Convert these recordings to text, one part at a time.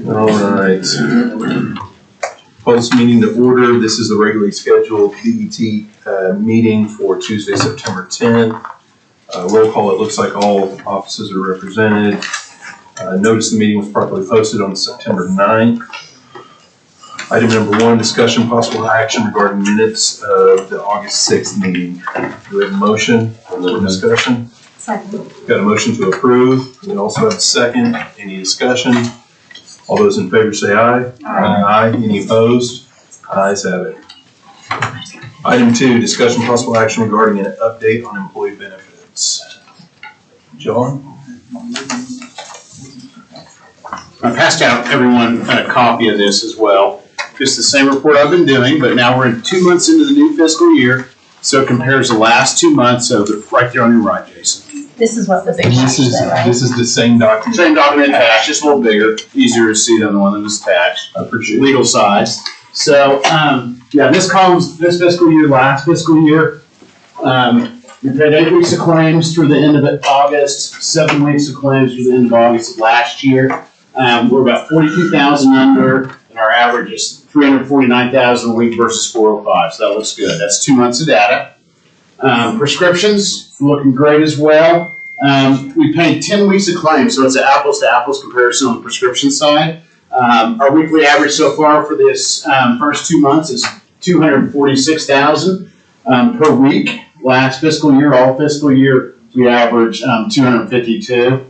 All right. Call this meeting to order. This is the regularly scheduled BET meeting for Tuesday, September 10th. Roll call, it looks like all offices are represented. Notice the meeting was properly posted on September 9th. Item number 1, discussion possible action regarding minutes of the August 6th meeting. Do we have a motion for discussion? Second. Got a motion to approve. We also have a second. Any discussion? All those in favor say aye. Aye. Any opposed? Ayes have it. Item 2, discussion possible action regarding an update on employee benefits. John? I passed out everyone a copy of this as well. Just the same report I've been doing, but now we're 2 months into the new fiscal year, so it compares the last 2 months of the right there on your right, Jason. This is what was attached, right? This is the same document. Same document attached, just a little bigger, easier to see than the one that was attached. I appreciate it. Legal size. So, yeah, this column's this fiscal year, last fiscal year. We paid 8 weeks of claims through the end of August, 7 weeks of claims through the end of August of last year. We're about 42,000 under, and our average is 349,000 a week versus 405. So that looks good. That's 2 months of data. Prescriptions looking great as well. We paid 10 weeks of claims, so it's an apples to apples comparison on the prescription side. Our weekly average so far for this first 2 months is 246,000 per week. Last fiscal year, all fiscal year, we averaged 252.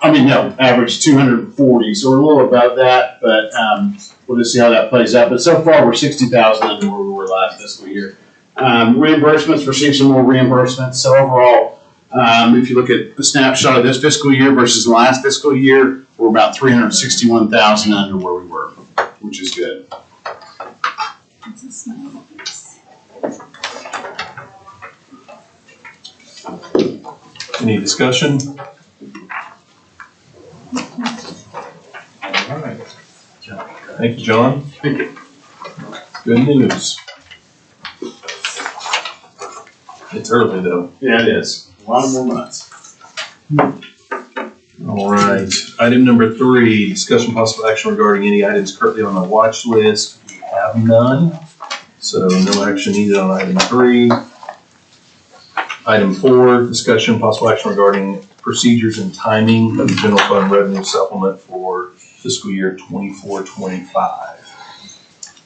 Average 240, so we're a little above that, but we'll just see how that plays out. But so far, we're 60,000 under where we were last fiscal year. Reimbursements, we're seeing some more reimbursements. So overall, if you look at the snapshot of this fiscal year versus last fiscal year, we're about 361,000 under where we were, which is good. It's a smile face. Any discussion? All right. Thank you, John. Thank you. Good news. It's early though. Yeah, it is. A lot more months. All right. Item number 3, discussion possible action regarding any items currently on the watch list. We have none, so no action needed on item 3. Item 4, discussion possible action regarding procedures and timing of the general fund revenue supplement for fiscal year 24-25.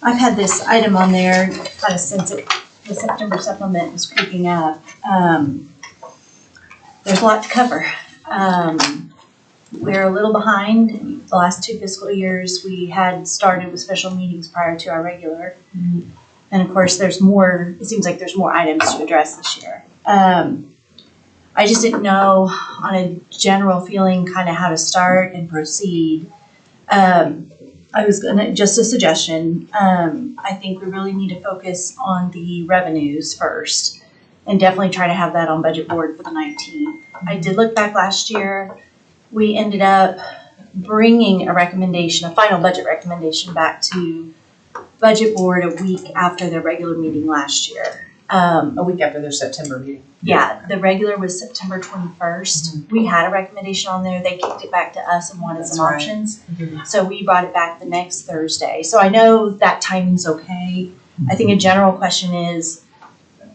I've had this item on there kind of since the September supplement was creeping up. There's a lot to cover. We're a little behind. The last 2 fiscal years, we had started with special meetings prior to our regular. And of course, there's more, it seems like there's more items to address this year. I just didn't know on a general feeling kind of how to start and proceed. I was gonna, just a suggestion, I think we really need to focus on the revenues first and definitely try to have that on budget board for the 19th. I did look back last year. We ended up bringing a recommendation, a final budget recommendation back to budget board a week after their regular meeting last year. A week after their September meeting. Yeah, the regular was September 21st. Mm-hmm. We had a recommendation on there. They kicked it back to us and wanted some options. Mm-hmm. So we brought it back the next Thursday. So I know that timing's okay. I think a general question is,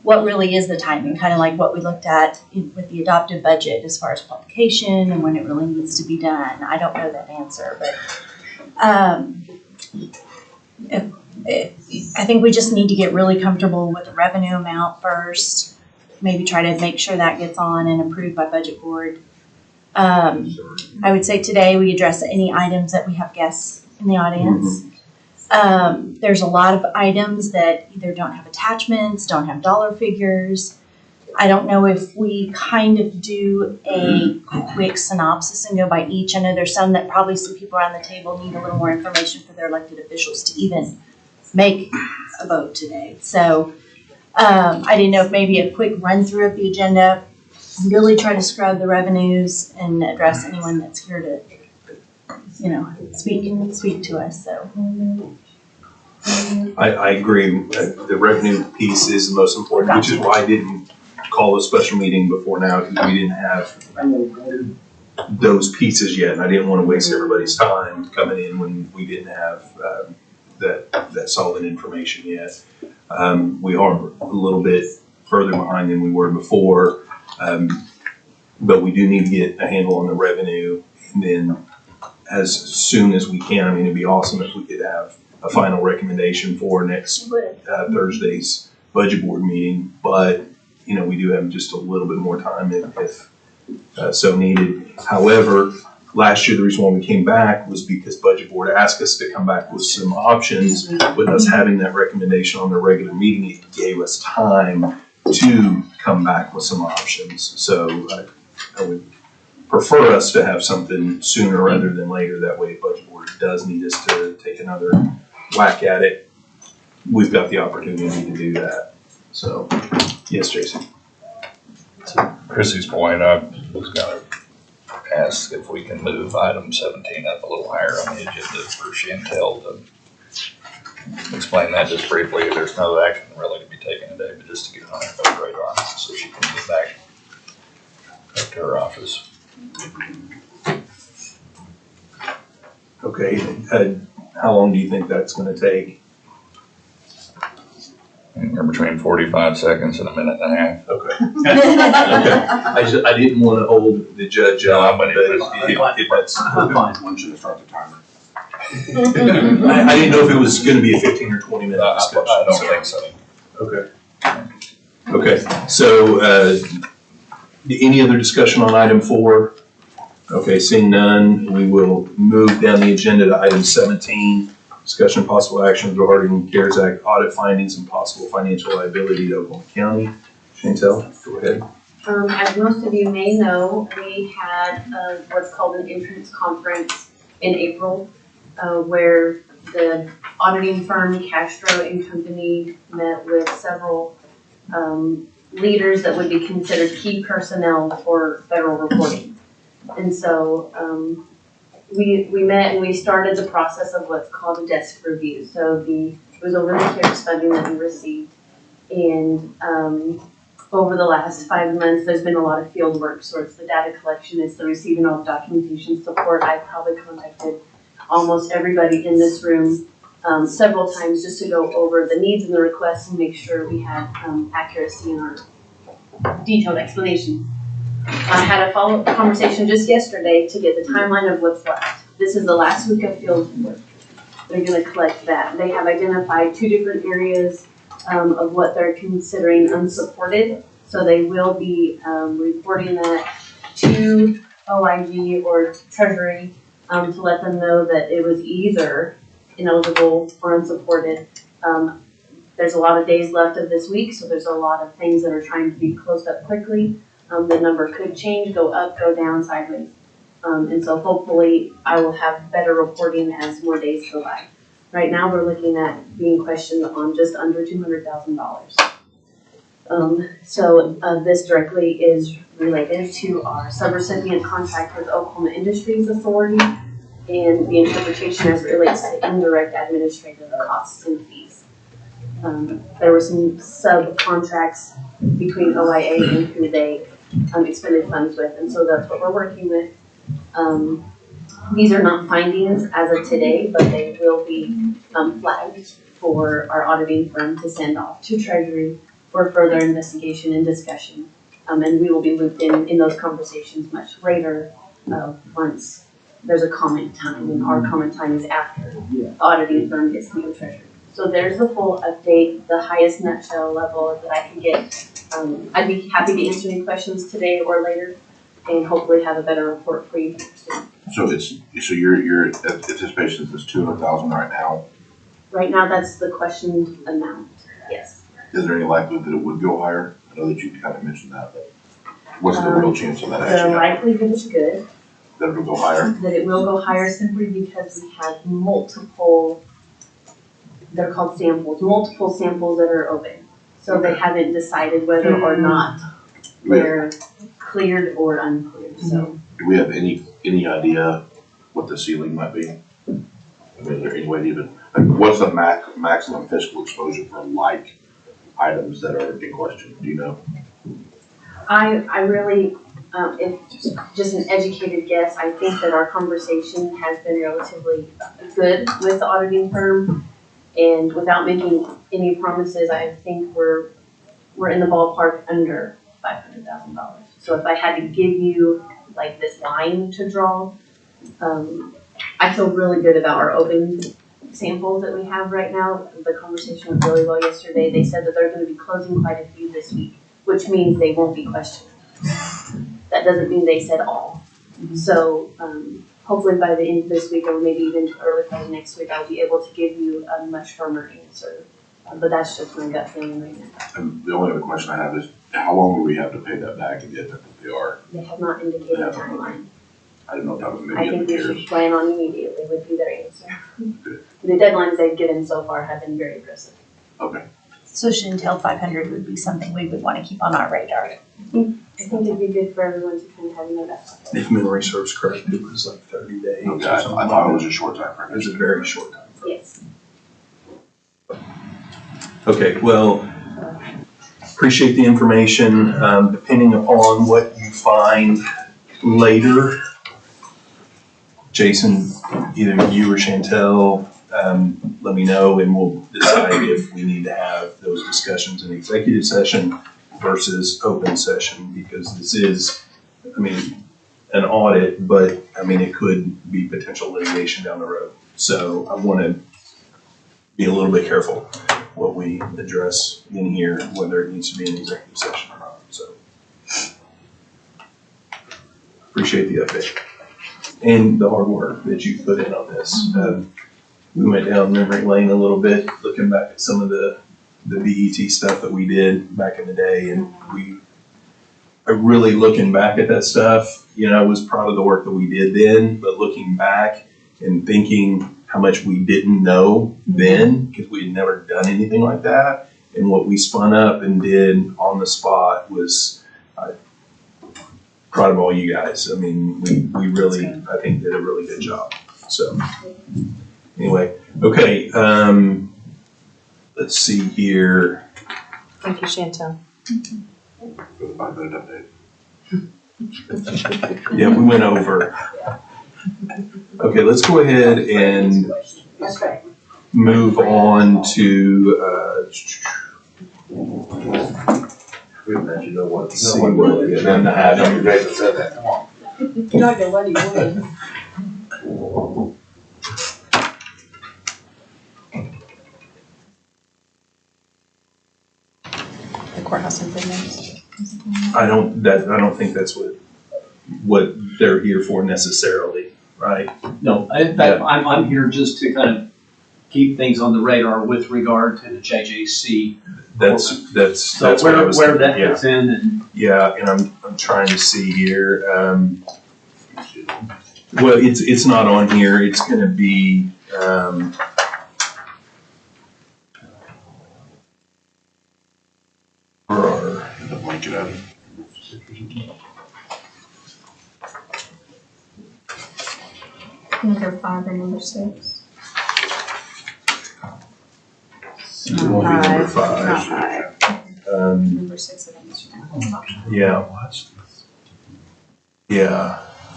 what really is the timing? Kind of like what we looked at with the adopted budget as far as publication and when it really needs to be done. I don't know that answer, but I think we just need to get really comfortable with the revenue amount first. Maybe try to make sure that gets on and approved by budget board. I would say today we address any items that we have guests in the audience. There's a lot of items that either don't have attachments, don't have dollar figures. I don't know if we kind of do a quick synopsis and go by each. I know there's some that probably some people around the table need a little more information for their elected officials to even make a vote today. So I didn't know if maybe a quick run through of the agenda, really try to scrub the revenues and address anyone that's here to, speak to us. So I agree. The revenue piece is the most important, which is why I didn't call a special meeting before now, because we didn't have those pieces yet, and I didn't want to waste everybody's time coming in when we didn't have that solid information yet. We are a little bit further behind than we were before, but we do need to get a handle on the revenue, and then as soon as we can. I mean, it'd be awesome if we could have a final recommendation for next Thursday's budget board meeting, but we do have just a little bit more time if so needed. However, last year, the reason why we came back was because budget board asked us to come back with some options. With us having that recommendation on the regular meeting, it gave us time to come back with some options. So I would prefer us to have something sooner rather than later. That way, budget board does need us to take another whack at it. We've got the opportunity to do that. So, yes, Jason. To Chrissy's point, I was gonna ask if we can move item 17 up a little higher on the agenda for Chantel to explain that just briefly. There's no action really to be taken today, but just to get on her radar so she can get back up to her office. Okay, how long do you think that's gonna take? Anywhere between 45 seconds and a minute and a half. Okay. I didn't want to hold the judge up, but if that's. I'm fine. When should I start the timer? I didn't know if it was going to be a 15 or 20 minute discussion. I don't think so. Okay. Okay. So, any other discussion on item 4? Okay, seeing none, we will move down the agenda to item 17. Discussion of possible action regarding CARES Act audit findings and possible financial liability to Oklahoma County. Chantel, go ahead. As most of you may know, we had what's called an entrance conference in April, where the auditing firm Castro and Company met with several leaders that would be considered key personnel for federal reporting. And so we met and we started the process of what's called a desk review. So it was over the CARES funding that we received, and over the last 5 months, there's been a lot of field work. So it's the data collection, it's the receiving of documentation support. I probably contacted almost everybody in this room several times just to go over the needs and the requests and make sure we had accuracy in our detailed explanation. I had a follow-up conversation just yesterday to get the timeline of what's left. This is the last week of field work. They're going to collect that. They have identified 2 different areas of what they're considering unsupported. So they will be reporting that to OIG or Treasury to let them know that it was either ineligible or unsupported. There's a lot of days left of this week, so there's a lot of things that are trying to be closed up quickly. The number could change, go up, go down, sideways. And so hopefully I will have better reporting as more days go by. Right now we're looking at being questioned on just under $200,000. So this directly is related to our subrecipient contract with Oklahoma Industries Authority and the interpretation as it relates to indirect administrative costs and fees. There were some subcontracts between OIA and who they expended funds with, and so that's what we're working with. These are not findings as of today, but they will be flagged for our auditing firm to send off to Treasury for further investigation and discussion. And we will be looped in those conversations much later once there's a comment time, and our comment time is after the auditing firm gets to the Treasury. So there's the full update, the highest nutshell level that I can get. I'd be happy to answer any questions today or later, and hopefully have a better report for you soon. So your anticipation is $200,000 right now. Right now, that's the questioned amount, yes. Is there any likelihood that it would go higher? I know that you kind of mentioned that, but what's the real chance of that The actually happening? likelihood is good, That it'll go higher? that it will go higher simply because we have multiple, they're called samples, multiple samples that are open. So they haven't decided whether or not they're cleared or uncleared, so. Do we have any idea what the ceiling might be? I mean, is there any way to even, what's the maximum fiscal exposure for items that are in question? Do you know? I really, if just an educated guess, I think that our conversation has been relatively good with the auditing firm. And without making any promises, I think we're in the ballpark under $500,000. So if I had to give you like this line to draw, I feel really good about our open samples that we have right now. The conversation went really well yesterday. They said that they're going to be closing quite a few this week, which means they won't be questioned. That doesn't mean they said all. So hopefully by the end of this week, or maybe even early part of next week, I'll be able to give you a much firmer answer. But that's just my gut feeling right now. And the only other question I have is, how long will we have to pay that back in the event that they are? They have not indicated a timeline. I didn't know if that was I maybe in think the we years. should plan on immediately would be their answer. The deadlines they've given so far have been very aggressive. Okay. So Chantel 500 would be something we would want to keep on our radar. I think it'd be good for everyone to kind of have know that. If memory serves correct, it was like 30 days or Okay, I something. thought it was a short time frame. It was a very short time frame. Yes. Okay, well, appreciate the information. Depending upon what you find later, Jason, either you or Chantel, let me know and we'll decide if we need to have those discussions in executive session versus open session, because this is, I mean, an audit, but I mean, it could be potential litigation down the road. So I want to be a little bit careful what we address in here, whether it needs to be an executive session or not. So appreciate the update and the hard work that you put in on this. We went down memory lane a little bit, looking back at some of the BET stuff that we did back in the day, and really looking back at that stuff, you know, I was proud of the work that we did then, but looking back and thinking how much we didn't know then, because we had never done anything like that, and what we spun up and did on the spot was proud of all you guys. I mean, we really, I think, did a really good job. So anyway, okay, let's see here. Thank you, Chantel. For the 5-minute update. Yeah, we went over. Okay, let's go ahead and That's right. move on to, We haven't actually know what. see what the agenda item. You guys have said that, come on. You're not gonna let him win. The courthouse improvements. I don't think that's what they're here for necessarily, right? No, I'm here just to kind of keep things on the radar with regard to the JJC. That's So what I was where that thinking, fits in and. yeah, and I'm trying to see here, well, it's not on here, it's gonna be, or, The blanket out. Number 5 and number 6. it won't be number Not 5. 5. Number 6, I think is Yeah.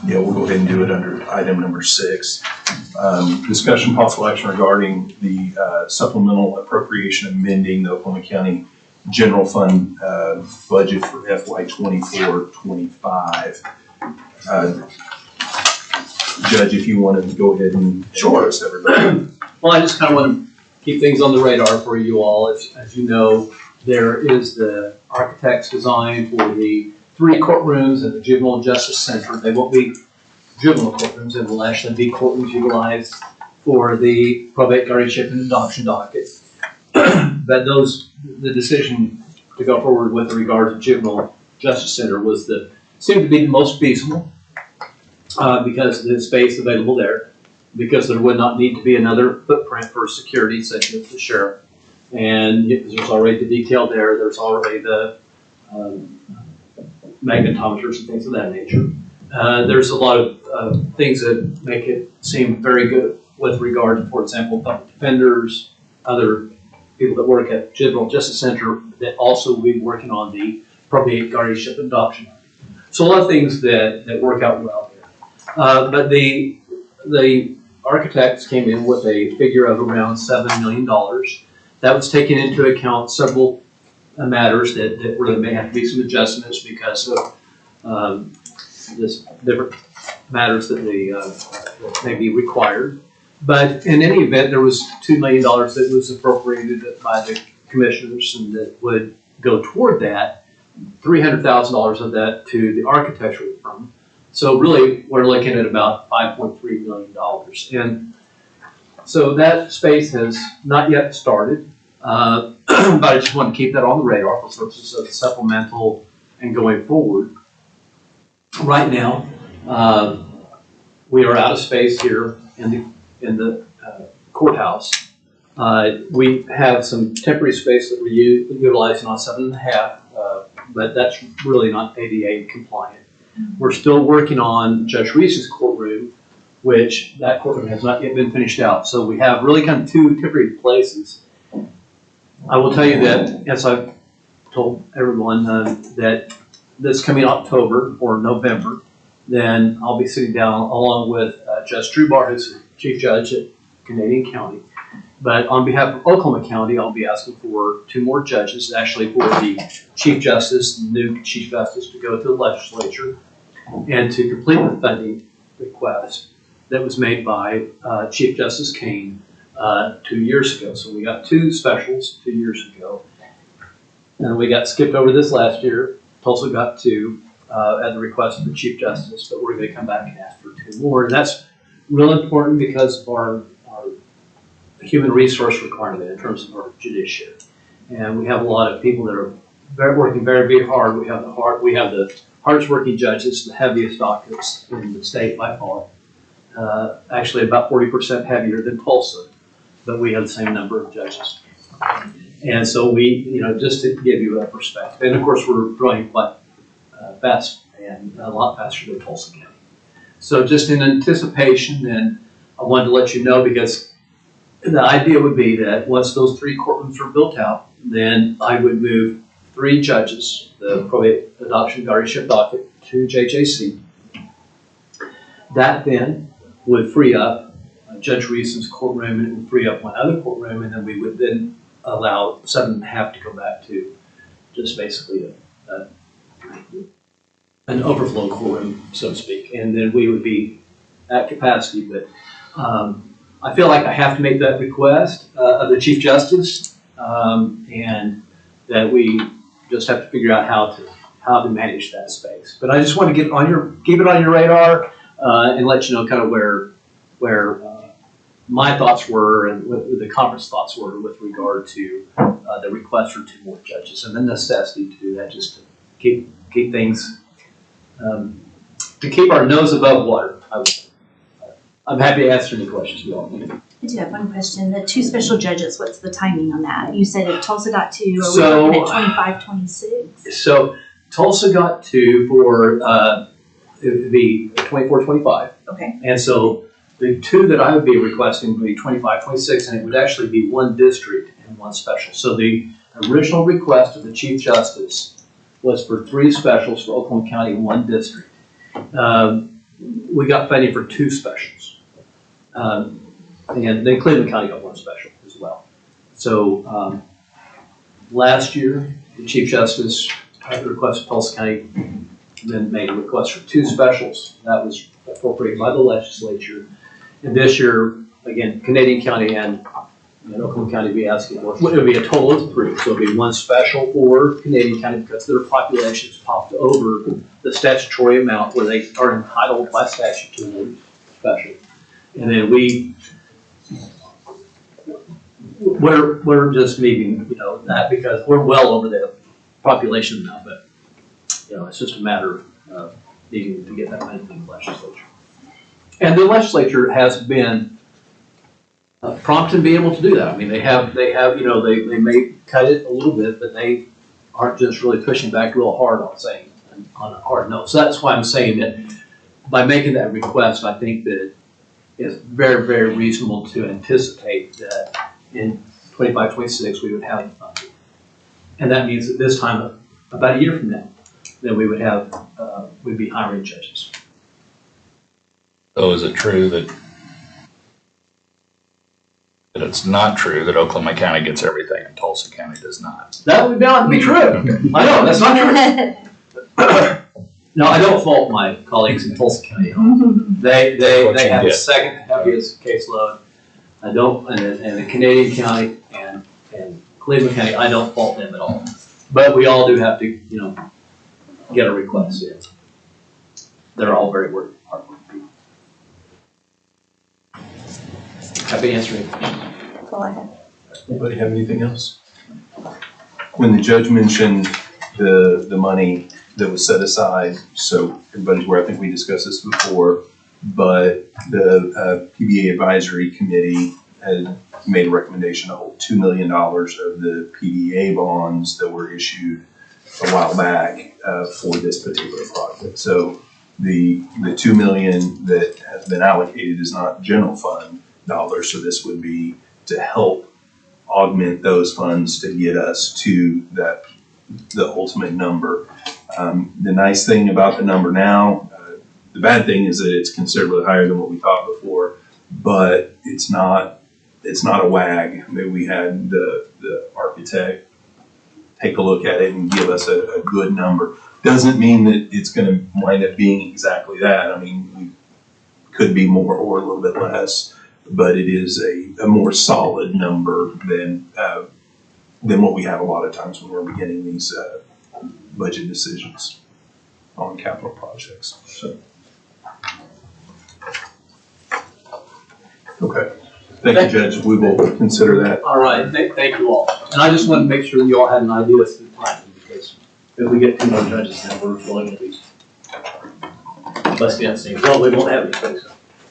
Yeah, we'll go ahead and do it under item number 6. Discussion possible action regarding the supplemental appropriation amending the Oklahoma County General Fund budget for FY 24-25. Judge, if you want to go ahead and show us everybody. Well, I just kind of want to keep things on the radar for you all. As you know, there is the architect's design for the 3 courtrooms at the Juvenile Justice Center. They won't be juvenile courtrooms, and will actually be courtrooms utilized for the probate, guardianship, and adoption docket. But the decision to go forward with regard to Juvenile Justice Center seemed to be the most feasible because of the space available there, because there would not need to be another footprint for security, such as the sheriff. And there's already the detail there, there's already the magnetometers and things of that nature. There's a lot of things that make it seem very good with regard to, for example, public defenders, other people that work at Juvenile Justice Center that also will be working on the probate, guardianship, and adoption. So a lot of things that work out well here. But the architects came in with a figure of around $7 million. That was taking into account several matters that where there may have to be some adjustments because of this different matters that may be required. But in any event, there was $2 million that was appropriated by the commissioners and that would go toward that. $300,000 of that to the architectural firm. So really, we're looking at about $5.3 million. And so that space has not yet started, but I just want to keep that on the radar for purposes of supplemental and going forward. Right now, we are out of space here in the courthouse. We have some temporary space that we're utilizing on 7.5, but that's really not ADA compliant. We're still working on Judge Reese's courtroom, which that courtroom has not yet been finished out. So we have really kind of two temporary places. I will tell you that, as I've told everyone, that this coming October or November, then I'll be sitting down along with Judge Drew Barr, who's the Chief Judge at Canadian County. But on behalf of Oklahoma County, I'll be asking for 2 more judges, actually for the Chief Justice, the new Chief Justice, to go to the legislature and to complete the funding request that was made by Chief Justice Kane 2 years ago. So we got 2 specials 2 years ago. And we got skipped over this last year. Tulsa got 2 at the request of the Chief Justice, but we're going to come back and ask for 2 more. And that's real important because of our human resource requirement in terms of our judiciary. And we have a lot of people that are working very, very hard. We have the hardest working judges, the heaviest dockets in the state by far. Actually about 40% heavier than Tulsa, but we have the same number of judges. And so we, just to give you a perspective, and of course we're growing quite fast and a lot faster than Tulsa County. So just in anticipation, then I wanted to let you know, because the idea would be that once those 3 courtrooms are built out, then I would move 3 judges, the probate adoption guardianship docket, to JJC. That then would free up Judge Reeson's courtroom, and it would free up 1 other courtroom, and then we would then allow 7.5 to go back to just basically an overflow courtroom, so to speak. And then we would be at capacity, but I feel like I have to make that request of the Chief Justice, and that we just have to figure out how to manage that space. But I just want to keep it on your radar and let you know kind of where my thoughts were and what the conference thoughts were with regard to the request for 2 more judges and the necessity to do that, just to keep things to keep our nose above water. I'm happy to answer any questions you all need. I do have one question. The 2 special judges, what's the timing on that? You said if Tulsa got 2, are we looking at 25, 26? So Tulsa got 2 for it would be 24, 25. Okay. And so the 2 that I would be requesting would be 25, 26, and it would actually be 1 district and 1 special. So the original request of the Chief Justice was for 3 specials for Oklahoma County and 1 district. We got funding for 2 specials. And then Cleveland County got 1 special as well. So last year, the Chief Justice had a request of Tulsa County, and then made a request for 2 specials. That was appropriated by the legislature. And this year, again, Canadian County and Oklahoma County will be asking for, it would be a total of 3. So it would be 1 special for Canadian County because their populations popped over the statutory amount where they are entitled by statute to a special. And then we're just needing, that because we're well over the population now, but, it's just a matter of needing to get that money from the legislature. And the legislature has been prompt in being able to do that. I mean, they may cut it a little bit, but they aren't just really pushing back real hard on a hard note. So that's why I'm saying that by making that request, I think that it's very, very reasonable to anticipate that in 25, 26, we would have the funding. And that means that this time, about a year from now, then we would have, we'd be hiring judges. So is it true that it's not true that Oklahoma County gets everything and Tulsa County does not? That would not be true. I know, that's not true. No, I don't fault my colleagues in Tulsa County. They What you have the get. second heaviest caseload. I don't, and the Canadian County and Cleveland County, I don't fault them at all. But we all do have to, get a request in. They're all very hard working people. Happy to answer any questions. Go ahead. Anybody have anything else? When the judge mentioned the money that was set aside, so everybody's aware, I think we discussed this before, but the PBA Advisory Committee had made a recommendation to hold $2 million of the PBA bonds that were issued a while back for this particular project. So the $2 million that has been allocated is not general fund dollars, so this would be to help augment those funds to get us to the ultimate number. The nice thing about the number now, the bad thing is that it's considerably higher than what we thought before, but it's not a wag. I mean, we had the architect take a look at it and give us a good number. Doesn't mean that it's going to wind up being exactly that. I mean, we could be more or a little bit less, but it is a more solid number than what we have a lot of times when we're beginning these budget decisions on capital projects. So, okay. Thank you, Judge. We will consider that. All right, thank you all. And I just wanted to make sure you all had an idea as to the timing, because if we get 2 more judges, then we're going to be less density. Well, we won't have any space.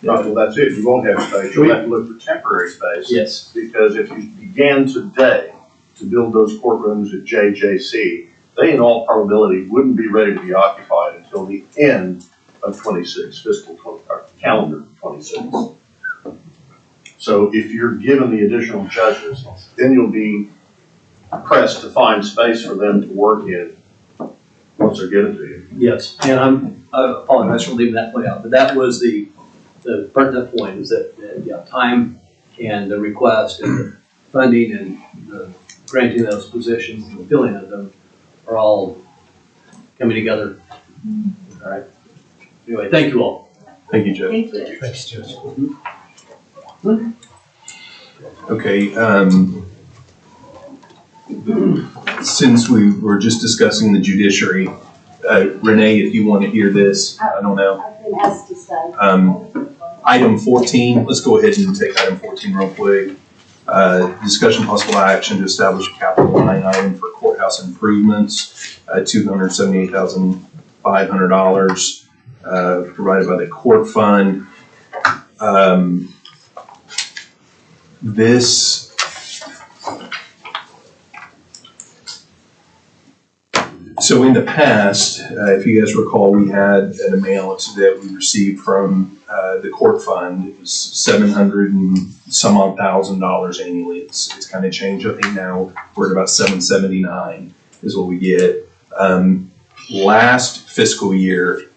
Right, well, that's it, you won't have space, you'll have to look for temporary space. Yes. Because if you began today to build those courtrooms at JJC, they in all probability wouldn't be ready to be occupied until the end of 26, calendar 26. So if you're given the additional judges, then you'll be pressed to find space for them to work in once they're given to you. Yes, and I apologize for leaving that point out, but that was the pertinent point, is that time and the request and the funding and the granting those positions and the filling of them are all coming together. All right. Anyway, thank you all. Thank you, Judge. Thank you. Thanks, Judge. Okay, since we were just discussing the judiciary, Renee, if you want to hear this, I don't know. I've been asked to say. Item 14, let's go ahead and take item 14 real quick. Discussion possible action to establish a capital line item for courthouse improvements, $278,500 provided by the court fund. So in the past, if you guys recall, we had an amount that we received from the court fund. It was $700 and some odd thousand annually. It's kind of changed. I think now we're at about $779 is what we get. Last fiscal year,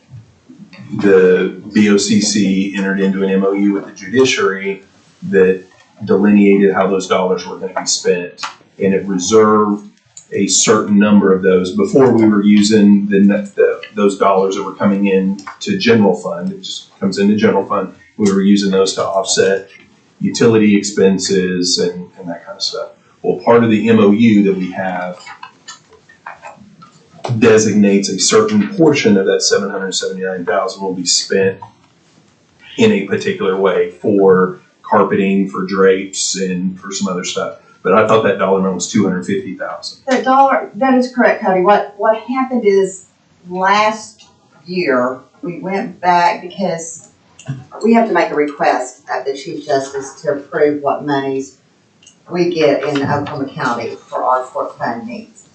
the BOCC entered into an MOU with the judiciary that delineated how those dollars were going to be spent, and it reserved a certain number of those. Before, we were using those dollars that were coming in to general fund. It just comes into general fund. We were using those to offset utility expenses and that kind of stuff. Well, part of the MOU that we have designates a certain portion of that $779,000 will be spent in a particular way for carpeting, for drapes, and for some other stuff. But I thought that dollar amount was $250,000. The dollar, that is correct, Cody. What happened is last year, we went back because we have to make a request of the Chief Justice to approve what monies we get in Oklahoma County for our court fund needs.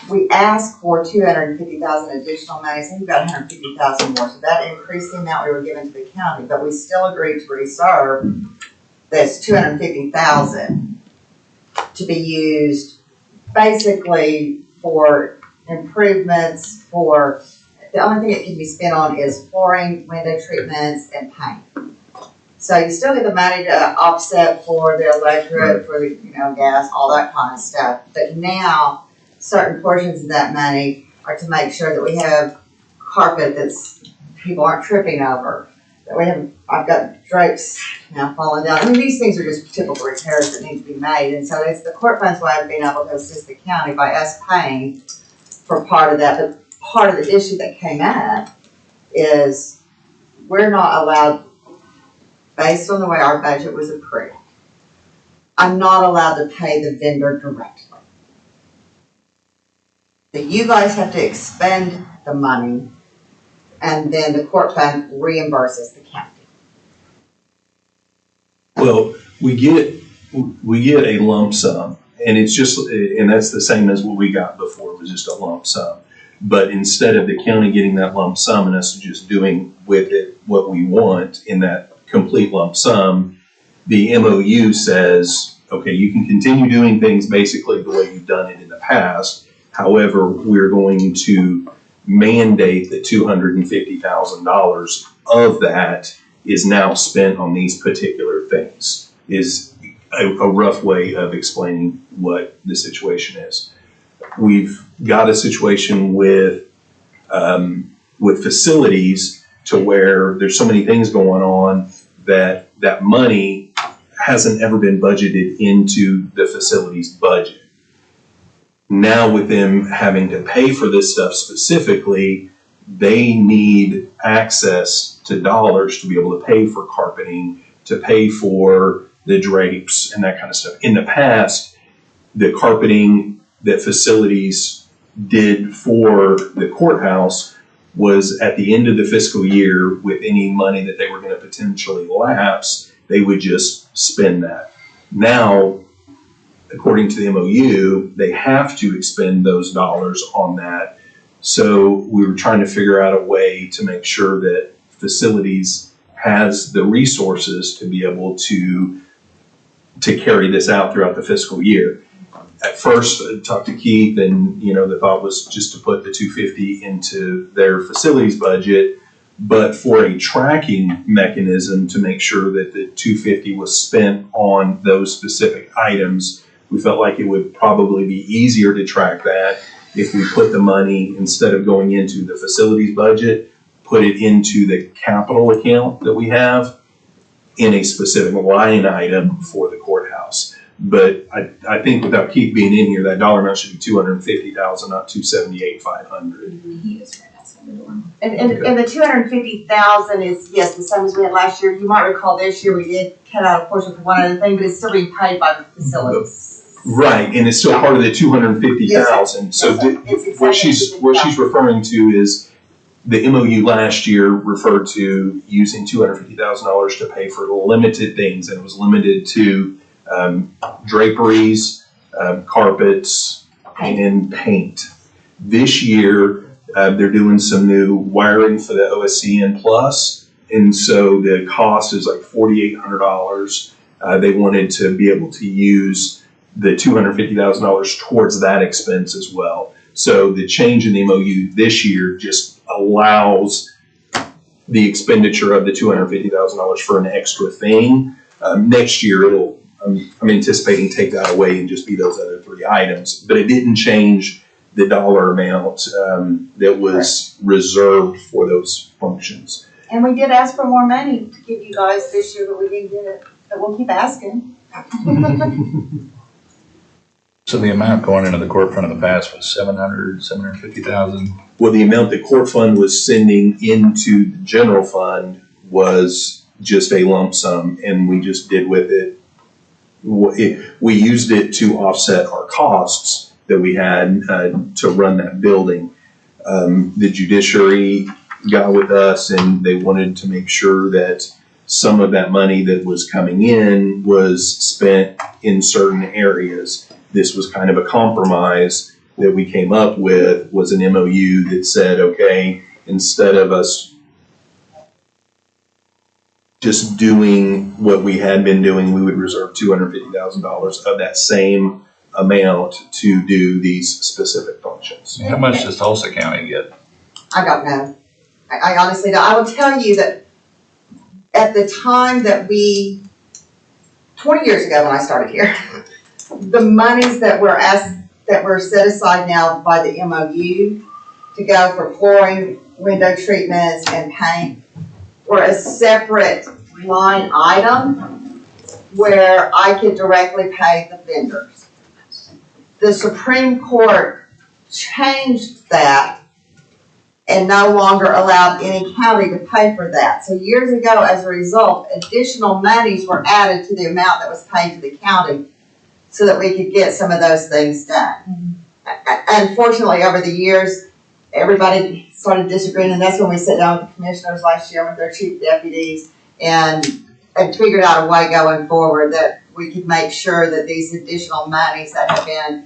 We asked for $250,000 additional monies, and we got $150,000 more. So that increased the amount we were given to the county, but we still agreed to reserve this $250,000 to be used basically for improvements for, the only thing it can be spent on is flooring, window treatments, and paint. So you still get the money to offset for the electric, for the, gas, all that kind of stuff. But now, certain portions of that money are to make sure that we have carpet people aren't tripping over. That we have, I've got drapes now falling down. I mean, these things are just typical repairs that need to be made. And so it's the court funds why I've been able to assist the county by us paying for part of that. But part of the issue that came up is we're not allowed, based on the way our budget was approved, I'm not allowed to pay the vendor directly. So you guys have to expend the money, and then the court fund reimburses the county. Well, we get a lump sum, and it's just, and that's the same as what we got before, it was just a lump sum. But instead of the county getting that lump sum and us just doing with it what we want in that complete lump sum, the MOU says, okay, you can continue doing things basically the way you've done it in the past. However, we're going to mandate that $250,000 of that is now spent on these particular things, is a rough way of explaining what the situation is. We've got a situation with facilities to where there's so many things going on that money hasn't ever been budgeted into the facilities budget. Now with them having to pay for this stuff specifically, they need access to dollars to be able to pay for carpeting, to pay for the drapes and that kind of stuff. In the past, the carpeting that facilities did for the courthouse was at the end of the fiscal year, with any money that they were going to potentially lapse, they would just spend that. Now, according to the MOU, they have to expend those dollars on that. So we were trying to figure out a way to make sure that facilities has the resources to be able to carry this out throughout the fiscal year. At first, I talked to Keith, and the thought was just to put the $250 into their facilities budget, but for a tracking mechanism to make sure that the $250 was spent on those specific items. We felt like it would probably be easier to track that if we put the money, instead of going into the facilities budget, put it into the capital account that we have in a specific line item for the courthouse. But I think without Keith being in here, that dollar amount should be $250,000, not $278,500. He is right outside the door. And the $250,000 is, yes, the same as we had last year. You might recall this year we did cut out a portion for one other thing, but it's still being paid by the facilities. Right, and it's still part of the $250,000. So what she's referring to is the MOU last year referred to using $250,000 to pay for limited things, and it was limited to draperies, carpets, and paint. This year, they're doing some new wiring for the OSCN Plus, and so the cost is like $4,800. They wanted to be able to use the $250,000 towards that expense as well. So the change in the MOU this year just allows the expenditure of the $250,000 for an extra thing. Next year, I'm anticipating take that away and just be those other three items, but it didn't change the dollar amount that was reserved for those functions. And we did ask for more money to give you guys this year, but we didn't get it. But we'll keep asking. So the amount going into the court fund in the past was $750,000. Well, the amount the court fund was sending into the general fund was just a lump sum, and we just did with it. We used it to offset our costs that we had to run that building. The judiciary got with us, and they wanted to make sure that some of that money that was coming in was spent in certain areas. This was kind of a compromise that we came up with, was an MOU that said, okay, instead of us just doing what we had been doing, we would reserve $250,000 of that same amount to do these specific functions. How much does Tulsa County get? I don't know. I honestly don't. I will tell you that at the time that 20 years ago when I started here, the monies that were set aside now by the MOU to go for flooring, window treatments, and paint were a separate line item where I could directly pay the vendors. The Supreme Court changed that and no longer allowed any county to pay for that. So years ago, as a result, additional monies were added to the amount that was paid to the county so that we could get some of those things done. Unfortunately, over the years, everybody started disagreeing, and that's when we sat down with the commissioners last year with their chief deputies and figured out a way going forward that we could make sure that these additional monies that have been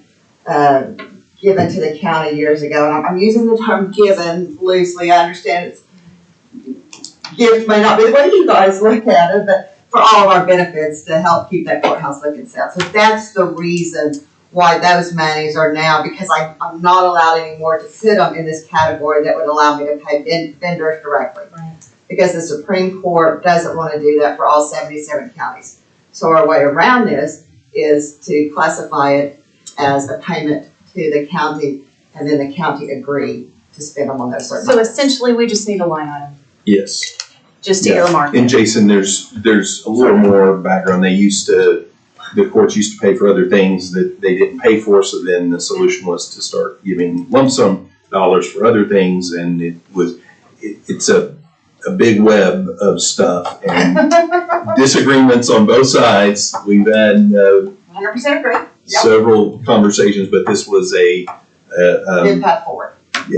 given to the county years ago, and I'm using the term given loosely, I understand gift may not be the way you guys look at it, but for all of our benefits to help keep that courthouse looking sound. So that's the reason why those monies are now, because I'm not allowed anymore to put them in this category that would allow me to pay vendors directly. Right. Because the Supreme Court doesn't want to do that for all 77 counties. So our way around this is to classify it as a payment to the county, and then the county agree to spend them on those certain So items. essentially, we just need a line item, Yes. just to Yeah. earmark And it. Jason, there's a little more background. The courts used to pay for other things that they didn't pay for, so then the solution was to start giving lump sum dollars for other things, and it's a big web of stuff and disagreements on both sides. We've had 100% agree. Yep. several conversations, but this was a Good path forward. way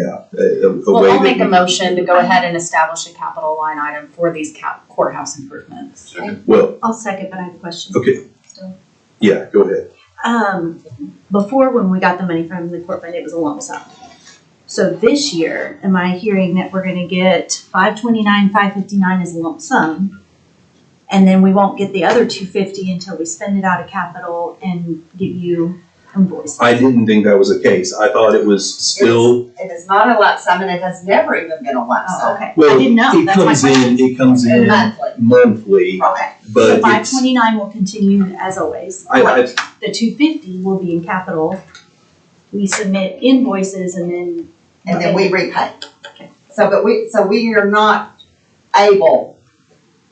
Well, I'll that make a we- motion to go ahead and establish a capital line item for these courthouse improvements. Well, I'll second, but I have a question. okay. Yeah, go ahead. Before, when we got the money from the court fund, it was a lump sum. So this year, am I hearing that we're gonna get 529, 559 as a lump sum? And then we won't get the other 250 until we spend it out of capital and give you invoices? I didn't think that was the case. I thought it was still, It is not a lump sum, and it has never even been a lump Oh, sum. okay. I well, didn't know. it That's my comes question. in Monthly. monthly, Okay. So but it's, 529 will continue as always. The 250 will be in capital. We submit invoices and then. And then we repay. Okay. So we are not able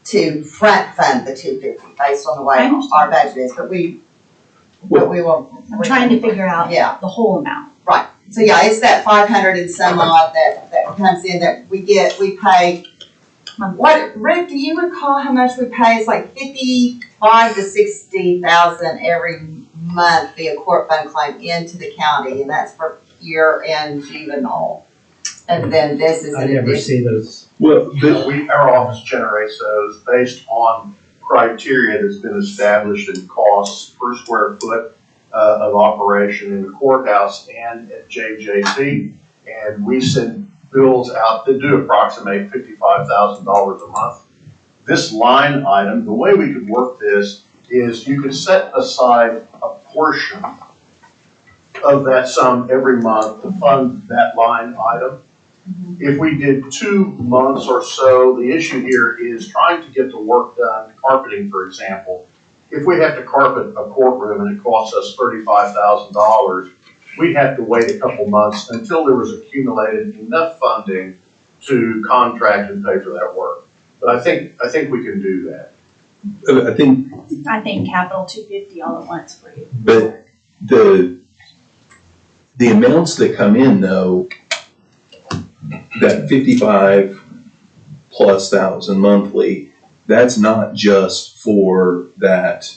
to front fund the 250 based on the way I understand. our budget is, but we will. I'm trying to figure out Yeah. the whole amount. So yeah, it's that 500 and some odd that comes in that we pay. What, Rick, do you recall how much we pay? It's like 55 to 60,000 every month via court fund claim into the county, and that's for peer and juvenile. And then this is I an never addition. see those. well, Our office generates those based on criteria that's been established in costs per square foot of operation in the courthouse and at JJC. And we send bills out that do approximate $55,000 a month. This line item, the way we could work this is you could set aside a portion of that sum every month to fund that line item. If we did 2 months or so, the issue here is trying to get the work done, carpeting, for example. If we have to carpet a courtroom and it costs us $35,000, we'd have to wait a couple months until there was accumulated enough funding to contract and pay for that work. But I think we can do that. I think capital 250 all at once for you. but the amounts that come in though, that 55 plus thousand monthly, that's not just for that,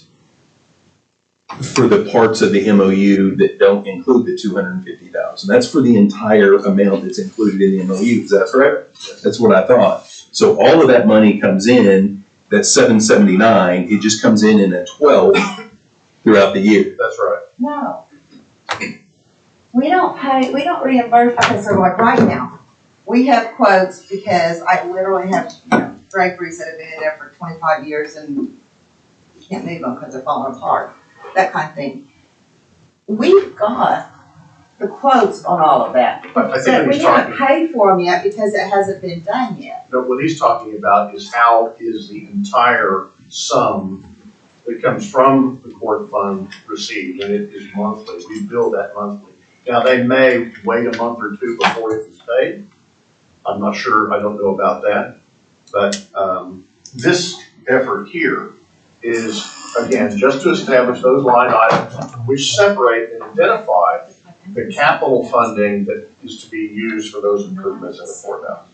for the parts of the MOU that don't include the 250,000. That's for the entire amount that's included in the MOU. Is that correct? That's what I thought. So all of that money comes in, that 779, it just comes in a 12 throughout the year. That's right. No. We don't reimburse, okay, so like right now, we have quotes because I literally have, draperies that have been in there for 25 years and you can't move them because they're falling apart, that kind of thing. we've got the quotes on all of that. But I think But what we he's haven't talking, paid for them yet because it hasn't been done yet. no, what he's talking about is how is the entire sum that comes from the court fund received, and it is monthly. We bill that monthly. Now, they may wait a month or two before it is paid. I'm not sure, I don't know about that. But this effort here is, again, just to establish those line items, which separate and identify the capital funding that is to be used for those improvements in the courthouse.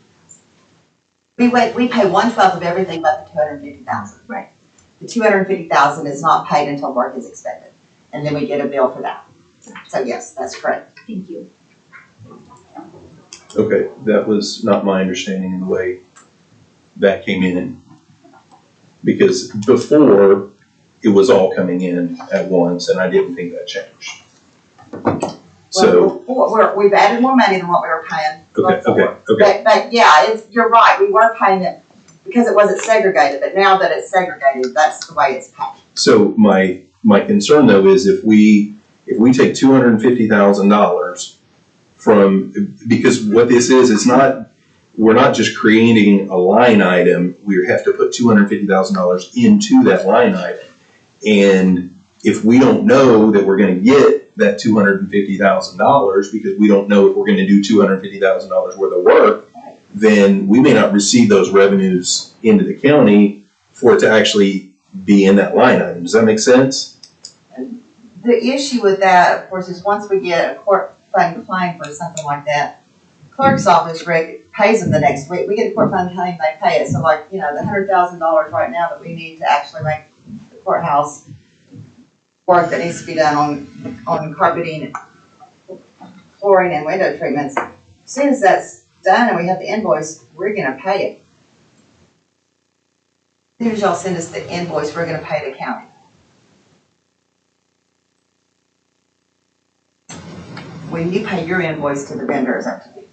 We pay 1/12 of everything but the $250,000. Right. The $250,000 is not paid until work is expended, and then we get a bill for that. So yes, that's correct. Thank you. Okay, that was not my understanding of the way that came in. Because before, it was all coming in at once, and I didn't think that changed. So, We've added more money than what we were paying before. okay. But yeah, you're right, we were paying it because it wasn't segregated, but now that it's segregated, that's the way it's paid. So my concern though is if we take $250,000 from, because what this is, it's not, we're not just creating a line item, we have to put $250,000 into that line item. And if we don't know that we're gonna get that $250,000 because we don't know if we're gonna do $250,000 worth of work, then we may not receive those revenues into the county for it to actually be in that line item. Does that make sense? The issue with that, of course, is once we get a court fund claim for something like that, clerk's office pays them the next week. We get a court fund claim, they pay it. So like, the $100,000 right now that we need to actually make the courthouse work that needs to be done on carpeting, flooring, and window treatments. As soon as that's done and we have the invoice, we're gonna pay it. As soon as y'all send us the invoice, we're gonna pay the county. When you pay your invoice to the vendor is up to you.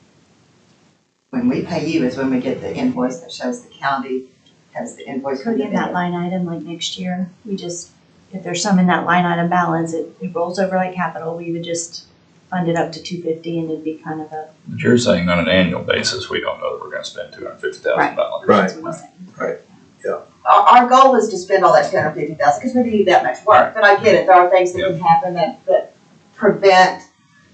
When we pay you is when we get the invoice that shows the county has the invoice for Could the get that vendor. line item like next year. We just, if there's some in that line item balance, it rolls over like capital. We would just fund it up to 250 and it'd be kind of a. But you're saying on an annual basis, we don't know that we're gonna spend $250,000. Right. That's what he's saying. Our goal is to spend all that $250,000 because we need that much work. But I get it, there are things that can happen that prevent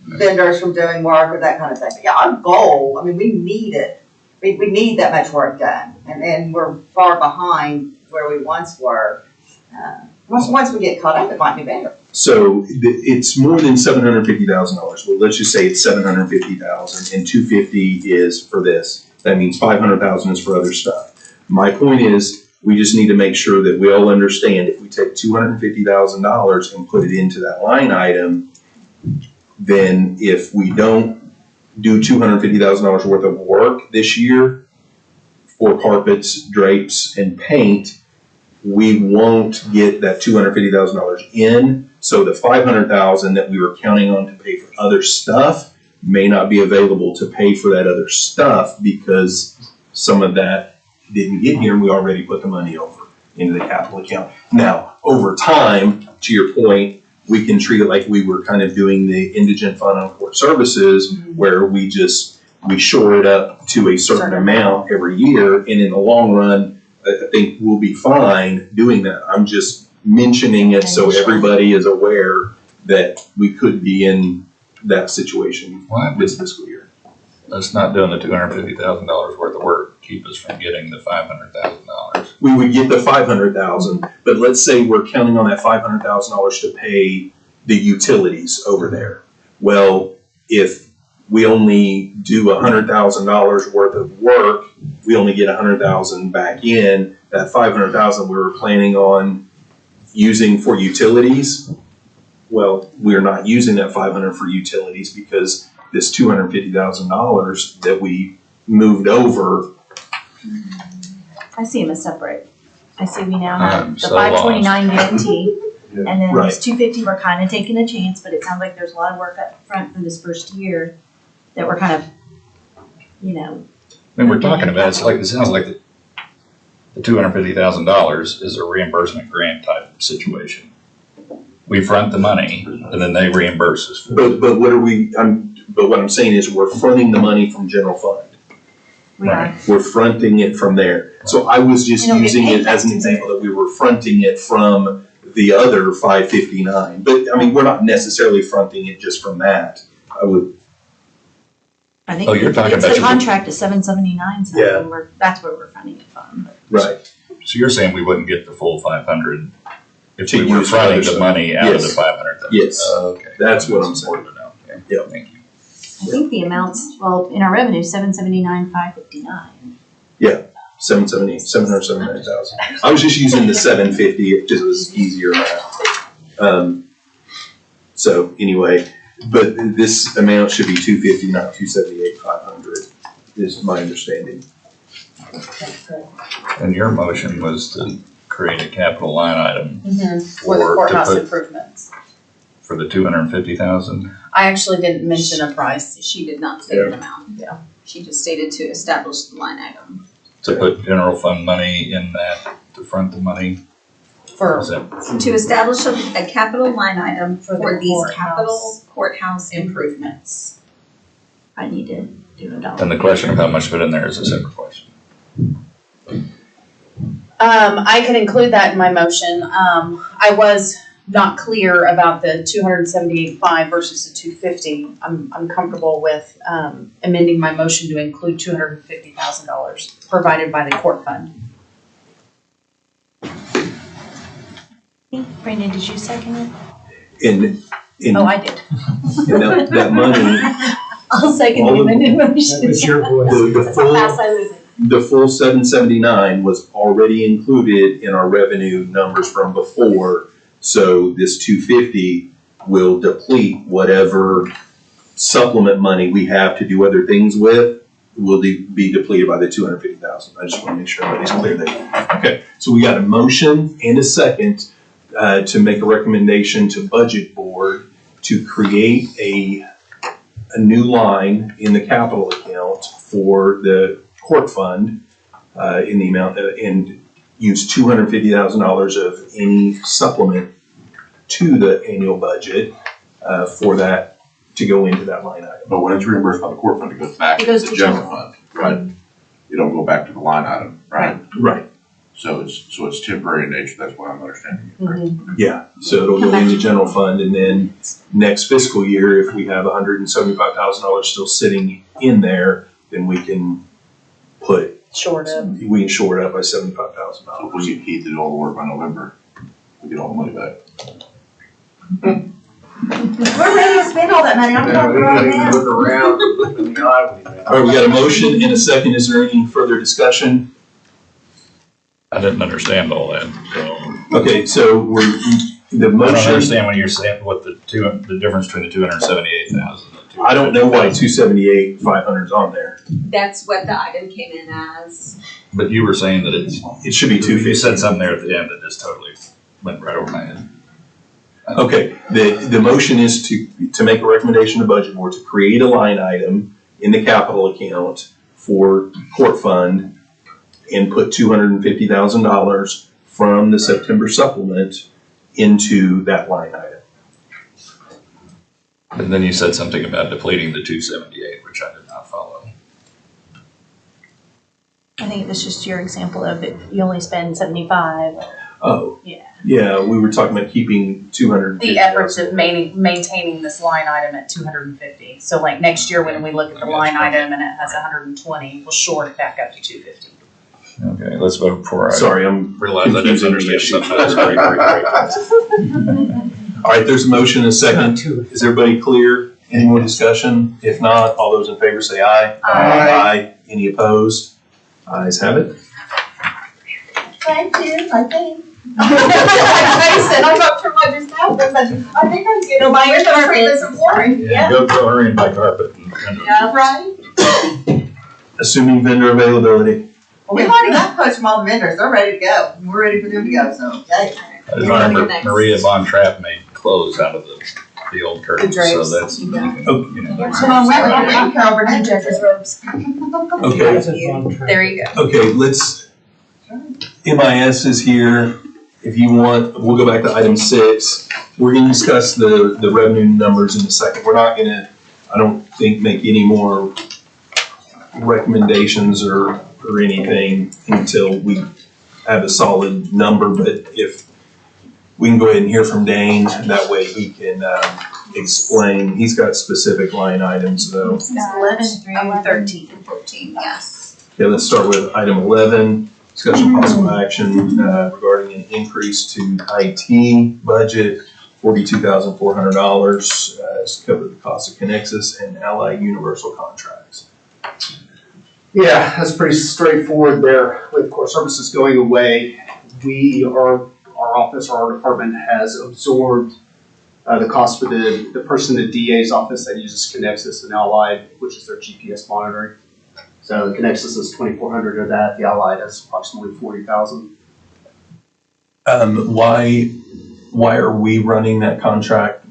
vendors from doing work or that kind of thing. But yeah, our goal, we need it. We need that much work done. And we're far behind where we once were. Once we get caught up, it might be better. So it's more than $750,000. Well, let's just say it's $750,000 and $250 is for this. That means $500,000 is for other stuff. My point is, we just need to make sure that we all understand if we take $250,000 and put it into that line item, then if we don't do $250,000 worth of work this year for carpets, drapes, and paint, we won't get that $250,000 in. So the $500,000 that we were counting on to pay for other stuff may not be available to pay for that other stuff because some of that didn't get here and we already put the money over into the capital account. Now, over time, to your point, we can treat it like we were kind of doing the indigent fund on court services where we shore it up to a certain amount every year. And in the long run, I think we'll be fine doing that. I'm just mentioning it so everybody is aware that we could be in that situation this fiscal year. Us not doing the $250,000 worth of work keep us from getting the $500,000. We would get the $500,000, but let's say we're counting on that $500,000 to pay the utilities over there. Well, if we only do $100,000 worth of work, we only get $100,000 back in. That $500,000 we were planning on using for utilities, well, we're not using that $500,000 for utilities because this $250,000 that we moved over. I see them as separate. I see we now have the so 529 guarantee, and then Right. this 250, we're kind of taking a chance, but it sounds like there's a lot of work up front for this first year that we're kind of, I mean, we're talking about, it sounds like the $250,000 is a reimbursement grant type situation. We front the money and then they reimburse us. But what are we, but what I'm saying is we're fronting the money from general fund. We are. We're fronting it from there. So I was just And it'll get using paid it as an back. example that we were fronting it from the other 559. But I mean, we're not necessarily fronting it just from that. I think Oh, you're talking it's about the your- contract is 779, so Yeah. that's where we're funding it from. Right. So you're saying we wouldn't get the full 500 if To we were use for fronting other the stuff. money out of the Yes. 500,000? Yes. Okay. That's what I'm important to know. Yeah. Yep. Thank you. I think the amounts, well, in our revenue, 779, 559. 779,000. I was just using the 750, it just was easier math. So anyway, but this amount should be 250, not 278, 500, is my understanding. And your motion was to create a capital line item For the Or to courthouse put- improvements. for the 250,000? I actually didn't mention a price. She did not state an amount. Yeah. She just stated to establish the line item. To put general fund money in that, to front the money? For, Is that- To establish a capital line item For the for these courthouse. capital courthouse improvements. I need to do a dollar. And the question of how much to put in there is a separate question. I can include that in my motion. I was not clear about the 278.5 versus the 250. I'm comfortable with, amending my motion to include $250,000 provided by the court fund. Brandon, did you second it? And Oh, I did. that money, I'll second the amended motion. the full, Fast I lose it. the full 779 was already included in our revenue numbers from before. So this 250 will deplete whatever supplement money we have to do other things with, will be depleted by the 250,000. I just want to make sure everybody's clear there. Okay, so we got a motion and a second to make a recommendation to budget board to create a new line in the capital account for the court fund in the amount, and use $250,000 of any supplement to the annual budget for that to go into that line item. But when it's reimbursed by the court fund, it goes back It to goes the to general general. fund, right? You don't go back to the line item, right? Right. So it's temporary in nature, that's what I'm understanding. Yeah, so it'll go into general fund, and then next fiscal year, if we have $175,000 still sitting in there, then we can Short of. we can shore it up by So $75,000. if we get Keith to do all the work by November, we get all the money back. We're ready to spend all that money, I'm talking right now. Look around, look in the eye with you. All right, we got a motion and a second. Is there any further discussion? I didn't understand all that, so. Okay, so the I don't motion, understand when you're saying what the difference between the 278,000 and the I don't know why 278, 500 is on there. That's what the item came in as. But you were saying that it's, It should be you 250. said something there at the end that just totally went right over my head. Okay, the motion is to make a recommendation to budget board to create a line item in the capital account for court fund and put $250,000 from the September supplement into that line item. And then you said something about depleting the 278, which I did not follow. I think it was just your example of it, you only spend 75. Oh. Yeah. Yeah, we were talking about keeping 250,000. The efforts of maintaining this line item at 250. So like next year when we look at the line item and it has 120, we'll short it back up to 250. Okay, let's vote before I Sorry, I'm realize I didn't confusing the understand issue. something else. All right, there's a motion and a second. Is everybody clear? Any more discussion? If not, all those in favor say aye. Aye. Any opposed? Ayes have it. Thank you, I think. I said, I'm not sure what just happened, but I think I'm getting. Go buy your We're gonna carpet. treat this in flooring. Yeah, go hurry and buy carpet. Yeah, right. Assuming vendor availability. Well, we've already got quotes from all the vendors, they're ready to go, we're ready for them to go, so, yay. I just remember Maria Von Trapp made clothes out of the old curtains, so drapes. that's, you know. Come on, we're Carol Burnett. And Judge's robes. Okay, there you go. okay, let's, MIS is here. if you want, we'll go back to item 6. We're gonna discuss the revenue numbers in a second. We're not gonna, I don't think, make any more recommendations or anything until we have a solid number, but if we can go ahead and hear from Dane, that way he can explain. He's got specific line items though. 11 through 13. 14, yes. Okay, let's start with item 11, discussion possible action regarding an increase to IT budget, $42,400 to cover the cost of Connexus and Allied Universal contracts. Yeah, that's pretty straightforward there. With court services going away, our office, our department has absorbed the cost for the person in the DA's office that uses Connexus and Allied, which is their GPS monitoring. So the Connexus is 2,400 of that, the Allied is approximately 40,000. Why are we running that contract?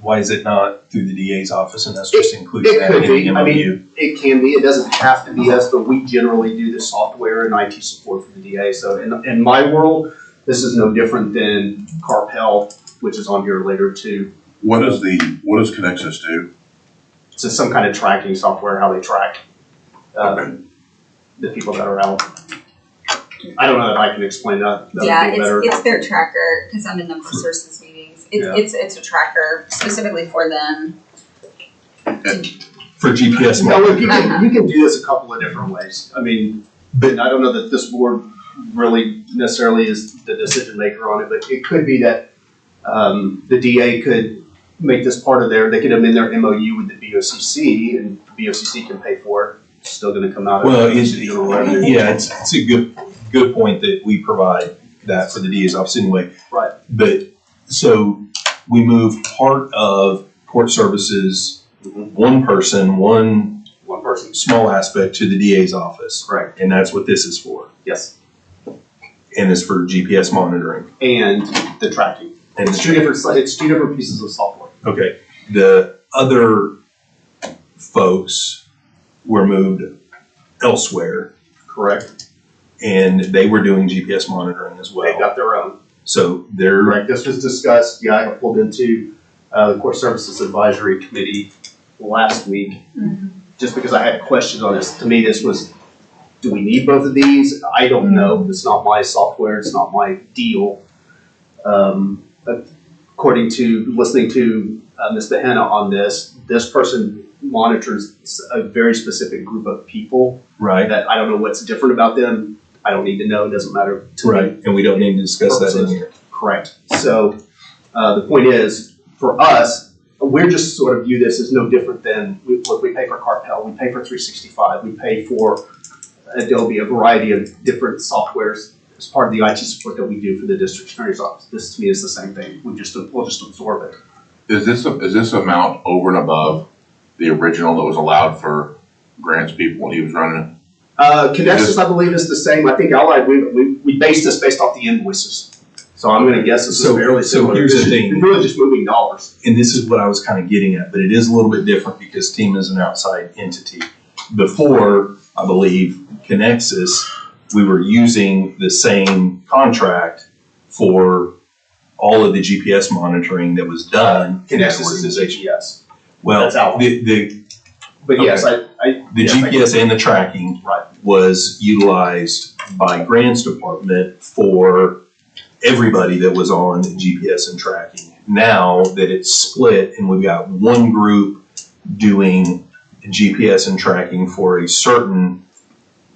Why is it not through the DA's office and that's just included It that could in be, the I MOU? mean, it can be, it doesn't have to be us, but we generally do the software and IT support for the DA. So in my world, this is no different than Carpel, which is on here later too. What does Connexus do? It's just some kind of tracking software, how they track the people that are out. I don't know that I can explain that. That would be better. It's their tracker, because I'm in the sources meetings. It's a tracker specifically for them. For GPS No, monitoring. look, you can do this a couple of different ways. I mean, but I don't know that this board really necessarily is the decision maker on it, but it could be that the DA could make this part of they could amend their MOU with the BOCC and the BOCC can pay for it. It's still gonna come out of. Well, general revenue. it's a good point that we provide that for the DA's office anyway. Right. But, so we move part of court services, one person, one small aspect to the DA's office. Correct. And that's what this is for. Yes. And it's for GPS monitoring. And the tracking. And It's two different pieces of software. Okay, the other folks were moved elsewhere. Correct. And they were doing GPS monitoring as well. They got their own. So they're. Correct. This was discussed, I got pulled into the Court Services Advisory Committee last week, just because I had questions on this. To me, this was, do we need both of these? I don't know. It's not my software. It's not my deal. According to listening to Ms. Behenna on this person monitors a very specific group of people. Right. That I don't know what's different about them. I don't need to know. It doesn't matter to me. Right, and we don't need to discuss that in here. Correct. So the point is, for us, we're just sort of view this as no different than, we pay for Carpel, we pay for 365, we pay for Adobe, a variety of different softwares as part of the IT support that we do for the district attorney's office. This to me is the same thing. We'll just absorb it. Is this amount over and above the original that was allowed for grants people when he was running it? Connexus, I believe, is the same. I think Allied, we based this based off the invoices. So I'm gonna guess this is fairly similar. So here's the thing. It's really just moving dollars. And this is what I was kind of getting at, but it is a little bit different because Team is an outside entity. Before, I believe, Connexus, we were using the same contract for all of the GPS monitoring that was done in that organization. Yes. Well, That's out. But yes, the yes, GPS and the tracking was utilized by Grant's department for everybody that was on GPS and tracking. Now that it's split and we've got one group doing GPS and tracking for a certain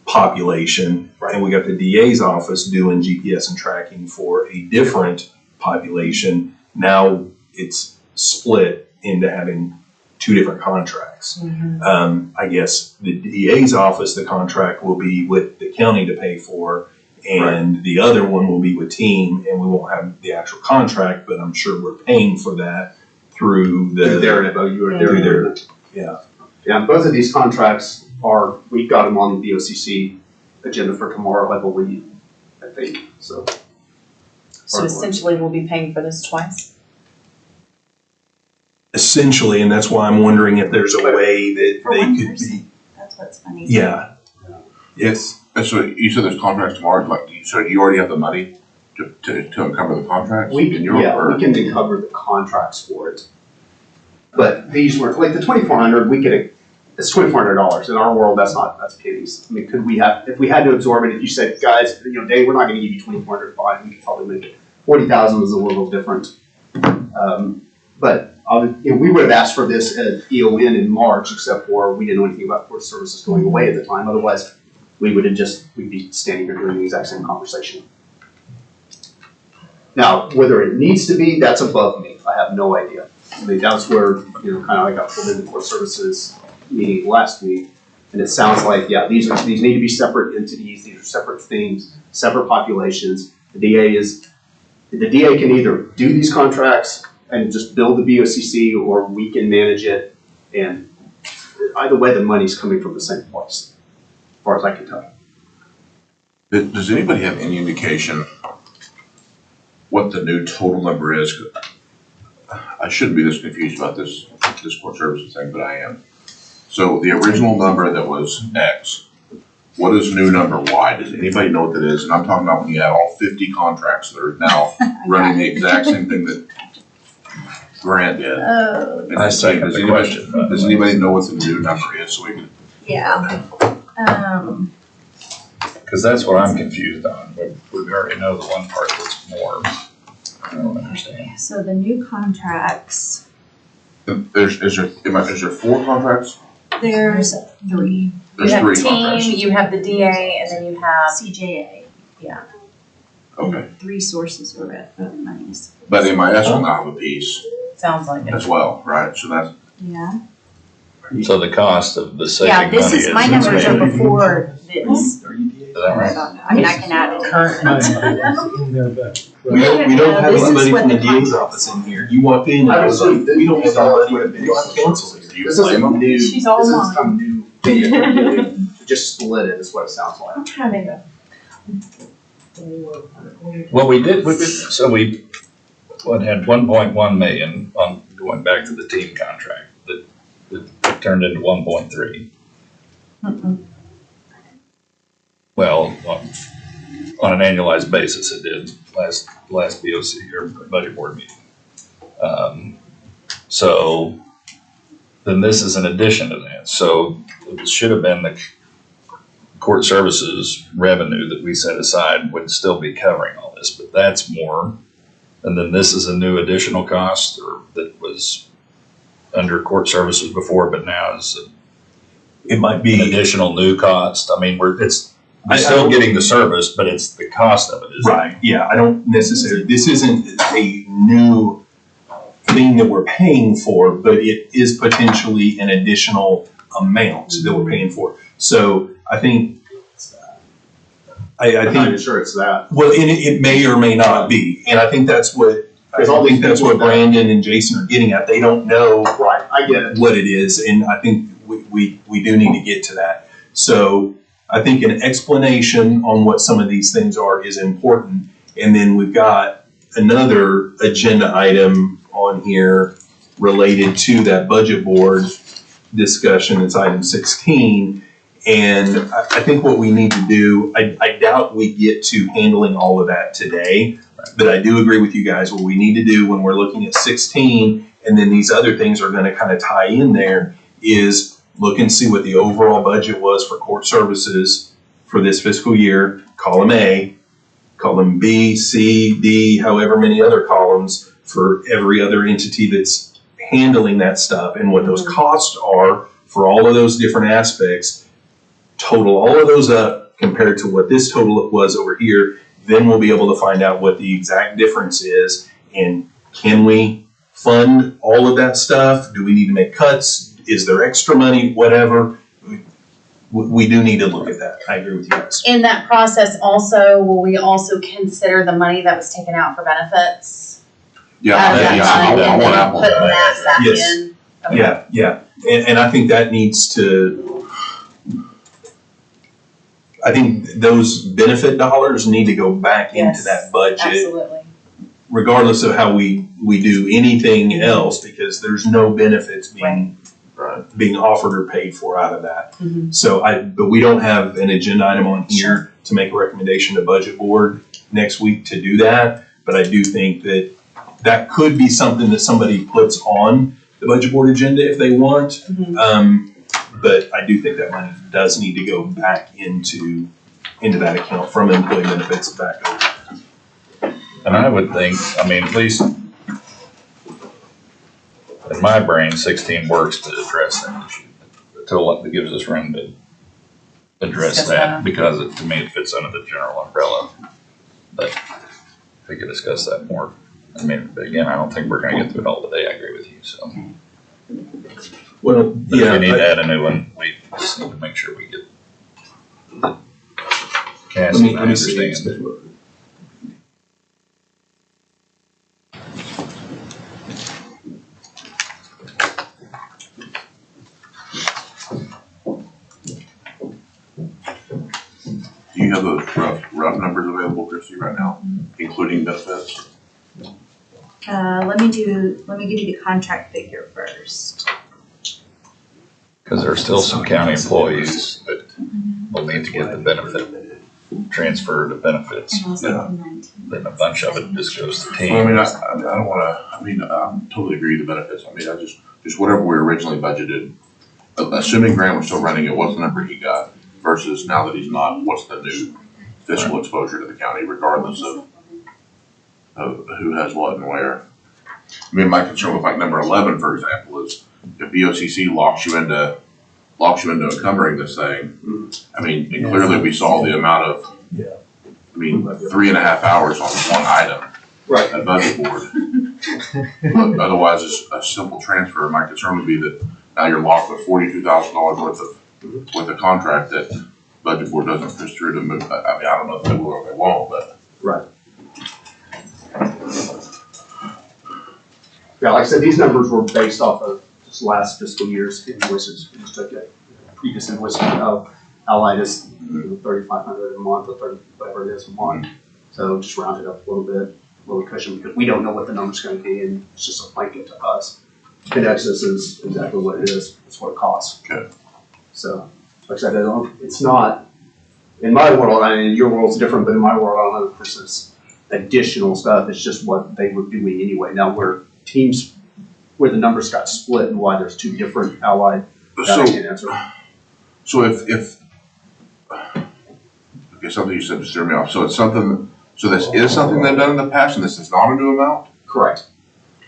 population, and we got the DA's office doing GPS and tracking for a different population, now it's split into having two different contracts. I guess the DA's office, the contract will be with the county to pay for, and the other one will be with Team, and we won't have the actual contract, but I'm sure we're paying for that through their MOU or their. Yeah. Yeah, both of these contracts we've got them on the BOCC agenda for tomorrow, I believe, I think, so. So essentially, we'll be paying for this twice? Essentially, and that's why I'm wondering if there's a way that For they one could person? be. That's what's funny. Yeah. Yes. So you said there's contracts tomorrow, like, so you already have the money to uncover the contracts? We, in your- yeah, or- we can recover the contracts for it. But these were, like the 2,400, it's $2,400. In our world, that's pennies. I mean, could we have, if we had to absorb it, if you said, guys, Dave, we're not gonna give you 2,400 fine, we could probably make it. 40,000 is a little different. But we would have asked for this at EON in March, except for we didn't know anything about court services going away at the time. Otherwise, we'd be standing here doing the exact same conversation. Now, whether it needs to be, that's above me. I have no idea. I mean, that's where, kind of like I pulled in the court services meeting last week. And it sounds like, yeah, these need to be separate entities. These are separate things, separate populations. The DA can either do these contracts and just build the BOCC, or we can manage it. And either way, the money's coming from the same place, as far as I can tell. Does anybody have any indication what the new total number is? I shouldn't be this confused about this court services thing, but I am. So the original number that was X, what is new number Y? Does anybody know what that is? And I'm talking about when you add all 50 contracts that are now running the exact same thing that Grant did. And I second the question. Does anybody know what the new number is, so we can? Yeah. Because that's what I'm confused on. We already know the one part that's more. I don't understand. So the new contracts, Is there 4 contracts? there's 3. There's You have 3 team, contracts. you have the DA, and then you have, CJA. Okay, 3 sources of monies. but MIS will now have a piece sounds like it. as well, right? So that's, Yeah. So the cost of the saving Yeah, money this is, my numbers are maybe- before this. Is that right? I mean, I can add it. We don't have This is anybody what from the the DA's contract office in here. You walked in and I I was was like, like, we don't have would anybody, have you don't have counsel here. do you This blame isn't them? new. She's all This is mine. some new thing that they're doing. Just split it is what it sounds like. I'm having a. Well, we did, so we had 1.1 million on, going back to the team contract, that turned into 1.3. Well, on an annualized basis, it did last BOC or budget board meeting. So then this is an addition to that. So it should have been the court services revenue that we set aside would still be covering all this, but that's more. And then this is a new additional cost or that was under court services before, but now is It might an be, additional new cost. I mean, we're I still don't- getting the service, but it's the cost of it is. right, yeah, I don't necessarily, this isn't a new thing that we're paying for, but it is potentially an additional amount that we're paying for. So I think, I I'm not think, even sure it's that. well, and it may or may not be, and I think that's what, Brandon and Jason are getting at. They don't know Right, I get it. what it is, and I think we do need to get to that. So I think an explanation on what some of these things are is important, and then we've got another agenda item on here related to that budget board discussion. It's item 16, and I think what we need to do, I doubt we get to handling all of that today, but I do agree with you guys. What we need to do when we're looking at 16, and then these other things are going to kind of tie in there, is look and see what the overall budget was for court services for this fiscal year, column A, column B, C, D, however many other columns for every other entity that's handling that stuff, and what those costs are for all of those different aspects. Total all of those up compared to what this total was over here, then we'll be able to find out what the exact difference is, and can we fund all of that stuff? Do we need to make cuts? Is there extra money? Whatever. We do need to look at that. I agree with you guys. In that process also, will we also consider the money that was taken out for benefits? Yeah, As that yeah, money, I and want then apples putting to that back Yes. in? Okay. Yeah, yeah. And I think that needs to, I think those benefit dollars need to go back into Yes, that budget, Absolutely. regardless of how we do anything else, because there's no benefits being offered or paid for out of that. Mhm. So but we don't have an agenda item on here to make a recommendation to budget board. next week to do that, but I do think that that could be something that somebody puts on the budget board agenda if they want. But I do think that money does need to go back into that account from employee benefits back over. And I would think, I mean, at least in my brain, 16 works to address that issue. Until it gives us room to address Discuss that, that. because to me, it fits under the general umbrella. But if we could discuss that more. I mean, but again, I don't think we're gonna get through it all today, I agree with you, so. Well, But if yeah, we need to add a new one, we just need to make sure we get. Cassie, I let me see. understand. Do you have those rough numbers available, Chrissy, right now, including benefits? Let me give you the contract figure first. Because there are still some county employees that will need to get the benefit transfer to benefits. Then a bunch of it just goes to Well, I mean, teams. I don't wanna, I totally agree with the benefits. I mean, just whatever we originally budgeted, assuming Grant was still running it, what's the number he got versus now that he's not, what's the new fiscal exposure to the county regardless of who has what and where? I mean, my concern with like number 11, for example, is if BOCC locks you into encumbering this thing, I mean, and clearly we saw the amount of, I mean, 3.5 hours on one item. Right. At budget board. But otherwise, it's a simple transfer. My concern would be that now you're locked with $42,000 worth of contract that budget board doesn't push through to move. I mean, I don't know if they will or they won't, but. Right. Yeah, like I said, these numbers were based off of just last fiscal year's invoices. We just took a previous invoice of Allied is $3,500 a month or 30, whatever it is a month. So just round it up a little bit, a little cushion, because we don't know what the number's gonna be, and it's just a blanket to us. Connexus is exactly what it is, it's what it costs. Okay. So, like I said, it's not, in my world, I mean, your world's different, but in my world, I don't know if this is additional stuff, it's just what they were doing anyway. Now, where teams, where the numbers got split and why there's two different Allied, that I can't answer. So if okay, something you said just threw me off. So it's something, so this is something they've done in the past and this is not a new amount? Correct.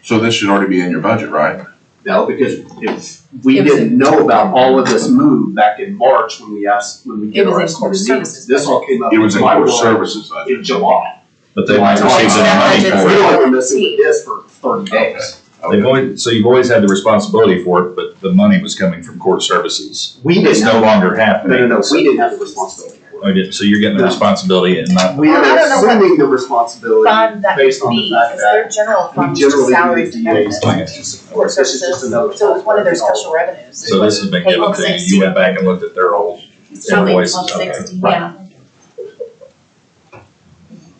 So this should already be in your budget, right? No, because if we didn't know about all of this move back in March when we did our estimated needs, this all came up. It was in my core world services budget. in July. But they've received We the money. only were missing this for 30 days. They've always, so you've always had the responsibility for it, but the money was coming from court services. We It's didn't no have, longer happening. no, we didn't have the responsibility for it. I didn't, so you're getting the No. responsibility and not. We Well, I are don't know what assuming the responsibility Fund that based could on the be, fact because their that general we fund is just generally salaries do and the DA's benefits. budget. Court This is just services, another. so it's one of their special revenues. So this has been given to you, you went back and looked at their old invoices, okay. 1260, yeah.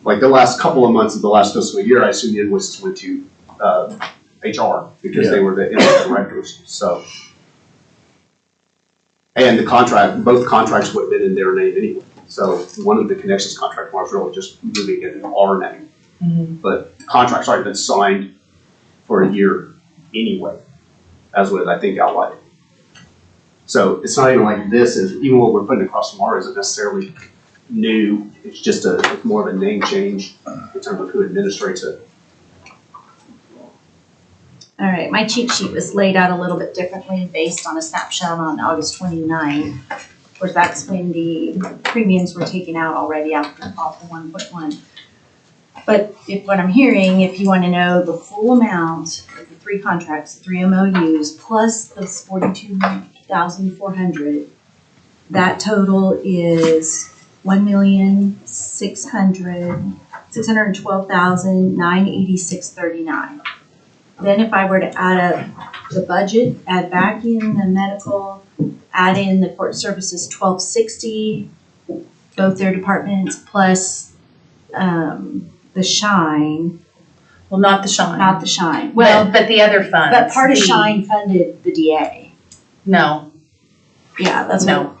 Like the last couple of months of the last fiscal year, I assume the invoices went to HR because they were the interim directors, so. And the contract, both contracts would have been in their name anyway. So one of the connections contract was really just moving it in our name. But the contract's already been signed for a year anyway, as with, I think, Allied. So it's not even like this is, even what we're putting across tomorrow isn't necessarily new. It's just it's more of a name change in terms of who administrates it. All right, my cheat sheet was laid out a little bit differently based on a snapshot on August 29th. Of course, that's when the premiums were taken out already off the 1.1. But what I'm hearing, if you want to know the full amount of the three contracts, 3 MOUs, plus those 42,400, that total is 612,986.39. Then if I were to add up the budget, add back in the medical, add in the court services 1260, both their departments, plus the shine, Well, not the Shine. not the shine. Well, But the other funds. but part of the- shine funded the DA. No, Yeah, that's no.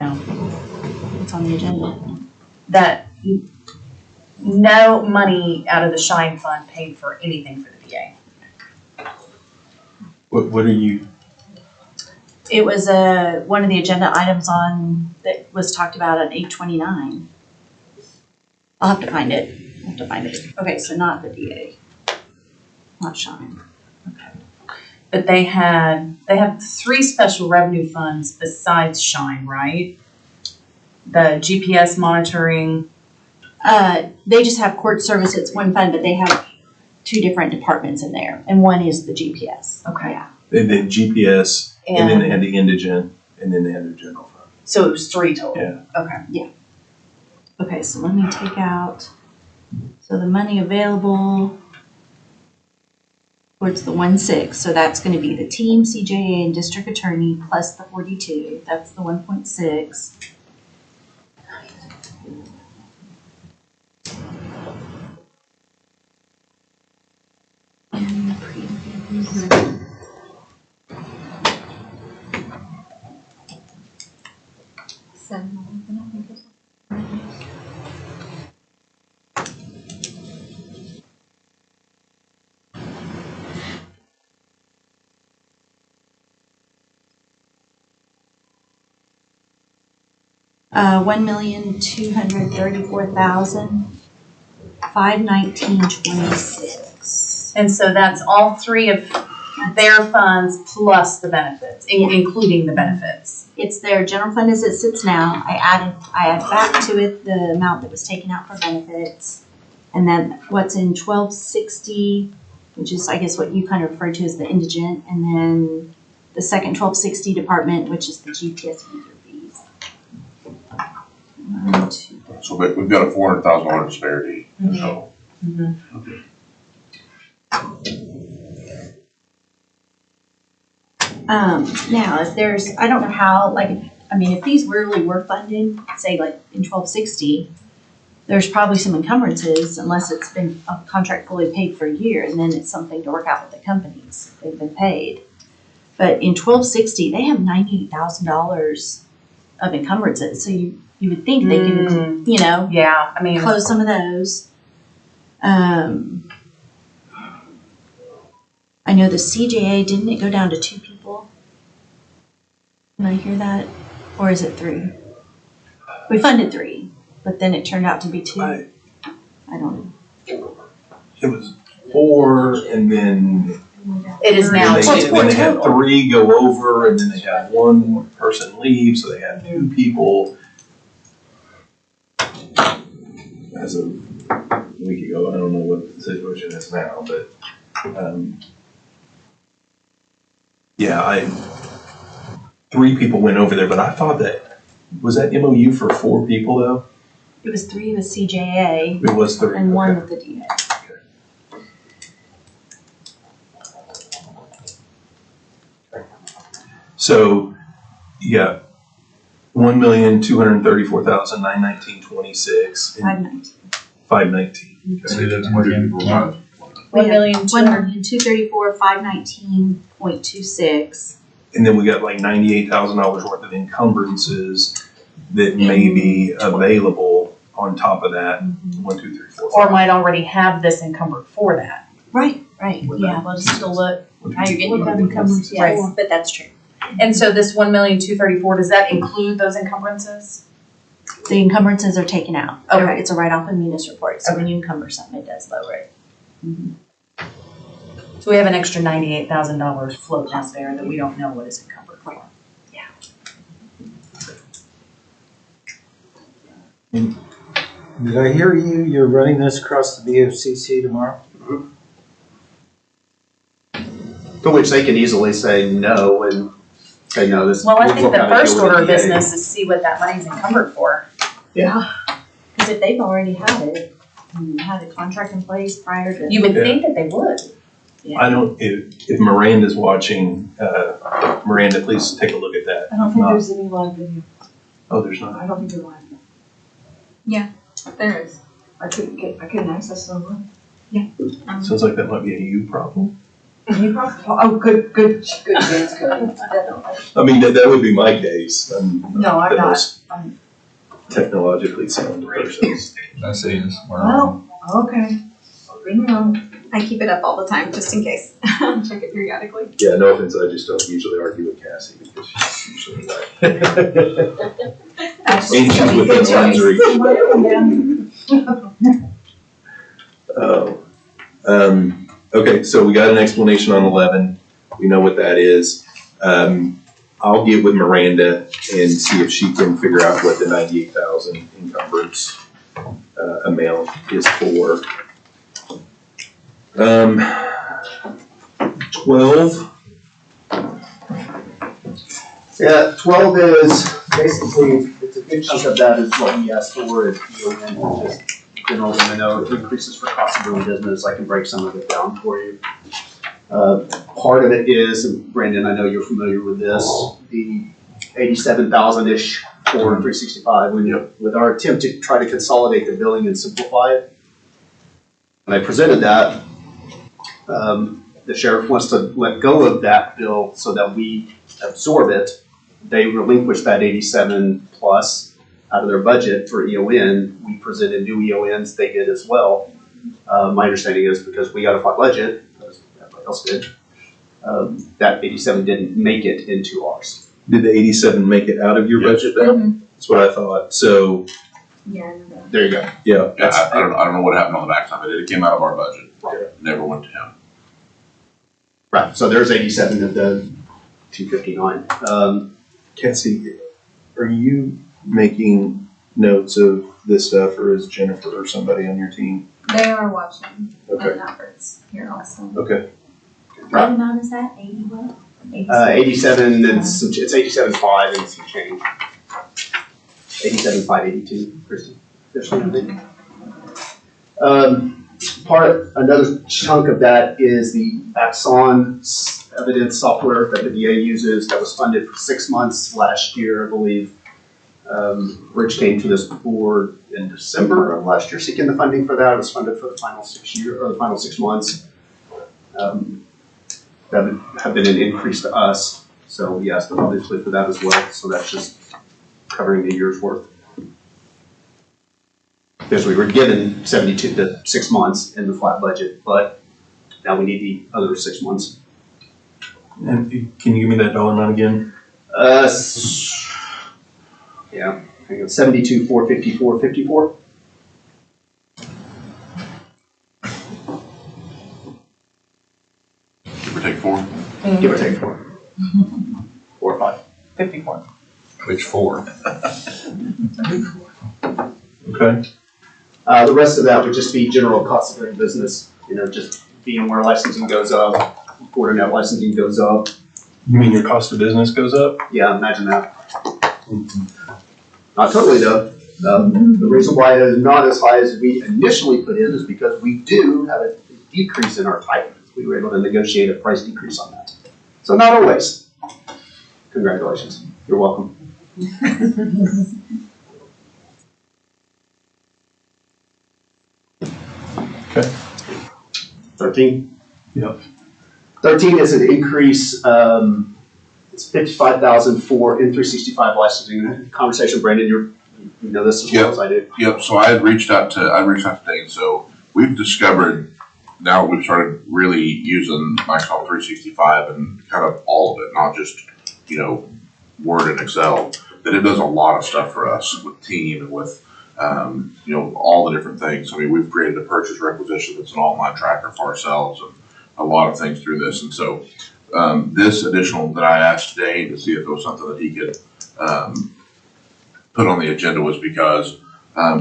what's on the agenda. that no money out of the Shine Fund paid for anything for the DA. What are you, It was, one of the agenda items that was talked about on 829. I'll have to find it. Okay, so not the DA. Not Shine. But they have 3 special revenue funds besides Shine, right? The GPS monitoring. They just have court service, it's one fund, but they have 2 different departments in there, and one is the GPS. Okay. Yeah. they did GPS, and then they had the indigent, and then they had the general fund. So it was 3 total? Yeah. Okay. Okay, so let me take out, so the money available towards the 1.6, so that's gonna be the team, CJA, and district attorney, plus the 42, that's the 1.6. $1,234,519.26. And so that's all 3 of their funds plus the benefits, including the benefits. It's their general fund as it sits now. I add back to it the amount that was taken out for benefits. And then what's in 1260, which is, I guess, what you kind of referred to as the indigent. And then the second 1260 department, which is the GPS user fees. 1, 2, So we've got a $400,000 disparity, so. Now, if there's, I don't know how, if these really were funded, say like in 1260, there's probably some encumbrances unless it's been a contract fully paid for a year, and then it's something to work out with the companies. They've been paid. But in 1260, they have $98,000 of encumbrances, so you would think they can, Yeah, I mean. close some of those. I know the CJA, didn't it go down to 2 people? Did I hear that? Or is it 3? We funded 3, but then it turned out to be 2. I don't know. It was 4, and then It is now. then they had 3 go over, and then they had 1 person leave, so they had 2 people. As of a week ago, I don't know what the situation is now, but, yeah, 3 people went over there, but I thought was that MOU for 4 people though? It was 3 with CJA It was 3. and 1 okay. with the DA. So, yeah, 1,234,919.26. 519. Say that one again. 1,234,519.26. And then we got like $98,000 worth of encumbrances that may be available on top of that. 1, 2, 3, 4, 5. Or might already have this encumbered for that. Right. Yeah, we'll just still look how you're getting What your encumbrances. Right. Yes, but that's true. And so this 1,234,000, does that include those encumbrances? The encumbrances are taken out. Okay. It's a write-off in munis report, so when you encumber something, it does lower it. So we have an extra $98,000 floating out there that we don't know what is encumbered for. Did I hear you're running this across the BOCC tomorrow? To which they can easily say no and say no, this. Well, I think we'll the kinda first deal with order of the DA. business is see what that money's encumbered for. Because if they've already had it, and had a contract in place prior to. You would Yeah. think that they would. I don't, if Miranda's watching, Miranda, please take a look at that. I don't think there's any live video. Oh, there's not? I don't think there's live. There is. I couldn't access the one. Sounds like that might be a you problem. Oh, good chance, good. I mean, that would be my case. No, I'm not. technologically sound person. I see this. Well, okay. Bring it on. I keep it up all the time, just in case. Check it periodically. Yeah, no offense, I just don't usually argue with Cassie because she's usually right. And she's within arm's reach. Oh, okay, so we got an explanation on 11. We know what that is. I'll get with Miranda and see if she can figure out what the 98,000 encumbrance amount is for. 12. Yeah, 12 is basically, it's a good chunk of that is what we asked for at EON, just general M&O increases for cost of doing business. I can break some of it down for you. Part of it is, and Brandon, I know you're familiar with this, the 87,000-ish for 365, with our attempt to try to consolidate the billing and simplify it. When I presented that, the sheriff wants to let go of that bill so that we absorb it. They relinquished that 87 plus out of their budget for EON. We presented new EONs, they did as well. My understanding is because we got a flat budget, as everybody else did, that 87 didn't make it into ours. Did the 87 make it out of your budget then? That's what I thought. So, Yeah, I know that. There you go. yeah. Yeah, I don't know what happened on the backside of it. It came out of our budget. Never went to him. Right, so there's 87 of the 259. Cassie, are you making notes of this stuff, or is Jennifer or somebody on your team? They are watching Okay. efforts here also. Okay. What amount is that? 80 what? 87 and some, it's 87.5 and some change. 87.582, Kristen. There's something. Another chunk of that is the Axon evidence software that the VA uses that was funded for 6 months last year, I believe. Rich came to this board in December of last year seeking the funding for that. It was funded for the final 6 months. That would have been an increase to us, so we asked them obviously for that as well. So that's just covering the year's worth. Because we were given 72 to 6 months in the flat budget, but now we need the other 6 months. And can you give me that dollar amount again? Yeah, hang on, 72, 454, 54. Give or take 4. Give or take 4. 4 or 5. 54. Which 4? Okay. The rest of that would just be general cost of doing business, just being where licensing goes up, Fortinet licensing goes up. You mean your cost of business goes up? Yeah, imagine that. Not totally though. The reason why it is not as high as we initially put in is because we do have a decrease in our type. We were able to negotiate a price decrease on that. So not always. Congratulations. You're welcome. Okay. 13? Yep. 13 is an increase, it's 55,000 for N365 licensing. Conversation, Brandon, you know this as well as I do. Yep, so I had reached out to Dane, so we've discovered, now we've started really using Microsoft 365 and kind of all of it, not just, Word and Excel, that it does a lot of stuff for us with team and with, all the different things. I mean, we've created a purchase requisition that's an online tracker for ourselves and a lot of things through this. And so this additional that I asked Dane to see if it was something that he could put on the agenda was because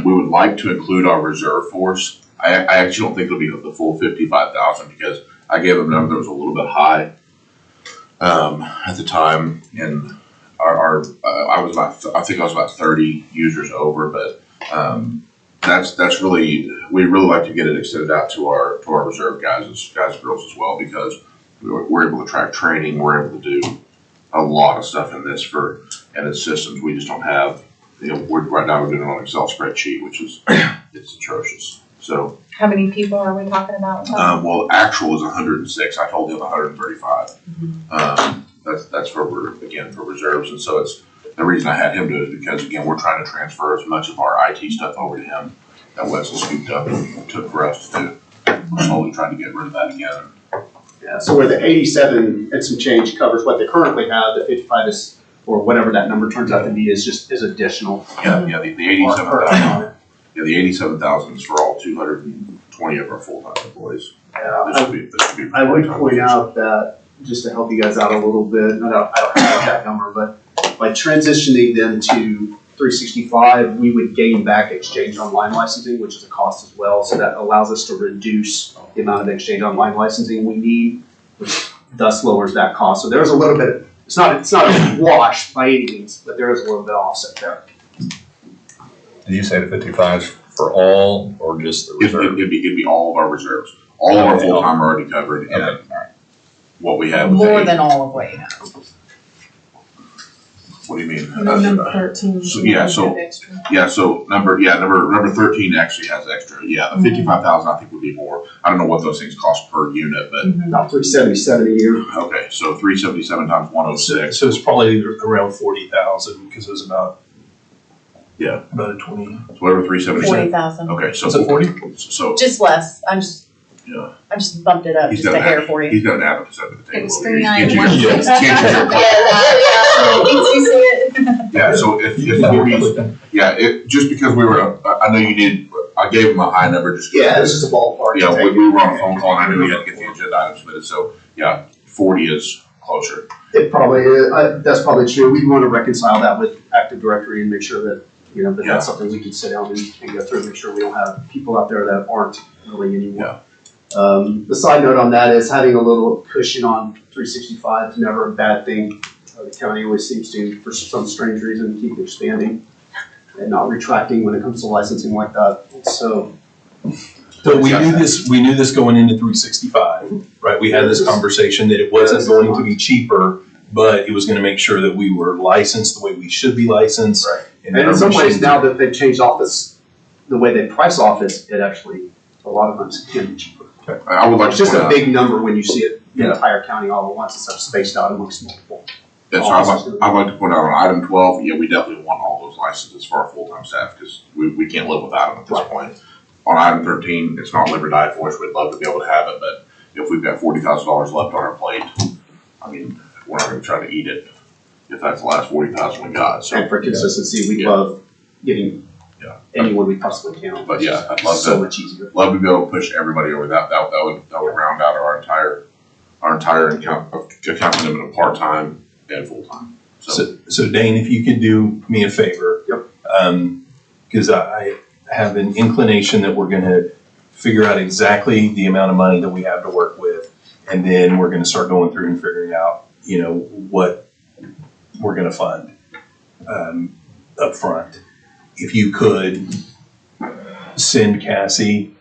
we would like to include our reserve force. I actually don't think it'll be the full 55,000 because I gave him a number that was a little bit high at the time, and I think I was about 30 users over, but that's really, we'd really like to get it extended out to our reserve guys and girls as well, because we're able to track training, we're able to do a lot of stuff in this and its systems. We just don't have, right now we're doing it on an Excel spreadsheet, which is, it's atrocious. So. How many people are we talking about? Well, actual is 106. I told him 135. That's for reserves, and so the reason I had him do it is because, again, we're trying to transfer as much of our IT stuff over to him that Wesley scooped up and took for us to do. We're slowly trying to get rid of that again. Yeah, so where the 87 and some change covers what they currently have, the 55 is, or whatever that number turns out to be, is additional. Yeah, the 87,000. Yeah, the 87,000 is for all 220 of our full-time employees. Yeah, I would point out that, just to help you guys out a little bit, I don't have that number, but by transitioning them to 365, we would gain back Exchange Online licensing, which is a cost as well. So that allows us to reduce the amount of Exchange Online licensing we need, which thus lowers that cost. So there's a little bit, it's not a wash by any means, but there is a little bit of offset there. Did you say the 55 for all or just the reserve? It'd be all of our reserves. All of our full-time are already covered, and then what we have. More than all of what you have. What do you mean? Number 13. So number 13 actually has extra. Yeah, the 55,000 I think would be more. I don't know what those things cost per unit, but About 377 a year. okay, so 377 times 106. So it's probably around 40,000 because it was about Yeah. about a 20. So whatever 377. 40,000. Okay, so Is it 40? So Just less. yeah, I just bumped it up he's just got a hair an for you. he's got an abacus under the table. It was over here. Can't 39,160. you- Yeah. Yeah, so if 40, just because we were, I know you did, I gave him a high number just. Yeah, it's just a ballpark. Yeah, we were on a phone call and I knew we had to get the agenda item submitted, so yeah, 40 is closer. It probably is. That's probably true. We'd want to reconcile that with Active Directory and make sure that, that Yeah. that's something we can sit down and go through and make sure we don't have people out there that aren't really anymore. The side note on that is having a little cushion on 365 is never a bad thing. The county always seems to, for some strange reason, keep expanding and not retracting when it comes to licensing like that. So we knew this going into 365, right? We had this conversation that it wasn't going to be cheaper, but it was going to make sure that we were licensed the way we should be licensed. Right. And in some ways, now that they've changed office, the way they price office, it actually, a lot of times can be cheaper. I would like It's to just point a out, big number when you see it, the entire county all at once, instead of spaced out amongst multiple. that's I'd like to point out on item 12, yeah, we definitely want all those licenses for our full-time staff because we can't live without them at this point. On item 13, it's not live or die for us. We'd love to be able to have it, but if we've got $40,000 left on our plate, I mean, we're not going to try to eat it if that's the last $40,000 we got. So, And for consistency, we Yeah. love getting Yeah. anyone we possibly can. But yeah, I'd love So to much easier. love to be able to push everybody over that. That would round out our entire accounting limit of part-time and full-time. So Dane, if you could do me a favor. Yep. Because I have an inclination that we're going to figure out exactly the amount of money that we have to work with. And then we're going to start going through and figuring out, what we're going to fund up front. If you could send Cassie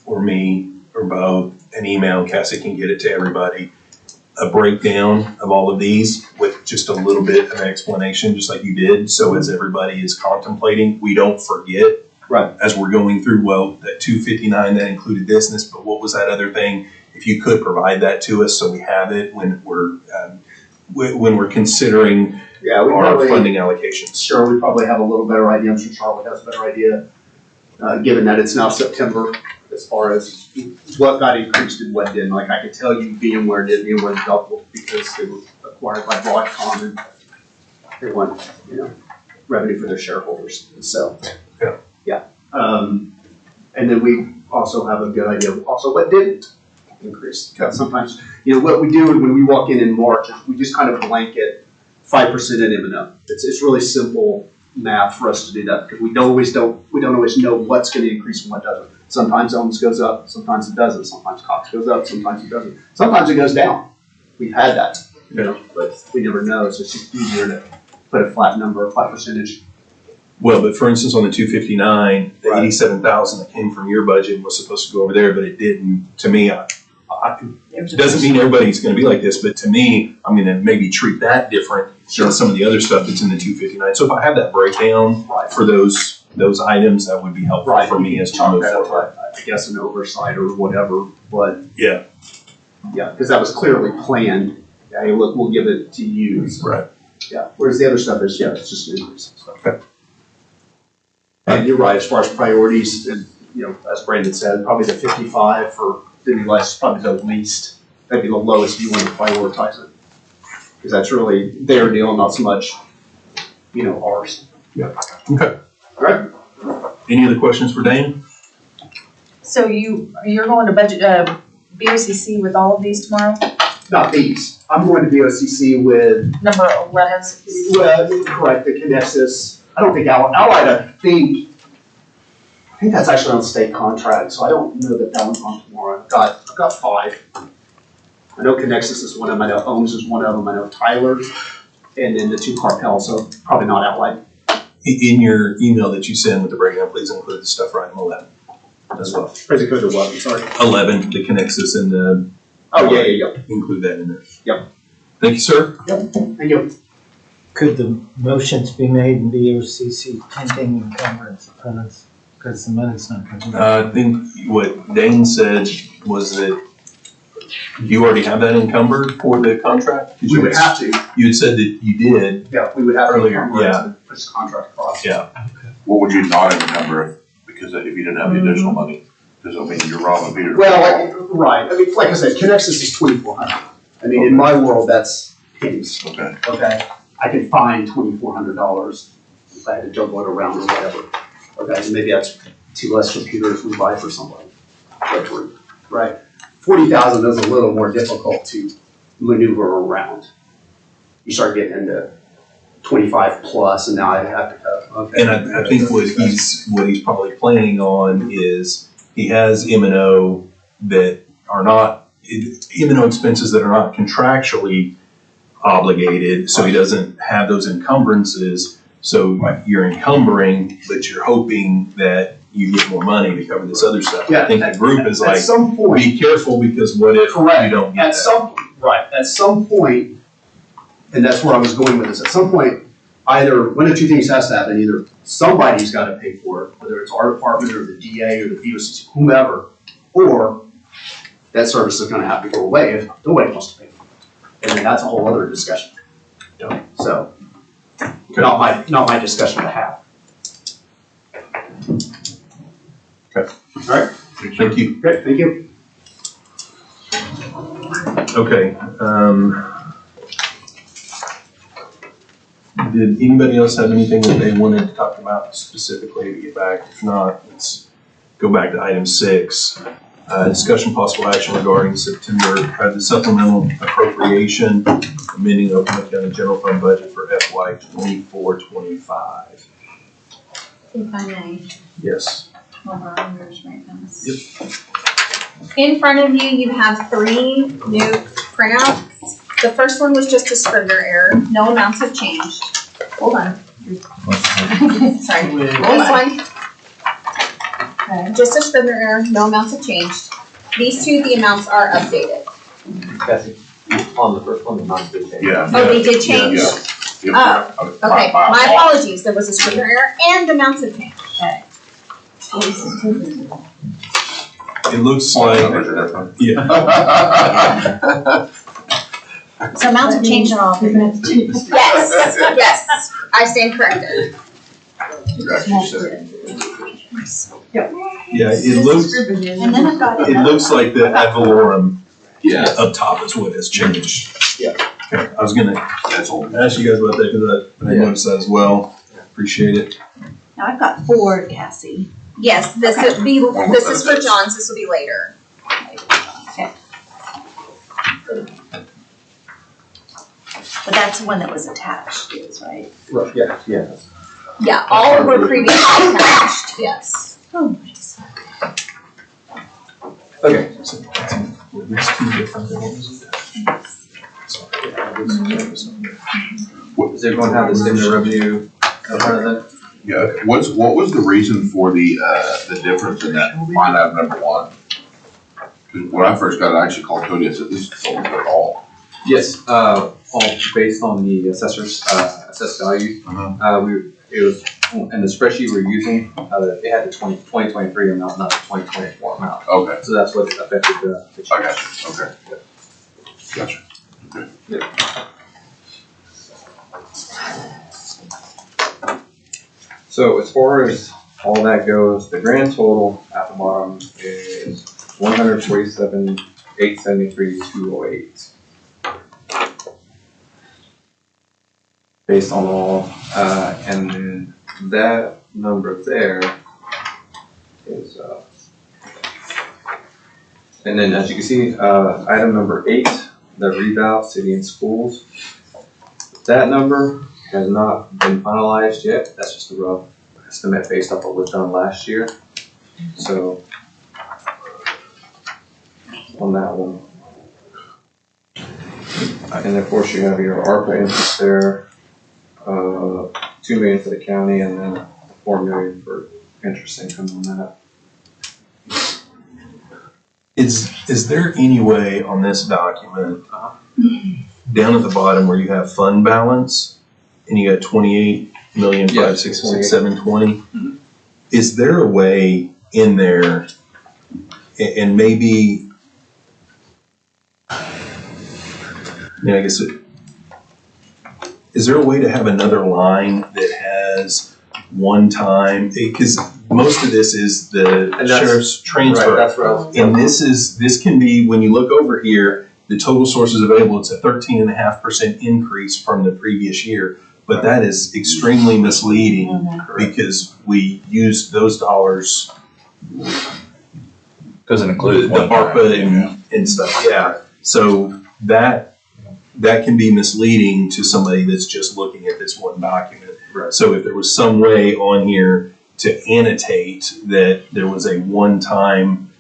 or me or both an email, Cassie can get it to everybody, a breakdown of all of these with just a little bit of an explanation, just like you did. So as everybody is contemplating, we don't forget. Right. As we're going through, well, that 259, that included this, but what was that other thing? If you could provide that to us so we have it when we're considering our funding allocations. Sure, we probably have a little better idea. I'm sure Charlotte has a better idea, given that it's now September, as far as what got increased and what didn't. Like I could tell you VMware did, VMware doubled because they were acquired by Broadcom and they want, revenue for their shareholders. So, yeah. And then we also have a good idea of also what didn't increase. Because sometimes, what we do when we walk in March is we just kind of blanket 5% in M&O. It's really simple math for us to do that because we don't always know what's going to increase and what doesn't. Sometimes Owens goes up, sometimes it doesn't. Sometimes Cox goes up, sometimes it doesn't. Sometimes it goes down. We've had that, but we never know. So it's just easier to put a flat number, a flat percentage. Well, but for instance, on the 259, the 87,000 that came from your budget was supposed to go over there, but it didn't. To me, it doesn't mean everybody's going to be like this, but to me, I'm going to maybe treat that different than some of the other stuff that's in the 259. So if I have that breakdown for those items, that would be helpful for me as to move forward. I guess an oversight or whatever, but yeah, because that was clearly planned. Yeah, we'll give it to you. Right. Yeah, whereas the other stuff is, it's just an increase. So. Okay. And you're right, as far as priorities, and, as Brandon said, probably the 55 for the new license, probably the least, that'd be the lowest you want to prioritize it. Because that's really their deal, not so much, ours. Yeah. Okay. All right. Any other questions for Dane? So you're going to budget, BOCC with all of these tomorrow? Not these. I'm going to BOCC with, Number 11? well, correct, the Connexus. I don't think Allied, I think that's actually on state contract, so I don't know that one's on tomorrow. I've got 5. I know Connexus is one of them, I know Ohms is one of them, I know Tyler, and then the 2 Carpel, so probably not Allied. In your email that you send with the breakdown, please include the stuff right in 11 as well. Where's it go to 11, sorry? 11, the Connexus and the. Oh, yeah. Include that in there. Yep. Thank you, sir. Yep, thank you. Could the motions be made in BOCC pending encumbrance of funds? Because the money's not coming. I think what Dane said was that you already have that encumbered for the contract? We would have to. You had said that you did. Yeah, we would have Earlier, to yeah. put this contract across. Yeah. What would you not encumber, because if you didn't have the additional money, does it mean you're robbing Peter? Well, right, I mean, like I said, Connexus is 2,400. I mean, in my world, that's pennies. Okay. Okay, I could find $2,400 if I had to juggle it around or whatever. Okay, so maybe that's 2 less computers we buy for somebody. Right, 40,000 is a little more difficult to maneuver around. You start getting into 25 plus, and now I have to. Okay. And I think what he's probably planning on is he has M&O that are not M&O expenses that are not contractually obligated, so he doesn't have those encumbrances. So you're encumbering, but you're hoping that you get more money to cover this other stuff. Yeah, I think the group is like, at some point, be careful because what if you don't get that? At some point, and that's where I was going with this, at some point, either one of 2 things has to happen. Either somebody's got to pay for it, whether it's our department or the DA or the BOCC, whomever, or that service is going to have to go away if nobody wants to pay for it. And then that's a whole other discussion. So, not my discussion to have. Okay. All right. Thank you. Great. Thank you. Okay. Did anybody else have anything that they wanted to talk about specifically to get back? If not, let's go back to item 6. Discussion possible action regarding the supplemental appropriation, amending the Oklahoma County General Fund budget for FY 24-25. If I may. Yes. Hold on, where's my notes? Yep. In front of you, you have 3 new printouts. The first one was just a Scrivener error. No amounts have changed. Hold on. Sorry. This one. Okay. Just a Scrivener error. No amounts have changed. These 2, the amounts are updated. Cassie, on the first one, the amounts did change. Yeah. Oh, they did change? Yeah. Oh, okay. My apologies. There was a Scrivener error and amounts have changed. Okay. It looks like, yeah. So amounts have changed on all of them. Yes, yes. I stand corrected. Yeah, it looks, And then I've got it looks like the ad valorem Yeah. up top is what has changed. Yeah. Okay, I was gonna That's all. ask you guys about that because I noticed that as well. Appreciate it. Now I've got 4, Cassie. Yes, this is for John's. This will be later. Okay. But that's the one that was attached, is right? Right. Yeah. Yeah, all were previously attached. Yes. Oh, Okay. So, were these 2 different than what was attached? Is everyone have the statement of revenue in front of them? Yeah, what was the reason for the difference in that line item number 1? 'Cause when I first got it, I actually called Cody, I said, this is over all. Yes, all based on the assessor's, assessed value. It was, in the spreadsheet we're using, it had the 2023 amount, not the 2024 amount. Okay, So that's what affected the change. I got you, okay. Gotcha. Okay. So as far as all that goes, the grand total at the bottom is 147,873,208. Based on all, and then that number there is, and then as you can see, item number 8, the reval city and schools. That number has not been finalized yet. That's just a rough estimate based off what was done last year. So on that one. And of course you have your ARPA interest there, 2 million for the county and then 4 million for interest income on that. Is there any way on this document, down at the bottom where you have fund balance, and you got 28,566,720, is there a way in there, and maybe, I guess, is there a way to have another line that has one time, because most of this is the sheriff's transfer. Right, that's what I was. And this can be, when you look over here, the total sources available, it's a 13.5% increase from the previous year. But that is extremely misleading because we use those dollars. Doesn't include the ARPA and stuff, yeah. So that can be misleading to somebody that's just looking at this one document. Right. So if there was some way on here to annotate that there was a one-time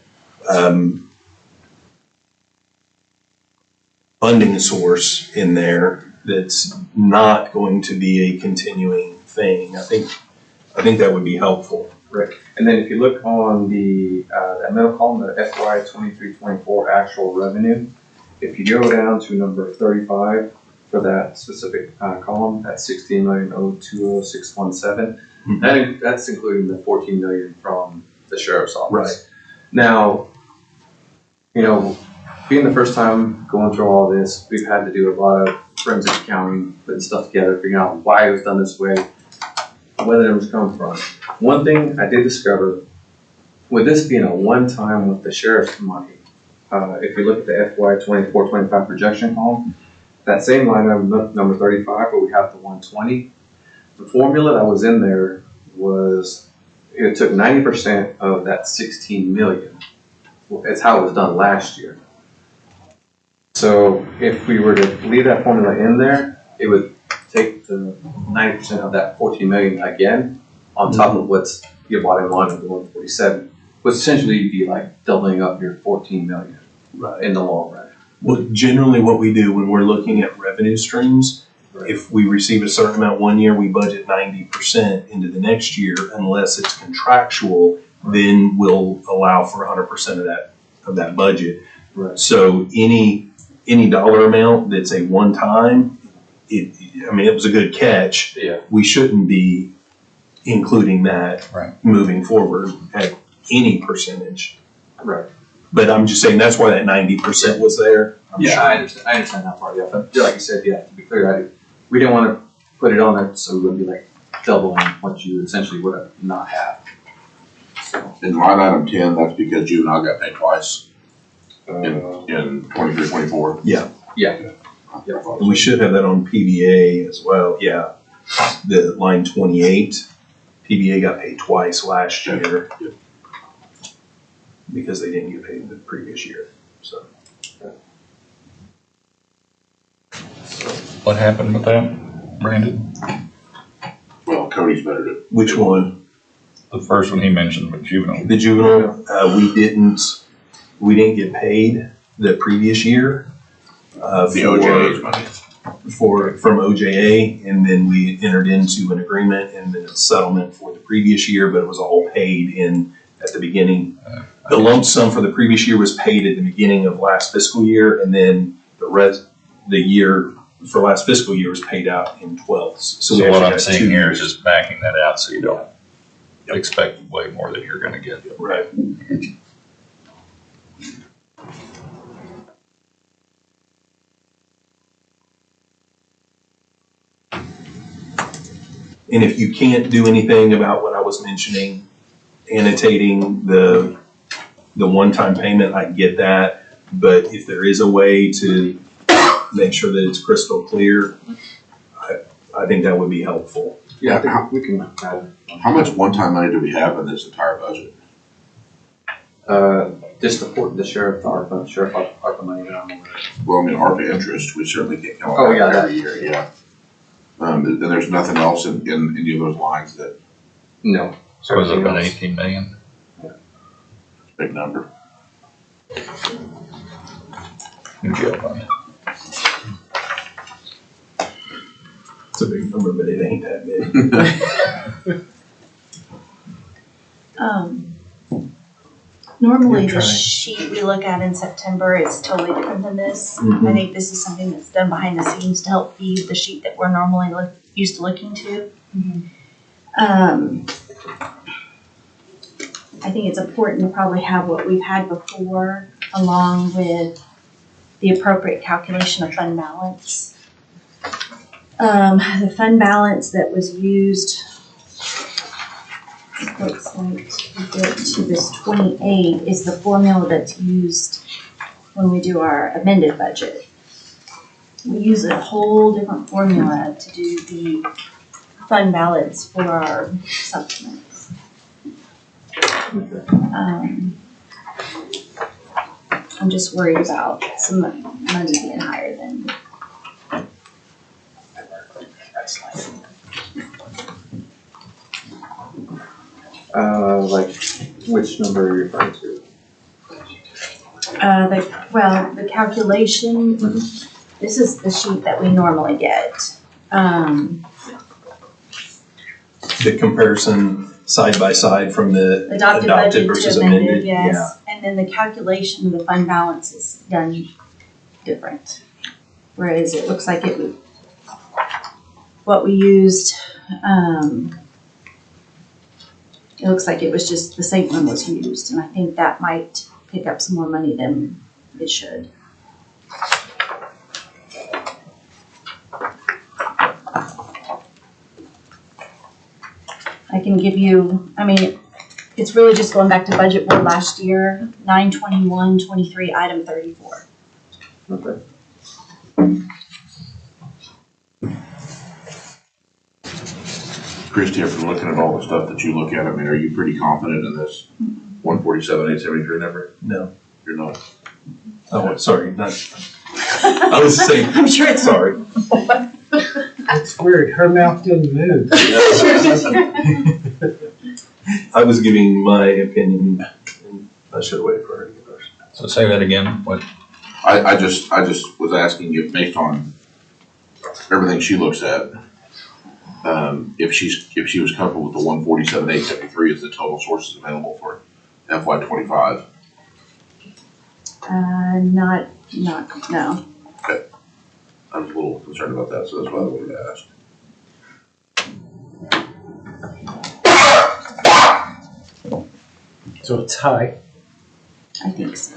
funding source in there that's not going to be a continuing thing, I think that would be helpful. Right. And then if you look on the that middle column, the FY 23-24 actual revenue, if you go down to number 35 for that specific column, that's 16,020,617. That's including the 14 million from the sheriff's office. Right. Now, being the first time going through all this, we've had to do a lot of forensic accounting, putting stuff together, figuring out why it was done this way, where the numbers come from. One thing I did discover, with this being a one-time with the sheriff's money, if you look at the FY 24-25 projection column, that same line item, number 35, where we have the 120, the formula that was in there was, it took 90% of that 16 million. It's how it was done last year. So if we were to leave that formula in there, it would take the 90% of that 14 million again, on top of what's your bottom line of the 147, would essentially be like doubling up your 14 million in the long run. Well, generally what we do when we're looking at revenue streams, if we receive a certain amount one year, we budget 90% into the next year, unless it's contractual, then we'll allow for 100% of that budget. Right. So any dollar amount that's a one-time, it was a good catch. Yeah. We shouldn't be including that moving forward at any percentage. Right. But I'm just saying that's why that 90% was there. I understand that part, yeah. But like you said, yeah, to be clear, we didn't want to put it on there so it would be like doubling what you essentially would have not had. So. In line item 10, that's because Juvenile got paid twice in 23-24. Yeah. Yeah. And we should have that on PBA as well. Yeah. The line 28, PBA got paid twice last year because they didn't get paid the previous year. So. What happened with that, Brandon? Well, Cody's better to. Which one? The first one he mentioned with Juvenile. The Juvenile, we didn't get paid the previous year. The OJA's money. From OJA, and then we entered into an agreement and then a settlement for the previous year, but it was all paid in at the beginning. The lump sum for the previous year was paid at the beginning of last fiscal year, and then the year for last fiscal year was paid out in 12ths. So what I'm seeing here is just backing that out so you don't expect way more than you're going to get. Right. And if you can't do anything about what I was mentioning, annotating the one-time payment, I get that. But if there is a way to make sure that it's crystal clear, I think that would be helpful. Yeah, I think we can add. How much one-time money do we have in this entire budget? Just the sheriff, ARPA money that I'm aware of. Well, I mean, ARPA interest, we certainly can't count Oh, on yeah, that every year, yeah. And there's nothing else in any of those lines that, No. So is it about 18 million? big number. New jail fund. It's a big number, but it ain't that big. Normally You're the trying. sheet we look at in September is totally different than this. Mhm. I think this is something that's done behind the scenes to help feed the sheet that we're normally used to looking to. I think it's important to probably have what we've had before along with the appropriate calculation of fund balance. The fund balance that was used, it looks like to get to this 28 is the formula that's used when we do our amended budget. We use a whole different formula to do the fund balance for our supplements. I'm just worried about some money being higher than. Like, which number are you referring to? The calculation, this is the sheet that we normally get. The comparison side by side from the Adopted adopted budget versus to amended. amended, yes. And then the calculation of the fund balance is done different. Whereas it looks like what we used, it looks like it was just the same one was used, and I think that might pick up some more money than it should. I can give you, it's really just going back to budget board last year, 9/21/23, item 34. Okay. Christie, after looking at all the stuff that you look at, I mean, are you pretty confident in this 147,873 number? No. You're not? Oh, sorry, not, I was saying, I'm sure it's. sorry. It's weird, her mouth didn't move. I was giving my opinion, and I should have waited for her to get hers. So say that again, what? I just was asking you, based on everything she looks at, if she was comfortable with the 147,873 as the total sources available for FY25. No. I was a little concerned about that, so that's why I wanted to ask. So it's high. I think so.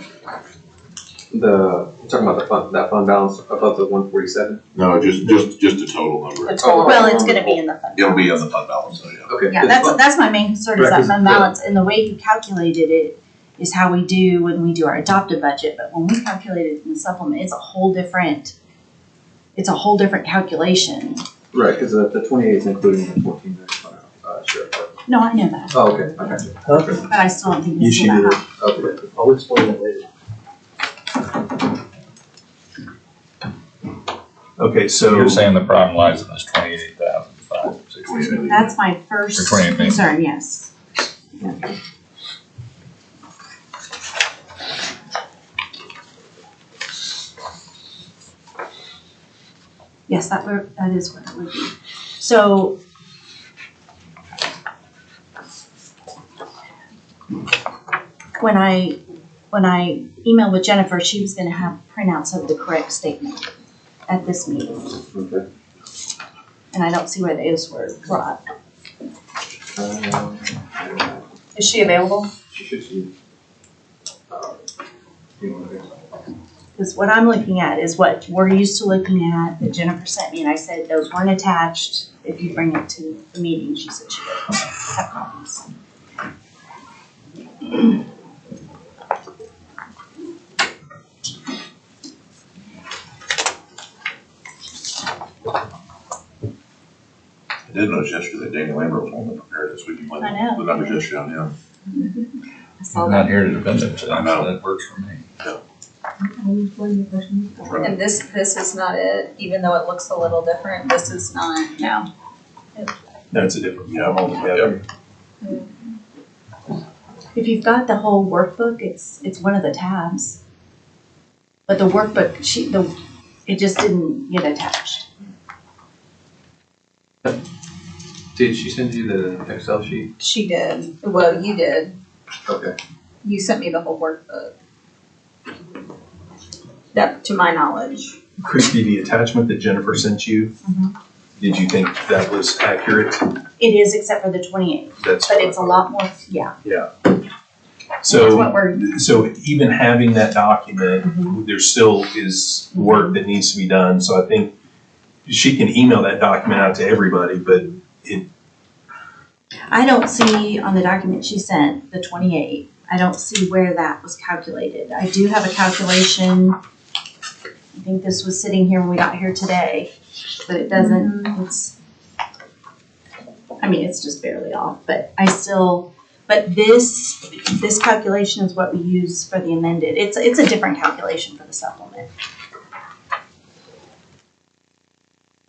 You're talking about that fund balance above the 147? No, just the total number. The total. Well, it's gonna be in the fund. It'll be in the fund balance, so yeah. Okay. Yeah, that's my main concern is Right, that 'cause fund balance, and the way you calculated it is how we do when we do our adopted budget, but when we calculate it in the supplement, it's a whole different calculation. Right, because the 28 is including the 14 million sheriff. No, I know that, Oh, okay, I got you. but I still don't think You it's should that do high. it. Okay. I'll explain it later. Okay, so. You're saying the problem lies in this 28,560. That's my first Or 28 million. concern, yes. Yes, that is what it would be. So when I emailed with Jennifer, she was gonna have printouts of the correct statement at this meeting. Okay. And I don't see where those were brought. Is she available? She should see. You know, Because what I'm looking at is what we're used to looking at, that Jennifer sent me, and I said those weren't attached. If you bring it to the meeting, she said she would have copies. I did notice yesterday that Danny Lambert was one that prepared this week. I know. The numbers yesterday on him. I'm not here to defend it, so I know. that works for me. And this is not it, even though it looks a little different, this is not. No. That's a different form altogether. If you've got the whole workbook, it's one of the tabs. But the workbook, it just didn't get attached. Did she send you the Excel sheet? She did, well, you did, Okay. you sent me the whole workbook. That, to my knowledge. Christie, the attachment that Jennifer sent you, did you think that was accurate? It is, except for the 28th, That's but it's a lot more, yeah. That's what we're, So even having that document, there still is work that needs to be done. So I think she can email that document out to everybody, but I don't see on the document she sent, the 28, I don't see where that was calculated. I do have a calculation. I think this was sitting here when we got here today, but it doesn't, it's just barely off, but this calculation is what we use for the amended. It's a different calculation for the supplement.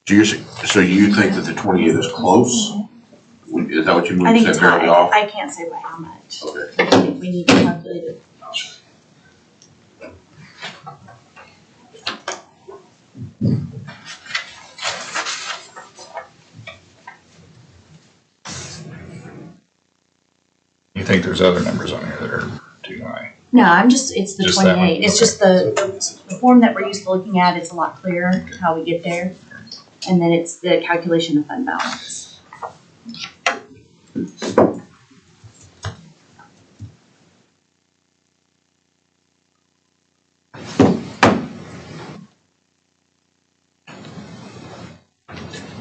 So you think that the 28 is close? Is that what you I mean, think say it's barely high. off? I can't say by how much. Okay. I think we need to calculate it. You think there's other numbers on here that are too high? No, it's the Just that 28. one? It's just the form that we're used to looking at. It's a lot clearer how we get there. And then it's the calculation of fund balance.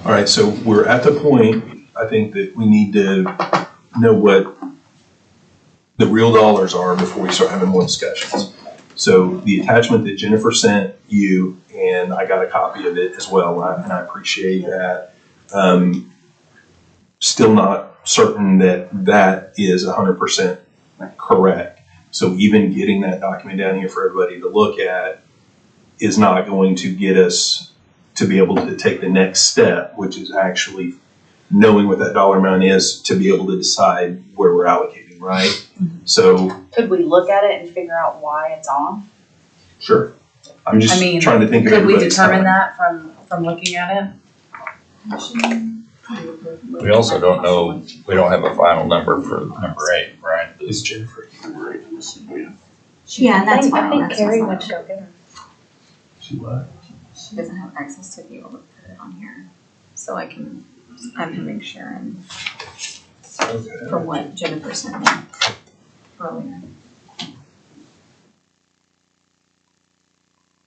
all right, so we're at the point, I think, that we need to know what the real dollars are before we start having more discussions. So the attachment that Jennifer sent you, and I got a copy of it as well, and I appreciate that. Still not certain that that is 100% correct. So even getting that document down here for everybody to look at is not going to get us to be able to take the next step, which is actually knowing what that dollar amount is to be able to decide where we're allocating, right? So. Could we look at it and figure out why it's off? Sure. I'm just I mean, trying to think of could we everybody's determine time. that from looking at it? We also don't know, we don't have a final number for number 8, right? Is Jennifer? Number 8. Yeah, and that's fine. I think Carrie would show good. She what? She doesn't have access to be able to put it on here, so I can make sure and Okay. from what Jennifer sent me earlier.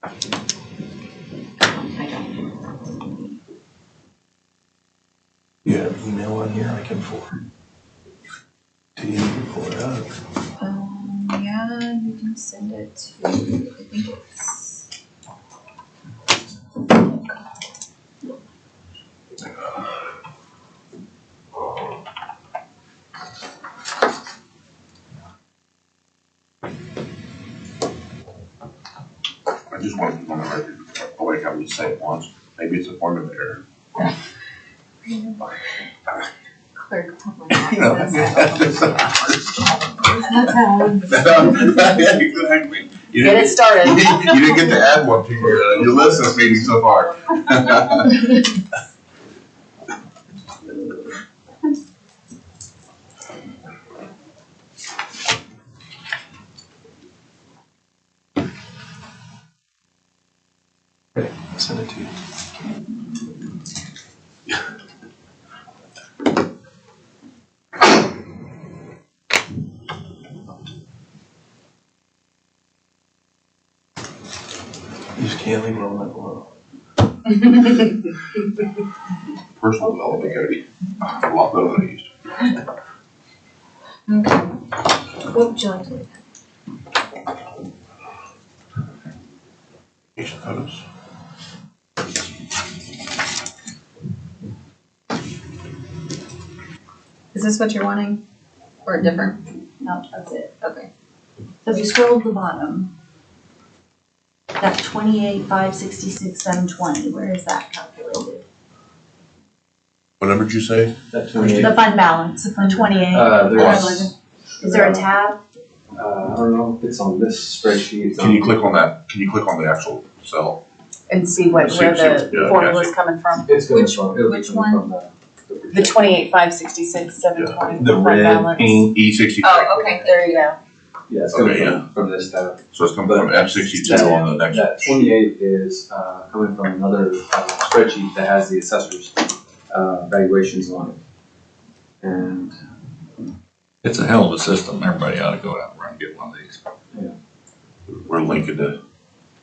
I don't. You have an email on here I can forward. Do you need to pull it up? Yeah, you can send it to, I think it's. I just wanted to know the record, like I would say it once, maybe it's a formula error. Clerk. You know, exactly. You Get didn't- it started. You didn't get to add one to your list this meeting so far. Okay, I'll send it to you. just can't leave it on that alone. Personal development gotta be a lot better than I used to. What would you like to do? Patient photos. Is this what you're wanting? Or different? No, that's it. Okay. So if you scroll to the bottom, that 28,566,720, where is that calculated? What number did you say? That 28. The fund balance, the 28. There's, Is there a tab? I don't know if it's on this spreadsheet. Can you click on that? Can you click on the actual cell? And see where See, the yeah, formula's coming from. It's coming Which- from, it'll be which coming one? from The 28,566,720. The red paint. E63. Oh, okay, there you go. Yeah, it's coming Okay, yeah. from this tab. So it's coming from F62 on the next. That 28 is coming from another spreadsheet that has the assessor's valuations on it. And It's a hell of a system. Everybody ought to go out and run and get one of these. We're linking to.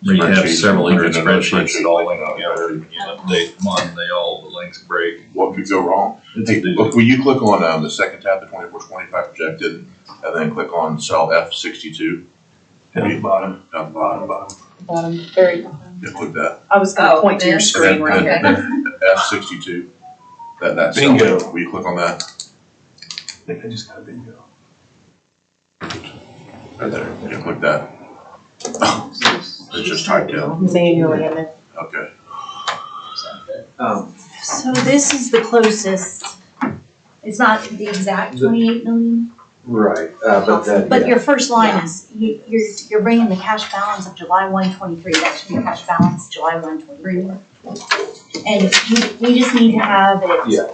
You have spreadsheets, several linking hundred to another spreadsheets that all link spreadsheet. together. When you update one, the links break. What could go wrong? It's Hey, a doozy. look, will you click on the second tab, the 2425 projected, and then click on cell F62? Down the bottom. Down the bottom. Bottom, very bottom. Yeah, click that. I was gonna point to your there. screen right here. F62. That cell, Bingo. will you click on that? I think I just got a bingo. Right there, yeah, click that. It's just typed in. Manually in there. Okay. So this is the closest. It's not the exact 28 million, right, but that. but yeah. your first line is, you're bringing the cash balance of July 123. That should be your cash balance July 123. And we just need to have it. Yeah.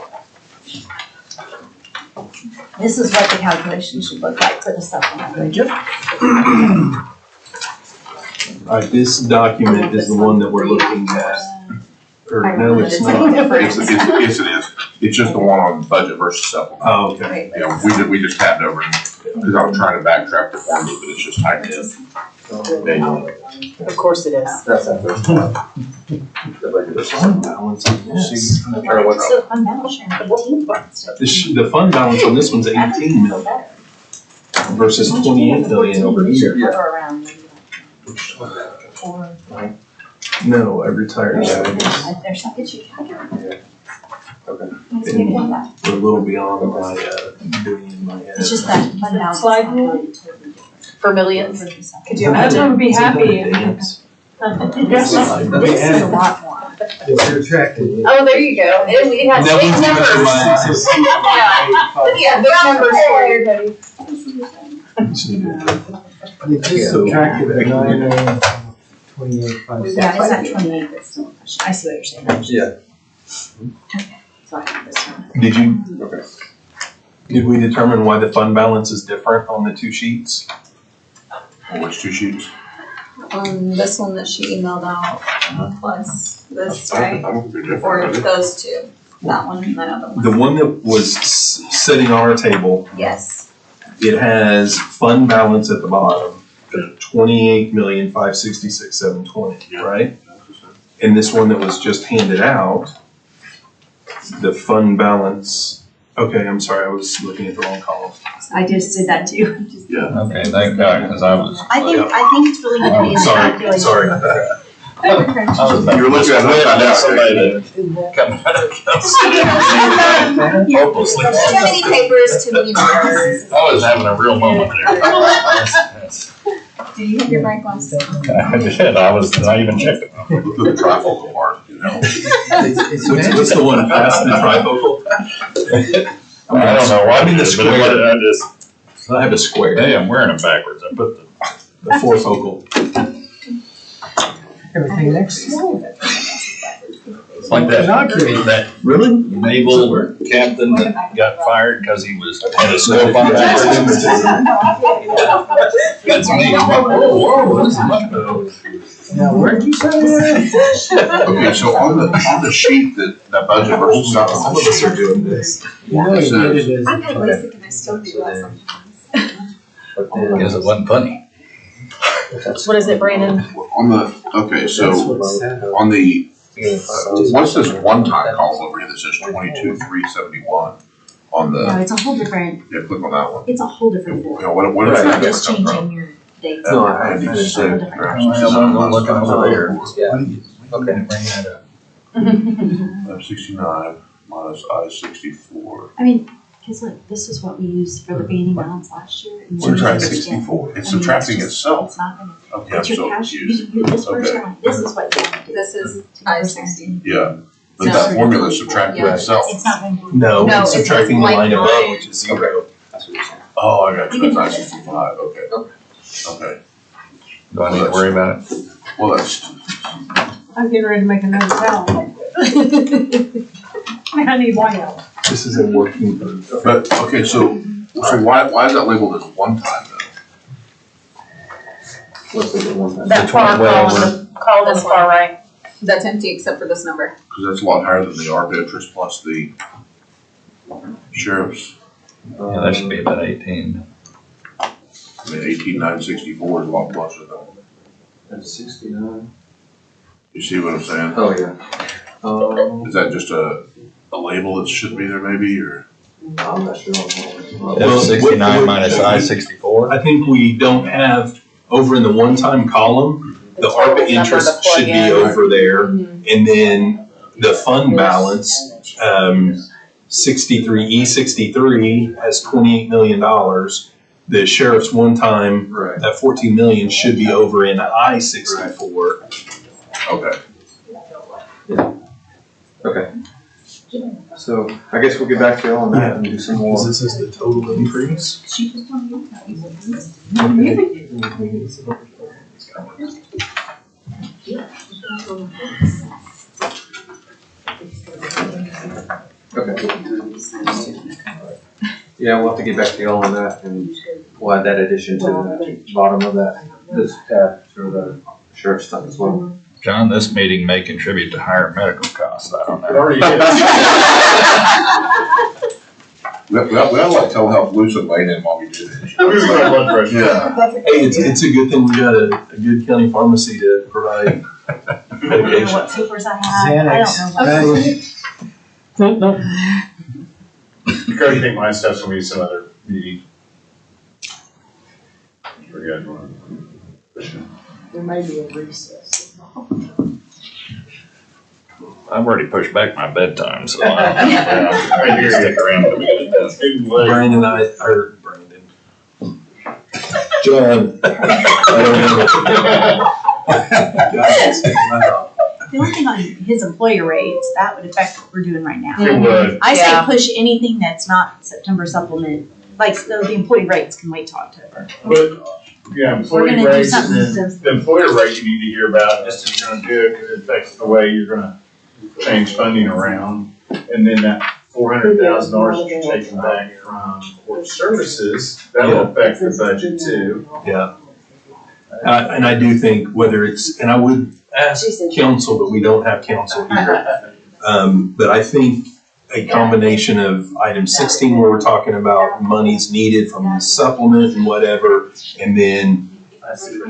This is what the calculation should look like for the supplemental. All right, this document is the one that we're looking at. Or no, it's not. Yes, it is. It's just the one on budget versus supplement. Oh, okay. Yeah, we just tabbed over because I was trying to backtrack the formula, but it's just typed in manually. Of course it is. That's that first one. The fund balance on this. So the fund balance should be 18 bucks. The fund balance on this one's 18 million versus 28 million over here. No, I retired that. There's something you calculate. Okay. Let's get into that. We're a little beyond my, doing in my head. It's just that fund balance. Slide Totally For millions. Could you I imagine? would be happy. This is a lot more. If you're tracking it. Oh, there you go. It has That big one's numbers. Yeah, big numbers for you, Cody. They just So- subtracted the 9 million from 28,566. Yeah, it's not 28, but still a question. I see what you're saying. Yeah. So I have this one. Okay. Did we determine why the fund balance is different on the two sheets? On which two sheets? On this one that she emailed out, plus this, I right? don't think they're Or different. those two, that one and that other one. The one that was sitting on our table, Yes. it has fund balance at the bottom, 28,566,720, Yeah. right? And this one that was just handed out, the fund balance, okay, I'm sorry, I was looking at the wrong column. I just did that too. Yeah. Okay, thank God, because I was. I think it's really good to be in the calculation. Sorry. I was You were looking at it upside down. somebody to come hopelessly. Too many papers, too many numbers. I was having a real moment there. Do you have your bright glasses? I did, I even checked it. Look at the trifocal part, you know? What's the one past the trifocal? I don't know why. I mean the but square. I just, I have a square, hey, I'm wearing them backwards. I put the four-focal. Everything next. like that Really? naval captain that got fired because he had a scope on backwards. That's me. Whoa, what is it? Now, where'd you say that? Okay, so on the sheet that budget versus All of supplement. us are doing this. You know you did it as. I'm kind of basic and I still do that sometimes. But then. Because it wasn't funny. What is it, Brandon? On the Okay, That's so what it said. on the, what's this one-time column over here that says 22,371 on No, the, it's a whole different, yeah, click on that one. it's a whole different. You know, what is It's that? not just coming from? changing your dates. No, I understand. I'm looking over here. Okay. I-69 minus I-64. I mean, cause look, this is what we used for the beginning balance last year. and We're then trying this is- 64. It's I mean, subtracting just- itself. It's not gonna, Okay, I'm it's your so cash, confused. this first Okay. line, this is what you have to do. This is 2%. Yeah, but No. that formula is subtracting Yeah. itself. It's not gonna be. No, No, it's it's subtracting the like line above, nine. which is 0. That's what you're saying. Oh, I got You you, can that's do this. I-65, okay. Okay, Do I need to worry about it? well, that's, I'm getting ready to make another salad. I need one now. This is a working group. but, okay, so why is that labeled as one time though? What's the one time? That far column on the far right. That's empty except for this number. Because that's a lot higher than the ARPA interest plus the sheriff's. Yeah, that should be about 18. I mean, 18,964 is a lot closer though. That's 69. You see what I'm saying? Oh, yeah. Is that just a label that should be there maybe, or? I'm not sure. Well, F69 minus I-64. I think we don't have, over in the one-time column, the total ARPA number to interest plug should be in. over there. And then the fund balance, 63E63 has $28 million. The sheriff's one-time, Right. that 14 million should be over in I-64. Okay. Okay. So I guess we'll get back to y'all on that and do some more. Because this is the total increase. She just told me that. Okay. Yeah, we'll have to get back to y'all on that and we'll add that addition to the bottom of that, this tab for the sheriff's stuff as well. John, this meeting may contribute to higher medical costs. I don't It know. already is. We ought to like telehealth Lucy Lane in while we do this. I'm losing my blood pressure. Yeah. Hey, it's a good thing we got a good county pharmacy to provide I don't know medication. what papers I have, I don't know what. You probably think my stuff's gonna be some other meeting. We're good. There may be a recess. I've already pushed back my bedtime, so Yeah, I hear you. stick around till we get it done. John, I don't know. The only thing on his employer rates, that would affect what we're doing right now. It would. I say Yeah. push anything that's not September supplement, like, so the employee rates can wait till October. But, yeah, We're employee gonna do rates, something and then the employer rate you need to hear about, just if you're gonna do it, because it affects the way you're gonna change funding around. And then that $400,000 that you're taking back from court services, that'll affect the budget too. Yeah. And I do think whether it's, and I would ask council, but we don't have council here. But I think a combination of item 16 where we're talking about monies needed from the supplement and whatever, and then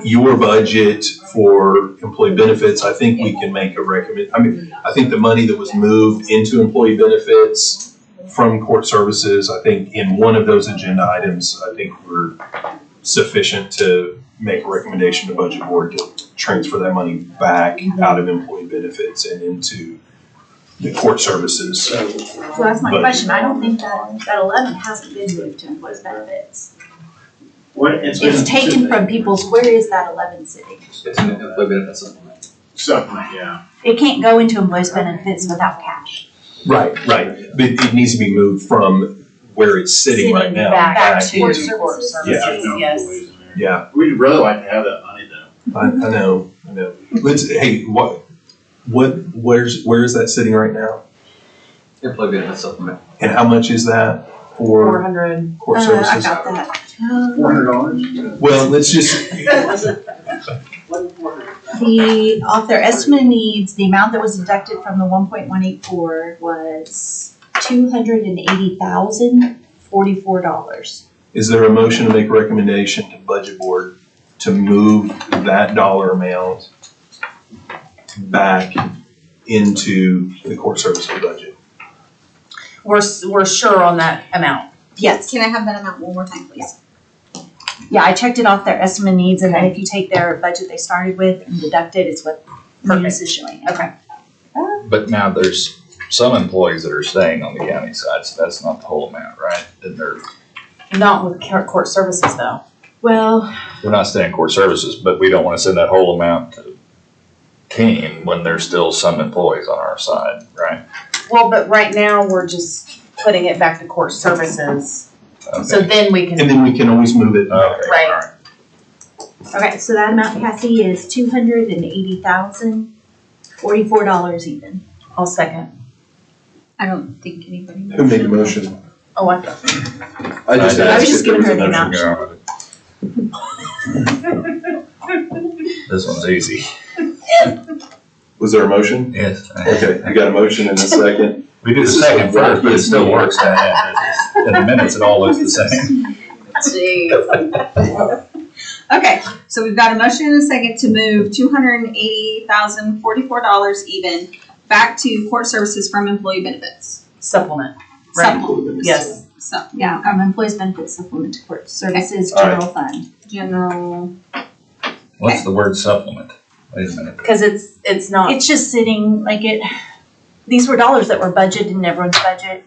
your budget for employee benefits, I think we can make a I think the money that was moved into employee benefits from court services, I think in one of those agenda items, I think we're sufficient to make a recommendation to budget board to transfer that money back out of employee benefits and into the court services. So that's my But- question, I don't think that 11 hasn't been moved to employee benefits. It's It's taken from people's, where is that 11 sitting? It's an employee benefit supplement. Supplement, yeah. It can't go into employee benefits without cash. Right, but it needs to be moved from where it's sitting right now. Back to Court court services. services, There's no yes. employees in there. Yeah, We'd really like to have that money though. I know. Hey, where's that sitting right now? Employee benefit supplement. And how much is that for 400. court I services? got that. $400? Well, let's just, Off their estimate needs, the amount that was deducted from the 1.184 was $280,044. is there a motion to make a recommendation to budget board to move that dollar amount back into the court services budget. We're sure on that amount. Yes. Can I have that amount one more time, please? Yeah, I checked it off their estimate needs, and then if you take their budget they started with and deduct it, it's what Munis is showing. Okay. But now there's some employees that are staying on the county side, so that's not the whole amount, right? And Not with court services though. Well, they're not staying court services, but we don't wanna send that whole amount to team when there's still some employees on our side, right? Well, but right now, we're just putting it back to court services. So Okay. then we can. And then we can always move it. Okay, Right. all right. okay, so that amount, Cassie, is $280,044 even. I'll second. I don't think anybody. Who made the motion? Oh, I I just I was asked just if there giving her was a the motion. This one's easy. Was there a motion? Yes. Okay, you got a motion and a second. We do the second first, but it still works. In the minutes, it all looks the same. Okay, so we've got a motion and a second to move $280,044 even back to court services from employee benefits. Supplement. Right. Supplement. Yes. So, Yeah, employees benefits supplement to court services, All right. general fund. general, What's the word supplement? Wait a minute. Because it's not. It's just sitting, like these were dollars that were budgeted in everyone's budget.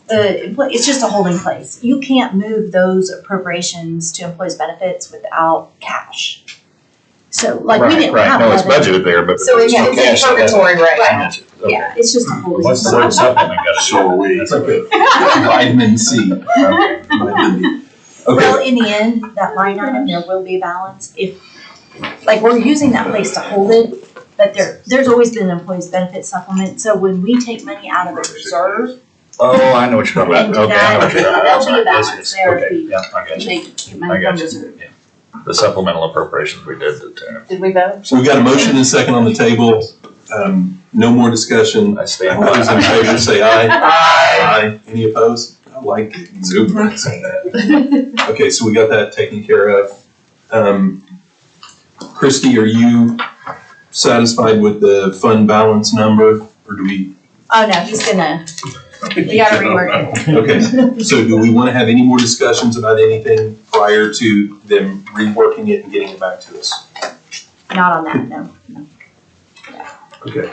It's just a holding place. You can't move those appropriations to employees benefits without cash. So like we didn't Right, have. no, it's 11 budgeted there, but. So it's there's no in cash in that. purgatory right now. Gotcha. Okay. Yeah, it's just a holding. What's the word supplement got to do? So are we. That's okay. Vitamin C. Vitamin D. Well, Okay, in the end, that line item, there will be a balance if, like, we're using that place to hold it, but there's always been an employees benefit supplement, so when we take money out of the reserve, Oh, I know what you're talking and about. do Okay, I know that, what you're talking about. there'll be a Yes, balance yes. there if Okay, we yeah, I got you. make I money got from you. reserve. The supplemental appropriations we did to Did we vote? so we got a motion and a second on the table. No more discussion. I stand All those in by. favor say aye. Aye. Any opposed? I like it. Exuberance in that. Okay, so we got that taken care of. Christie, are you satisfied with the fund balance number, or do we? Oh, no, he's gonna, we gotta rework it. Okay, so do we want to have any more discussions about anything prior to them reworking it and getting it back to us? Not on that, no. Okay.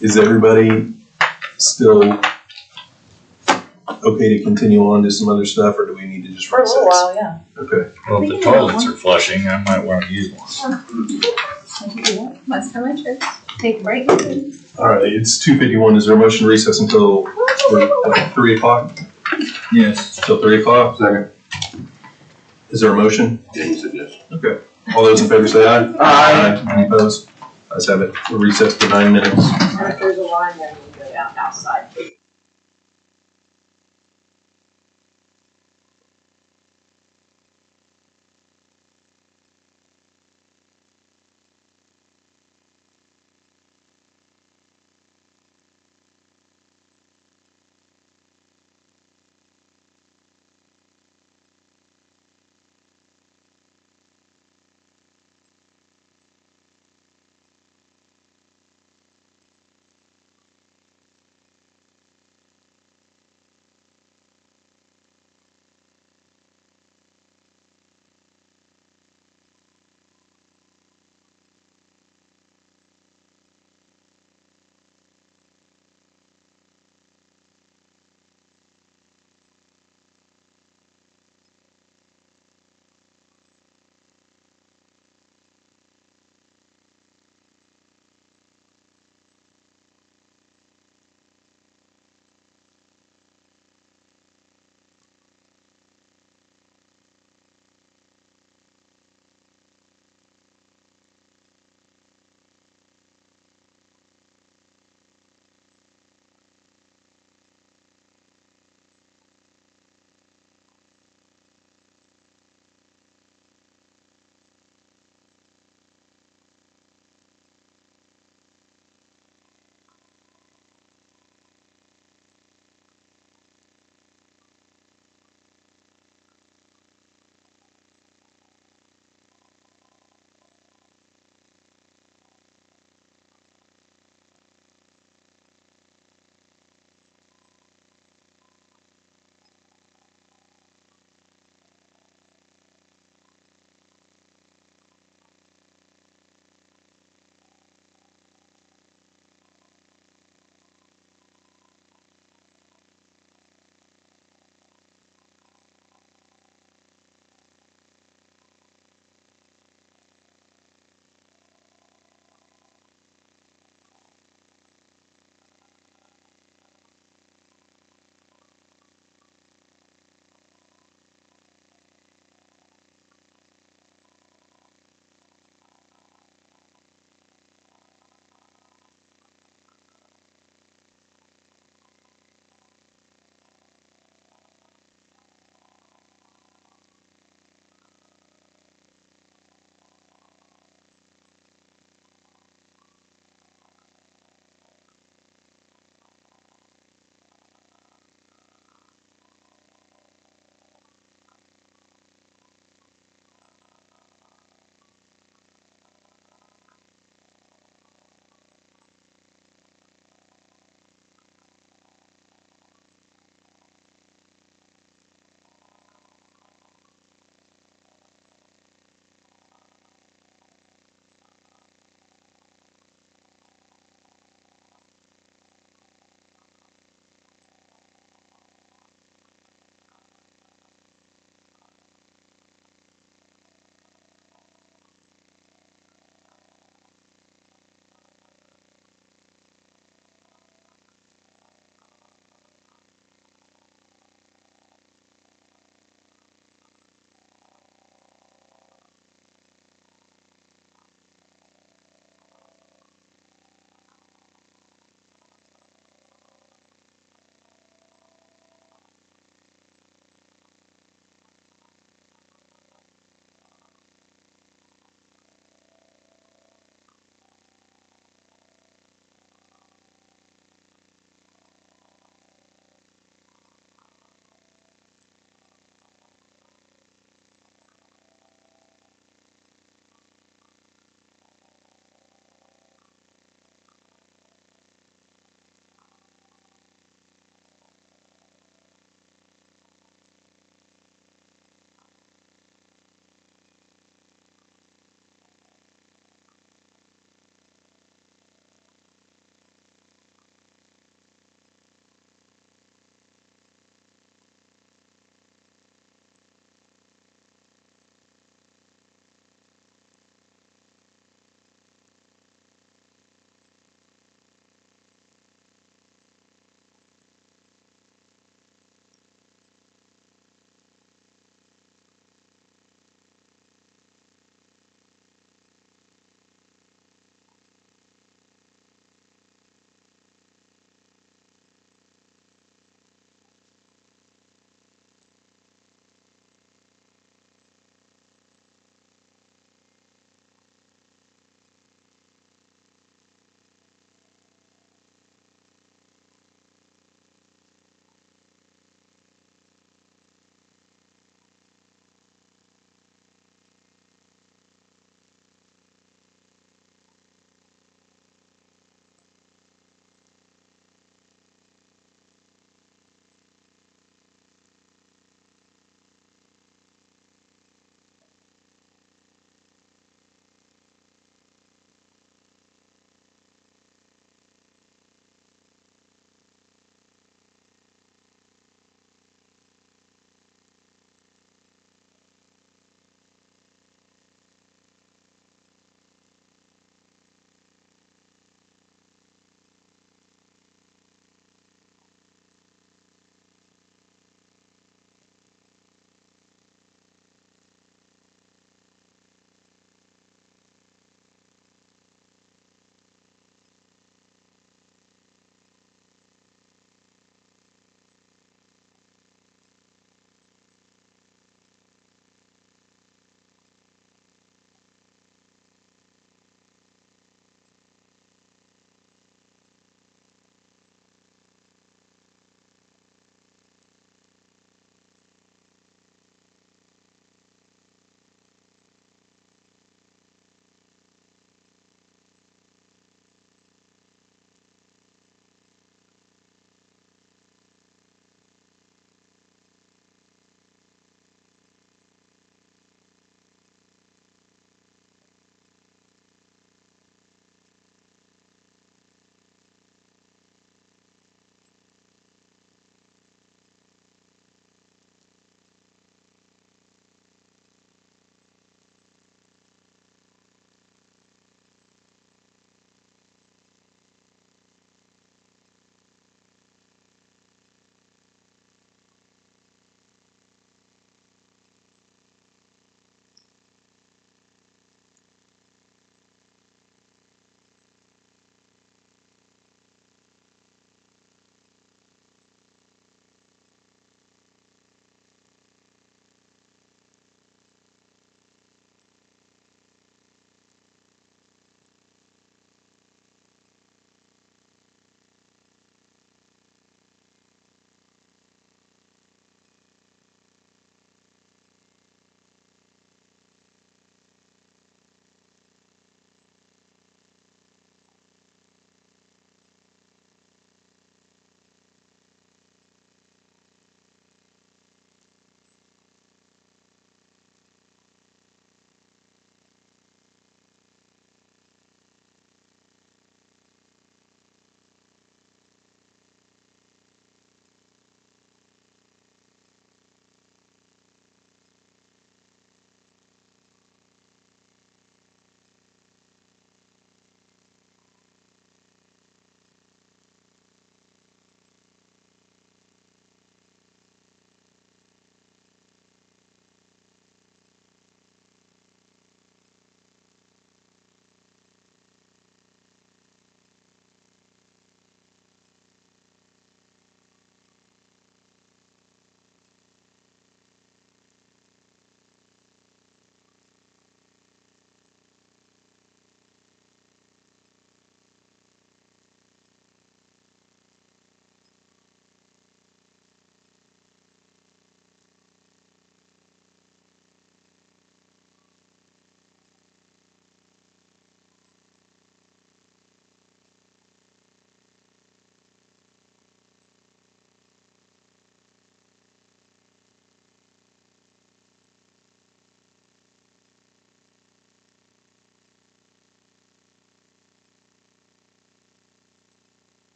Is everybody still okay to continue on to some other stuff, or do we need to just For a recess? little while, yeah. Okay. Well, if the toilets are flushing, I might want to use one. last time I checked. Take a break. All right, it's 2:51. Is there a motion to recess until 3 o'clock? Yes. Till 3 o'clock? Second. Is there a motion? Yeah, he said yes. Okay. All those in favor say aye. Aye. Any opposed? Let's have it. We'll recess for 9 minutes. If there's a line, then we'll go out outside.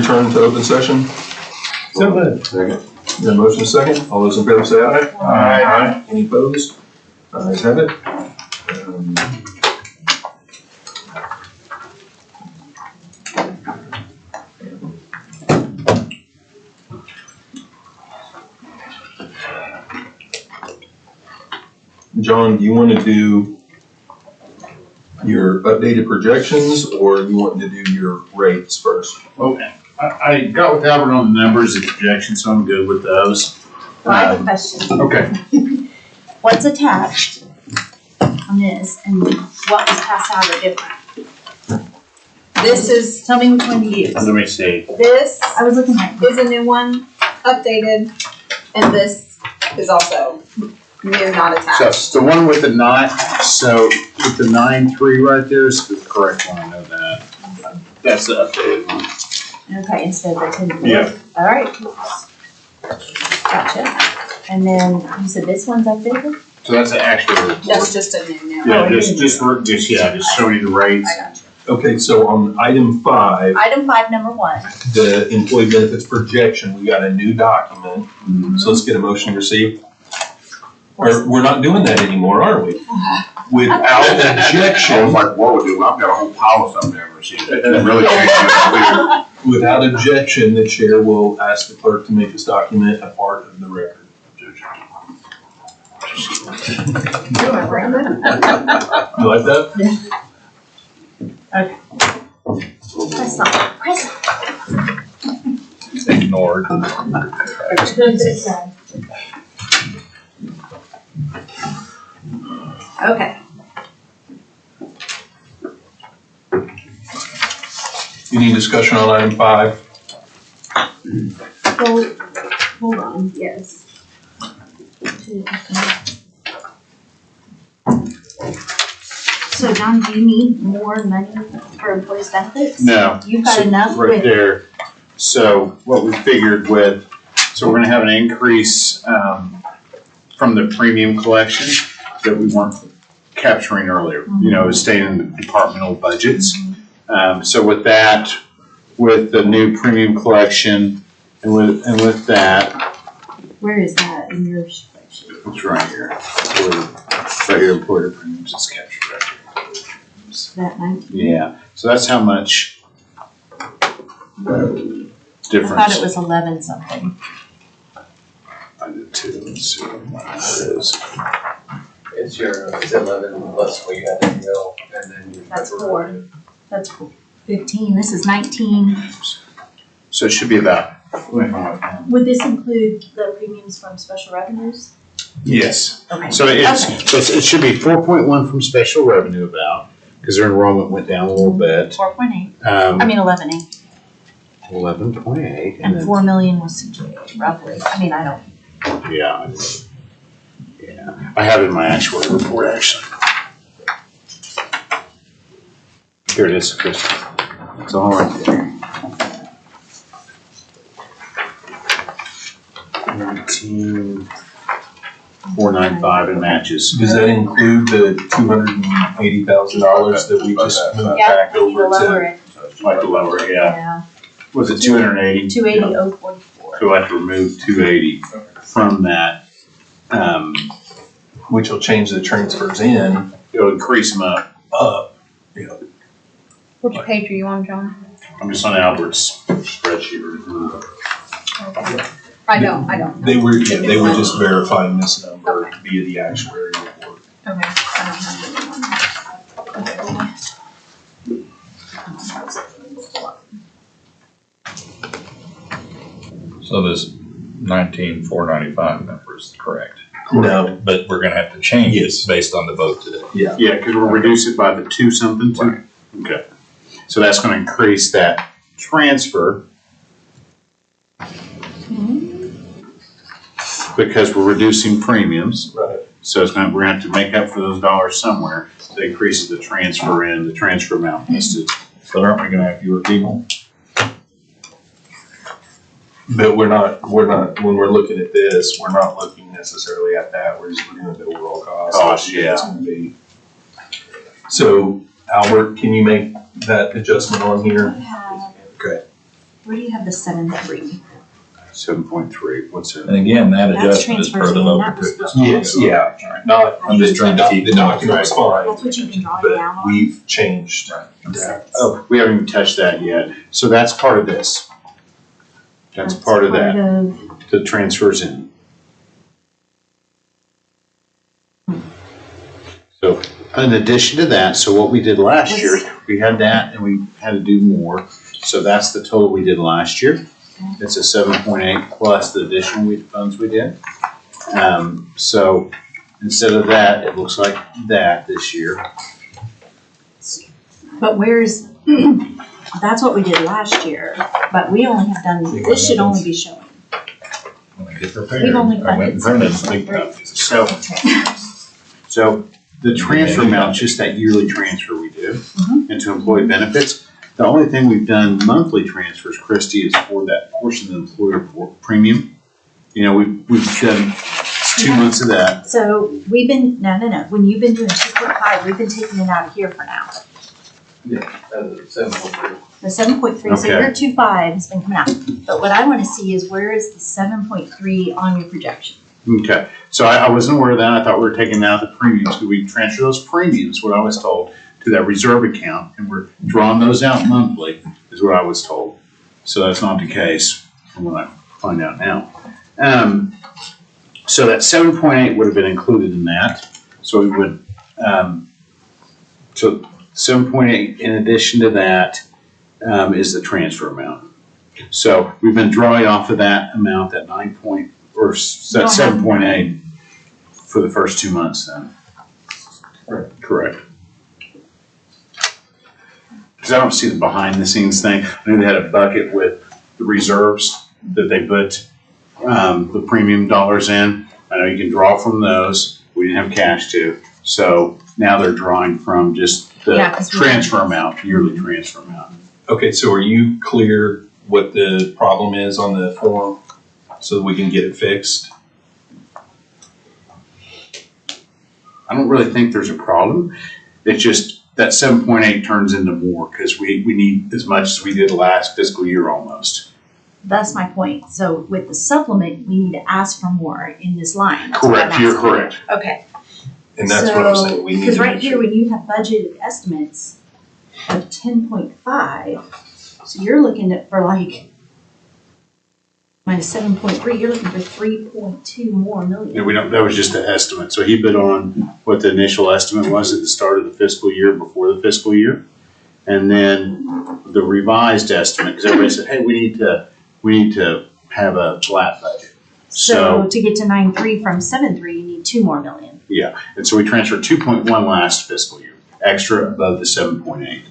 Return to open session. So moved. Second. Your motion is second. All those in favor say aye. Aye. Any opposed? Ayes have it. John, do you want to do your updated projections, or you want to do your rates first? Okay, I got with Albert on the numbers and projections, so I'm good with those. Well, I have a question. Okay. What's attached on this and what was passed out are different? This is, Tell me which one to use. Let me see. this I was looking at is a new one, updated, and this is also new, not attached. So the one with the so with the 9.3 right there is the correct one, I know that. That's the updated one. Okay, instead of the 10. Yeah. All right. Gotcha. And then you said this one's updated? So that's the actual report. That's just a new Yeah, now. just showing you the rates. I got you. Okay, so on item 5, Item 5, number 1. the employee benefits projection, we got a new document. So let's get a motion to receive. We're not doing that anymore, are we? Without I objection, was like, what would do? I've got a whole pile of stuff there. She really changed it. without objection, the chair will ask the clerk to make this document a part of the record. You like that? That's not present. Ignored. Okay. Any discussion on item 5? Well, hold on, yes. So John, do you need more money for employees' benefits? No. You've got So enough right with, there. So what we figured with, so we're gonna have an increase, from the premium collection that we weren't capturing earlier. You know, it was staying in the departmental budgets. So with that, with the new premium collection and with that, where is that in your spreadsheet? it's right here. Right here, employer premiums is captured right here. That 19? Yeah, so that's how much difference. I thought it was 11 something. I did too. Let's see what mine is. It's your, it's 11 plus what you had to go, and then you. That's 4. That's 15. This is 19. So it should be about. Would this include the premiums from special revenues? Yes. Okay. So it should be 4.1 from special revenue about, because their enrollment went down a little bit. 4.8. I mean 11.8. 11.8. And 4 million was roughly. I mean, I don't. Yeah. Yeah. I have it in my actuary report actually. Here it is, Chris. It's all right there. 19,495, it matches. Does that include the $280,000 that we just moved back over lower to? it. Like the lower, yeah. Was it 280? 280,044. So I have to remove 280 from that. Which will change the transfers in. It'll increase them up. Which page are you on, John? I'm just on Albert's spreadsheet. I don't. They were just verifying this number via the actuary report. Okay. I don't have it on. So this 19,495 number is correct. No. But we're gonna have to change Yes. it based on the vote today. Yeah. Yeah, because we'll reduce it by the 2 something. Right. Okay. So that's going to increase that transfer. Because we're reducing premiums. Right. So we're going to have to make up for those dollars somewhere. So it increases the transfer amount listed. So aren't we gonna have fewer people? But we're not, when we're looking at this, we're not looking necessarily at that, we're just looking at the overall cost. Cost, yeah. It's gonna be. So Albert, can you make that adjustment on here? Okay. Where do you have the 7.3? 7.3, what's it? And again, that That's adjustment is per transfers the in, local that was business. the- Yes, yeah. Not, I'm just trying to keep the document was fine, That's what you've been drawing but down on. we've changed. Oh, we haven't even touched that yet. So that's part of this. That's part of that, the transfers in. So in addition to that, so what we did last year, we had that and we had to do more. So that's the total we did last year. It's a 7.8 plus the additional funds we did. So instead of that, it looks like that this year. But where's, that's what we did last year, but we only have done, this should only be showing. When I get prepared, We've only I went and funded printed big 7.3. copies. So the transfer amount, just that yearly transfer we do into employee benefits. The only thing we've done monthly transfers, Christie, is for that portion of the employer premium. You know, we've done 2 months of that. So we've been, no, when you've been doing 2.5, we've been taking it out of here for now. Yeah, 7.3. The 7.3, so Okay. your 2.5 has been coming out. But what I wanna see is where is the 7.3 on your projection? Okay, so I wasn't aware of that. I thought we were taking out the premiums, because we transfer those premiums, what I was told, to that reserve account, and we're drawing those out monthly, is what I was told. So that's not the case, from what I find out now. So that 7.8 would have been included in that. So we would, so 7.8 in addition to that is the transfer amount. So we've been drawing off of that amount, that 7.8 for the first 2 months then. Correct. Because I don't see the behind the scenes thing. I knew they had a bucket with the reserves that they put the premium dollars in. I know you can draw from those. We didn't have cash to. So now they're drawing from just the Yeah, 'cause we- transfer amount, yearly transfer amount. Okay, so are you clear what the problem is on the form so that we can get it fixed? I don't really think there's a problem. It's just that 7.8 turns into more because we need as much as we did last fiscal year almost. That's my point. So with the supplement, we need to ask for more in this line. That's what I'm Correct, you're asking. correct. Okay. And that's what I'm saying, we need to Because right make here, sure. when you have budgeted estimates of 10.5, so you're looking at for like minus 7.3, you're looking for 3.2 more million. Yeah, we don't, that was just the estimate. So he bid on what the initial estimate was at the start of the fiscal year, before the fiscal year. And then the revised estimate, because everybody said, hey, we need to have a flat budget. So to get to 9.3 from 7.3, you need 2 more million. Yeah, and so we transferred 2.1 last fiscal year, extra above the 7.8.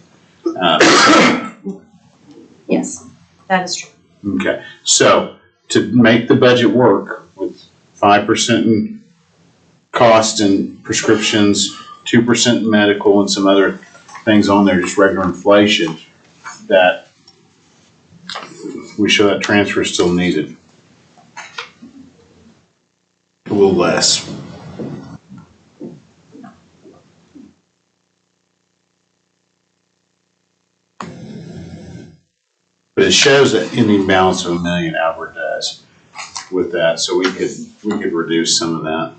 Yes, that is true. Okay, so to make the budget work with 5% in cost and prescriptions, 2% in medical and some other things on there, just regular inflation, that we show that transfer is still needed. A little less. But it shows an ending balance of $1 million, Albert does, with that, so we could reduce some of that.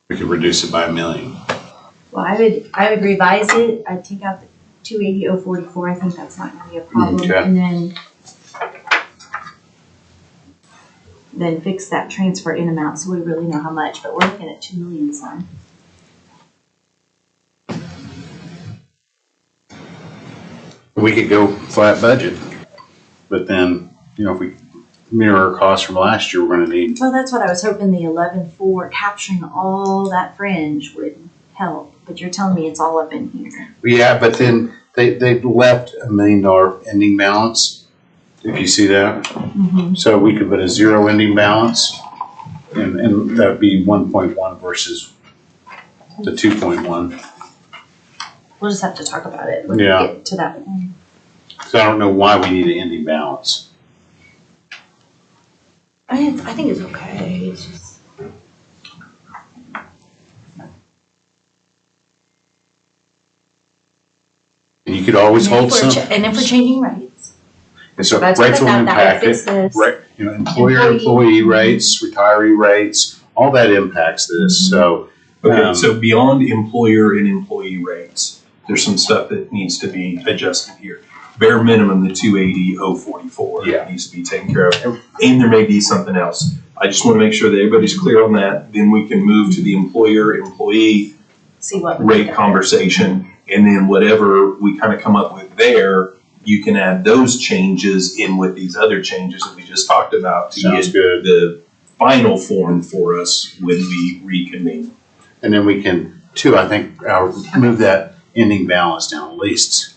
We could reduce it by $1 million. Well, I would revise it. I'd take out the 280,044. I think that's not gonna be a problem. Okay. And then fix that transfer in amount so we really know how much, but we're looking at 2 million some. We could go flat budget, but then, you know, if we mirror our costs from last year, we're gonna need, Well, that's what I was hoping the 11.4 capturing all that fringe would help, but you're telling me it's all up in here. yeah, but then they left $1 million ending balance, if you see that. Mm-hmm. So we could put a 0 ending balance, and that'd be 1.1 versus the 2.1. We'll just have to talk about it when we Yeah. get to that point. So I don't know why we need an ending balance. I think it's okay, it's just. And you could always hold some. And if we're changing rates. And so That's rates will that would impact fix it. this. Right, you know, employee rates, retiree rates, all that impacts this, so. Okay, so beyond employer and employee rates, there's some stuff that needs to be adjusted here. Bare minimum, the 280,044 needs to be taken care of, and there may be something else. I just want to make sure that everybody's clear on that. Then we can move to the employer-employee See what rate conversation, and then whatever we kind of come up with there, you can add those changes in with these other changes that we just talked about to Sounds get good. the final form for us when we reconvene. And then we can, too, I think, move that ending balance down at least.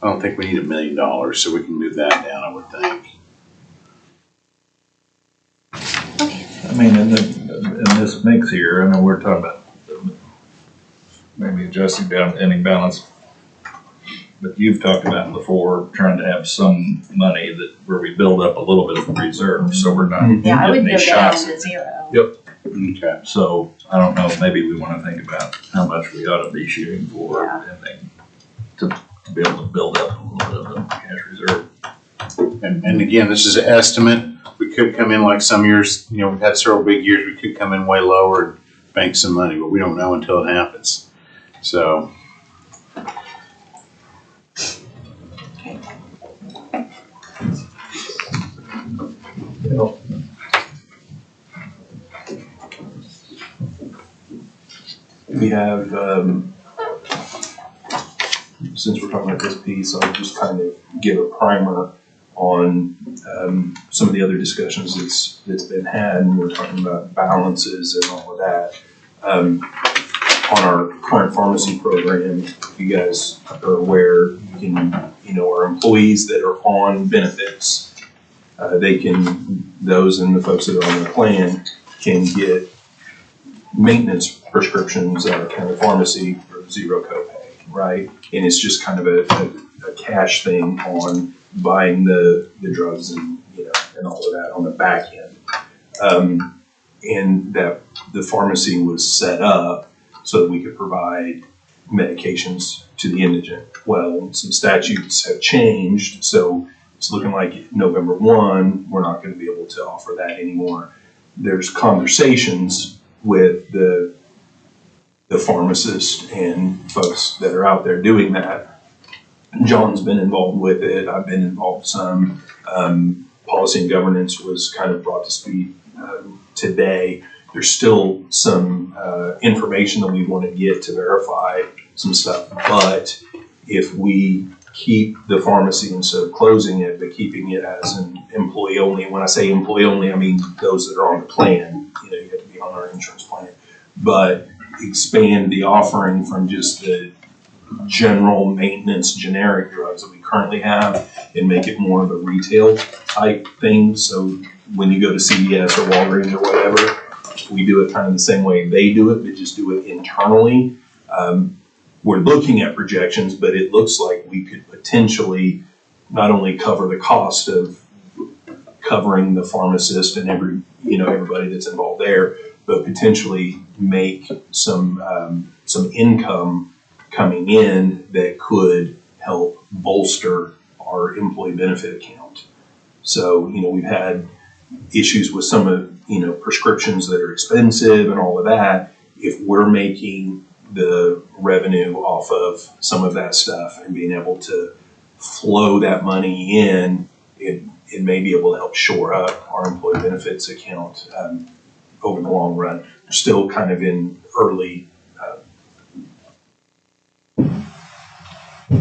I don't think we need $1 million, so we can move that down, I would think. I mean, in this mix here, I know we're talking about maybe adjusting down the ending balance, but you've talked about before trying to have some money that where we build up a little bit of reserve, so we're not Yeah, I would getting go these down shots. to 0. Yep. Okay. So I don't know, maybe we want to think about how much we ought to be shooting for ending to be able to build up a little bit of cash reserve. And again, this is an estimate. We could come in like some years, you know, we've had several big years, we could come in way lower and bank some money, but we don't know until it happens. So. We have, since we're talking about this piece, I'll just kind of give a primer on some of the other discussions that's been had, and we're talking about balances and all of that. On our current pharmacy program, if you guys are aware, you can, you know, our employees that are on benefits, those and the folks that are on the plan can get maintenance prescriptions at our county pharmacy for 0 copay, right? And it's just kind of a cash thing on buying the drugs and, you know, and all of that on the back end. And that the pharmacy was set up so that we could provide medications to the indigent. Well, some statutes have changed, so it's looking like November 1, we're not going to be able to offer that anymore. There's conversations with the pharmacists and folks that are out there doing that. John's been involved with it. I've been involved some. Policy and governance was kind of brought to speed today. There's still some information that we want to get to verify some stuff, but if we keep the pharmacy instead of closing it, but keeping it as an employee only. When I say employee only, I mean those that are on the plan. You know, you have to be on our insurance plan. But expand the offering from just the general maintenance generic drugs that we currently have and make it more of a retail type thing. So when you go to CVS or Walgreens or whatever, we do it kind of the same way they do it, but just do it internally. We're looking at projections, but it looks like we could potentially not only cover the cost of covering the pharmacist and everybody that's involved there, but potentially make some income coming in that could help bolster our employee benefit account. So, you know, we've had issues with some of, you know, prescriptions that are expensive and all of that. If we're making the revenue off of some of that stuff and being able to flow that money in, it may be able to help shore up our employee benefits account over the long run. We're still kind of in early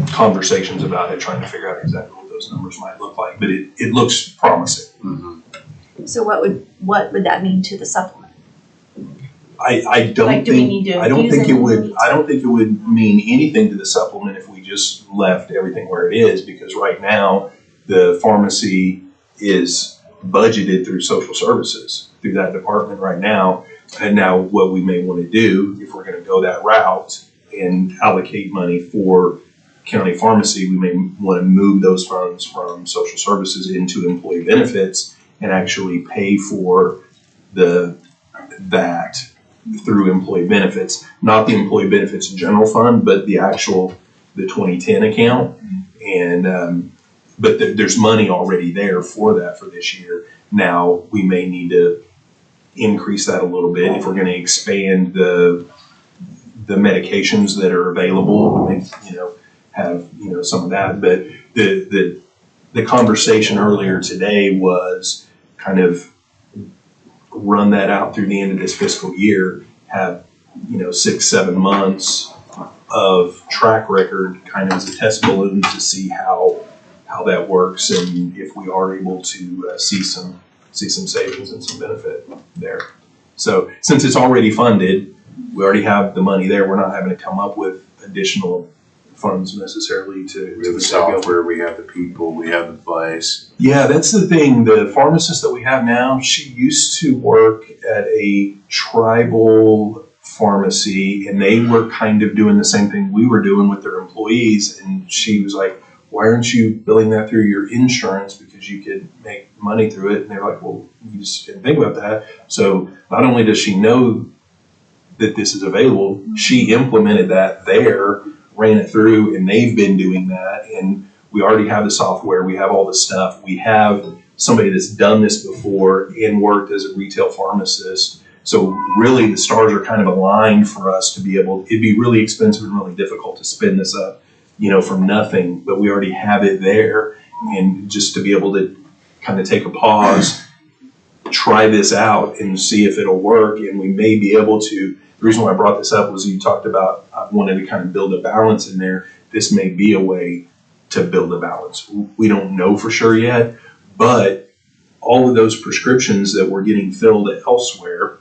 conversations about it, trying to figure out exactly what those numbers might look like, but it looks promising. Mm-hmm. So what would that mean to the supplement? I don't Like, do we need to I don't use think it it would. when we- I don't think it would mean anything to the supplement if we just left everything where it is, because right now the pharmacy is budgeted through social services through that department right now. And now what we may want to do, if we're going to go that route and allocate money for county pharmacy, we may want to move those funds from social services into employee benefits and actually pay for that through employee benefits, not the employee benefits general fund, but the the 2010 account. And, but there's money already there for that for this year. Now, we may need to increase that a little bit if we're gonna expand the medications that are available, have, some of that. But the conversation earlier today was kind of run that out through the end of this fiscal year, have, 6-7 months of track record kind of as a test balloon to see how that works and if we are able to see some savings and some benefit there. So since it's already funded, we already have the money there. We're not having to come up with additional funds necessarily to. We have the software, we have the people, we have the place. Yeah, that's the thing. The pharmacist that we have now, she used to work at a tribal pharmacy, and they were kind of doing the same thing we were doing with their employees. And she was like, why aren't you billing that through your insurance? Because you could make money through it. And they're like, well, you just didn't think about that. So not only does she know that this is available, she implemented that there, ran it through, and they've been doing that. And we already have the software. We have all the stuff. We have somebody that's done this before and worked as a retail pharmacist. So really the stars are kind of aligned for us to be able, it'd be really expensive and really difficult to spin this up, from nothing, but we already have it there. And just to be able to kind of take a pause, try this out and see if it'll work. And we may be able to, the reason why I brought this up was you talked about, I wanted to kind of build a balance in there. This may be a way to build a balance. We don't know for sure yet, but all of those prescriptions that we're getting filled elsewhere,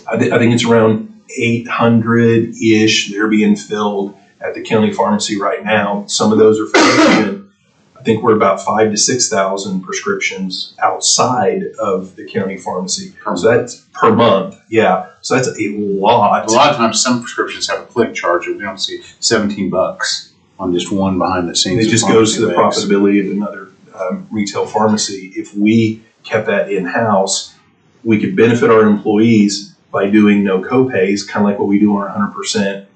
I think it's around 800-ish. They're being filled at the county pharmacy right now. Some of those are filled. I think we're about 5,000 to 6,000 prescriptions outside of the county pharmacy. So that's per month. Yeah. So that's a lot. A lot of times some prescriptions have a click charge that we don't see $17 on just one behind the scenes. It just goes to the profitability of another retail pharmacy. If we kept that in-house, we could benefit our employees by doing no copays, kind of like what we do on our 100%,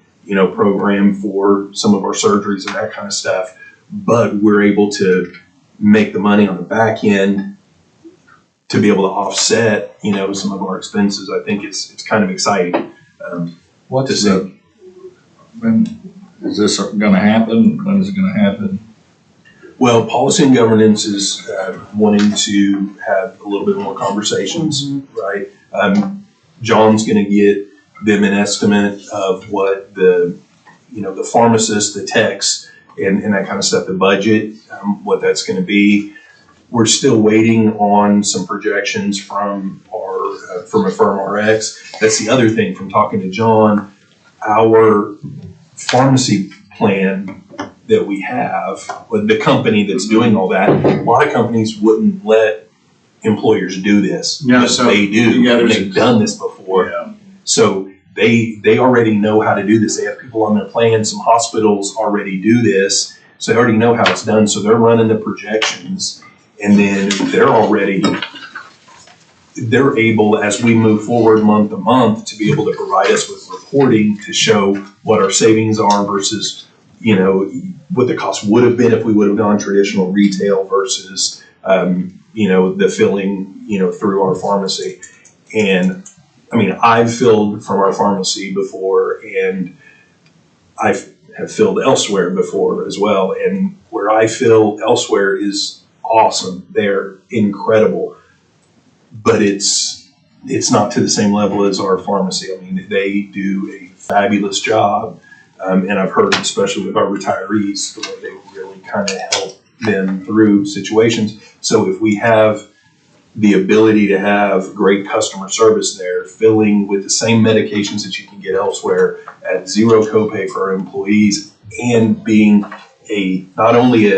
program for some of our surgeries and that kind of stuff. But we're able to make the money on the back end to be able to offset, some of our expenses. I think it's kind of exciting. When is this gonna happen? When is it gonna happen? Well, policy and governance is wanting to have a little bit more conversations, right? John's going to get them an estimate of what the pharmacist, the techs, and that kind of stuff, the budget, what that's going to be. We're still waiting on some projections from from Affirm RX. That's the other thing from talking to John. Our pharmacy plan that we have with the company that's doing all that, a lot of companies wouldn't let employers do this. Yeah, so they do. Yeah, they've done this before. Yeah. So they already know how to do this. They have people on their plan. Some hospitals already do this. So they already know how it's done. So they're running the projections, and then they're able, as we move forward month to month, to be able to provide us with reporting to show what our savings are versus, what the cost would have been if we would have gone traditional retail versus, the filling, through our pharmacy. And I mean, I've filled from our pharmacy before, and I have filled elsewhere before as well. And where I fill elsewhere is awesome. They're incredible, but it's not to the same level as our pharmacy. I mean, they do a fabulous job. And I've heard, especially with our retirees, the way they really kind of help them through situations. So if we have the ability to have great customer service there, filling with the same medications that you can get elsewhere at zero copay for our employees, and being not only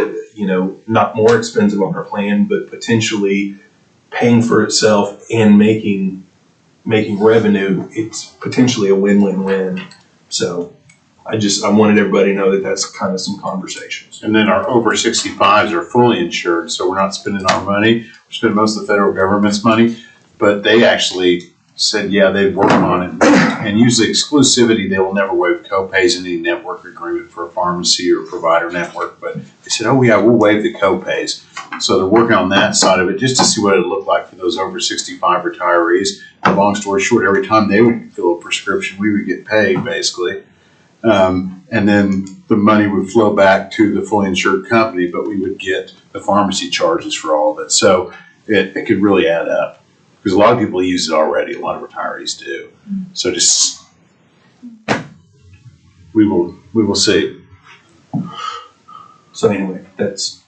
not more expensive on our plan, but potentially paying for itself and making revenue, it's potentially a win-win-win. So I wanted everybody to know that that's kind of some conversations. And then our over 65s are fully insured, so we're not spending our money. We're spending most of the federal government's money, but they actually said, yeah, they'd work on it. And usually exclusivity, they will never waive copays in any network agreement for a pharmacy or provider network. But they said, oh yeah, we'll waive the copays. So they're working on that side of it just to see what it would look like for those over 65 retirees. And long story short, every time they would fill a prescription, we would get paid basically. And then the money would flow back to the fully insured company, but we would get the pharmacy charges for all of it. So it could really add up. Because a lot of people use it already, a lot of retirees do. So just, we will see. So anyway, that's,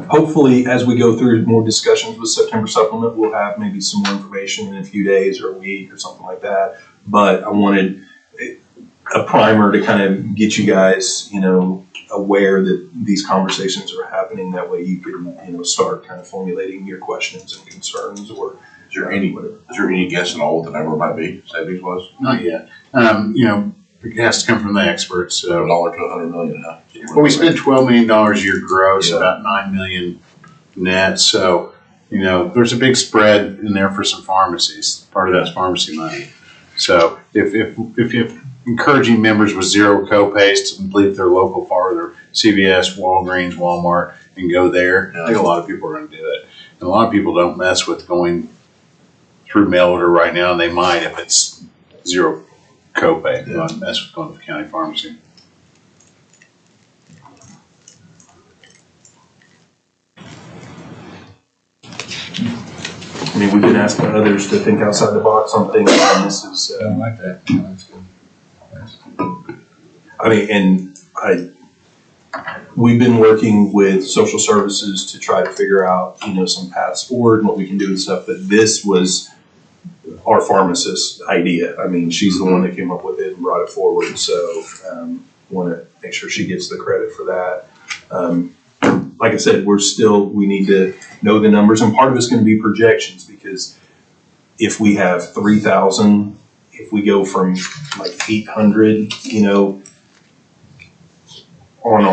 hopefully, as we go through more discussions with September supplement, we'll have maybe some more information in a few days or a week or something like that. But I wanted a primer to kind of get you guys, aware that these conversations are happening. That way you can, start kind of formulating your questions and concerns or. Is there any guess at all what the number might be, savings was? Not yet. It has to come from the experts. So $1 to $100 million, huh? Well, we spend $12 million a year gross, about $9 million net. So, there's a big spread in there for some pharmacies. Part of that's pharmacy money. So if you're encouraging members with zero copays to leave their local their CVS, Walgreens, Walmart, and go there, I think a lot of people are going to do it. And a lot of people don't mess with going through mail order right now, and they might if it's zero copay. They don't mess with going to the county pharmacy. I mean, we've been asking others to think outside the box on things, and this is. I like that. That's good. I mean, we've been working with social services to try to figure out, some paths forward and what we can do and stuff. But this was our pharmacist's idea. I mean, she's the one that came up with it and brought it forward. So, want to make sure she gets the credit for that. Like I said, we need to know the numbers, and part of it's going to be projections, because if we have 3,000, if we go from like 800, on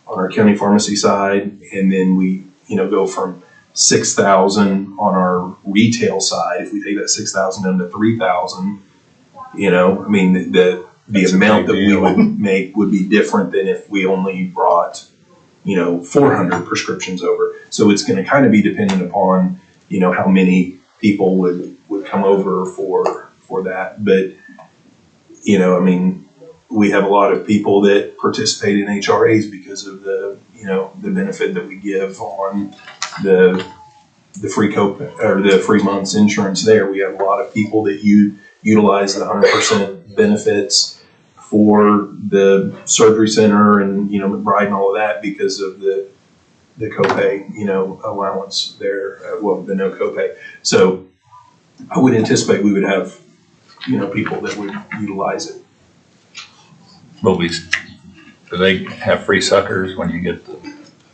our county pharmacy side, and then we, go from 6,000 on our retail side, if we take that 6,000 down to 3,000, I mean, the amount that we would make would be different than if we only brought 400 prescriptions over. So it's going to kind of be dependent upon, how many people would come over for that. But, I mean, we have a lot of people that participate in HRAs because of the benefit that we give on the free or the free months insurance there. We have a lot of people that utilize the 100% benefits for the surgery center and, McBride and all of that because of the copay, allowance there, the no copay. So I would anticipate we would have, people that would utilize it. Do they have free suckers when you get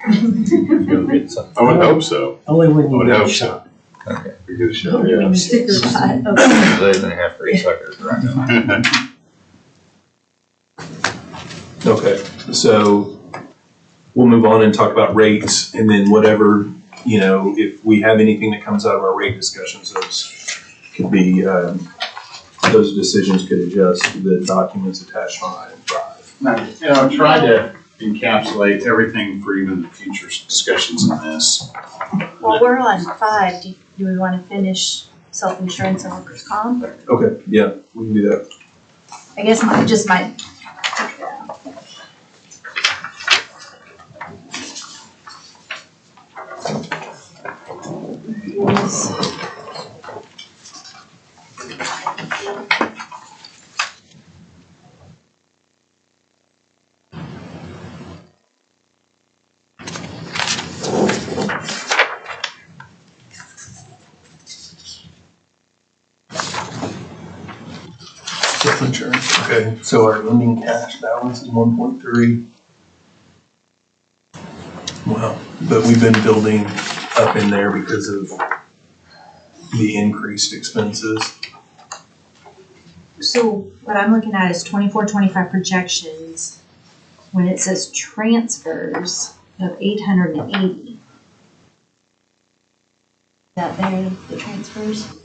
you go get something? I would hope so. Only when you I would get hope shot. so. Okay. We get a shot, Only when yeah. you sticker shot. Okay. They have free suckers right now. Okay, so we'll move on and talk about rates, and then whatever, if we have anything that comes out of our rate discussions, those could be, those decisions could adjust to the documents attached on item 5. Now, I tried to encapsulate everything for even the future discussions on this. Well, we're on 5. Do we want to finish self-insurance and workers' comp? Okay, yeah, we can do that. I guess my Self-insurance, okay, so our ending cash balance is 1.3. Wow, but we've been building up in there because of the increased expenses. So what I'm looking at is 24-25 projections when it says transfers of 880. Is that there, the transfers?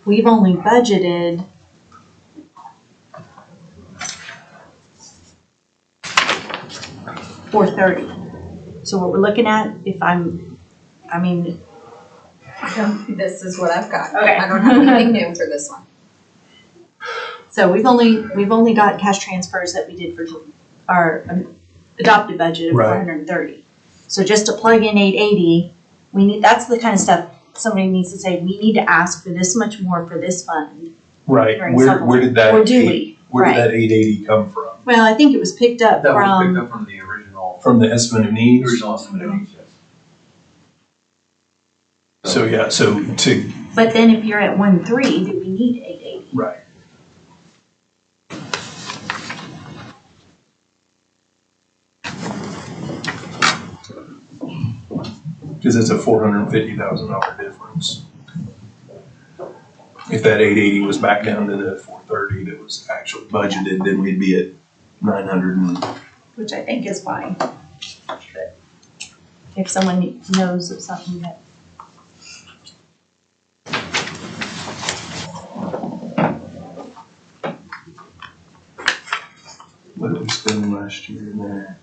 we've only budgeted $430. So what we're looking at, This is what I've got. Okay. I don't have anything new for this one. so we've only got cash transfers that we did for our adopted budget of Right. 430. So just to plug in 880, that's the kind of stuff somebody needs to say, we need to ask for this much more for this fund. Right, During where supplement. did that? Or do we? Where did Right. that 880 come from? Well, I think it was picked up That was from, picked up from the original, From the estimate of needs? original estimate of needs, yes. So, yeah, so to, but then if you're at 1.3, do we need 880? right. Because it's a $450,000 difference. If that 880 was back down to the 430 that was actually budgeted, then we'd be at 900 and, Which I think is fine. But if someone knows of something that. what did we spend last year in there?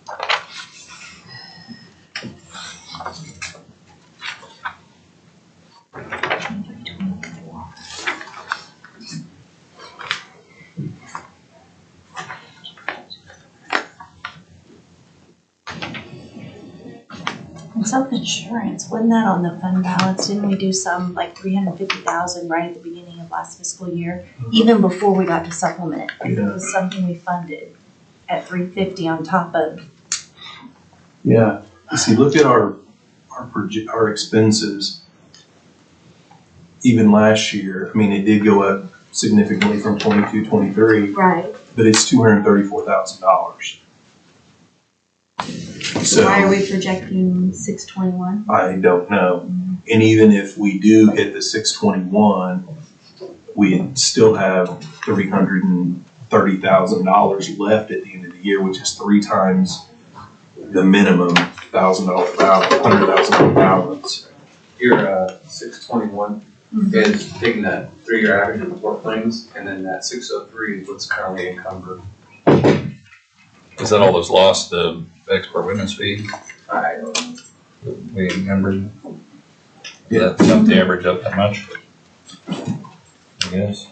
And self-insurance, wasn't that on the fund balance? Didn't we do some like 350,000 right at the beginning of last fiscal year? Even before we got to supplement, it Yeah. was something we funded at 350 on top of. Yeah, see, look at our expenses. Even last year, I mean, it did go up significantly from 22, 23, Right. but it's $234,000. So Why are we projecting 621? I don't know. And even if we do hit the 621, we still have $330,000 left at the end of the year, which is 3 times the minimum $1,000 balance, $100,000 balance. Your 621 is taking that 3-year average of the tort claims, and then that 603 is what's currently encumbered. Is that all that's lost, the expert witness fee? I don't know. We remembered? Yeah. That jumped the average up that much? I guess.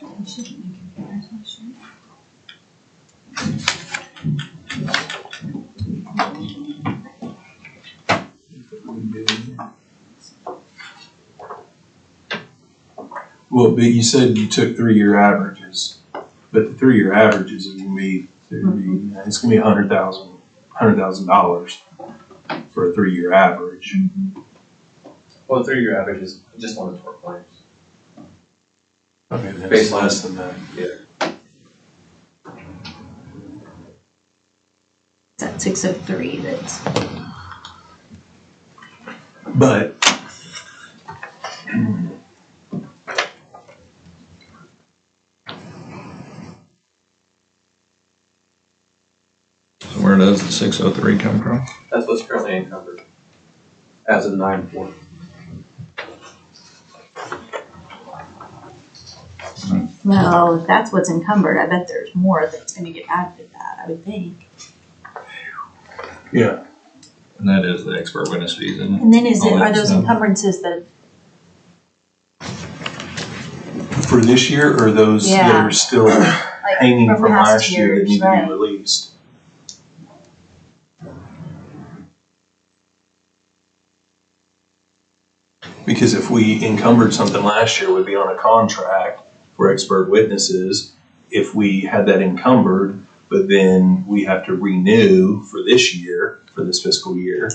Well, but you said you took 3-year averages, but the 3-year averages is gonna be, it's gonna be $100,000 for a 3-year average. Well, the 3-year average is just on the tort claims. Okay, then it's Based on- less than that. It's at 603 that's. But So where does the 603 come from? That's what's currently encumbered as of 9/4. Well, if that's what's encumbered, I bet there's more that's gonna get added to that, I would think. yeah, And that is the expert witness fees, isn't it? And then All are that those stuff. encumbrances that, for this year or those that Yeah. are still like, hanging from past last year that years, need to right? be released? Because if we encumbered something last year, we'd be on a contract for expert witnesses. If we had that encumbered, but then we have to renew for this year, for this fiscal year,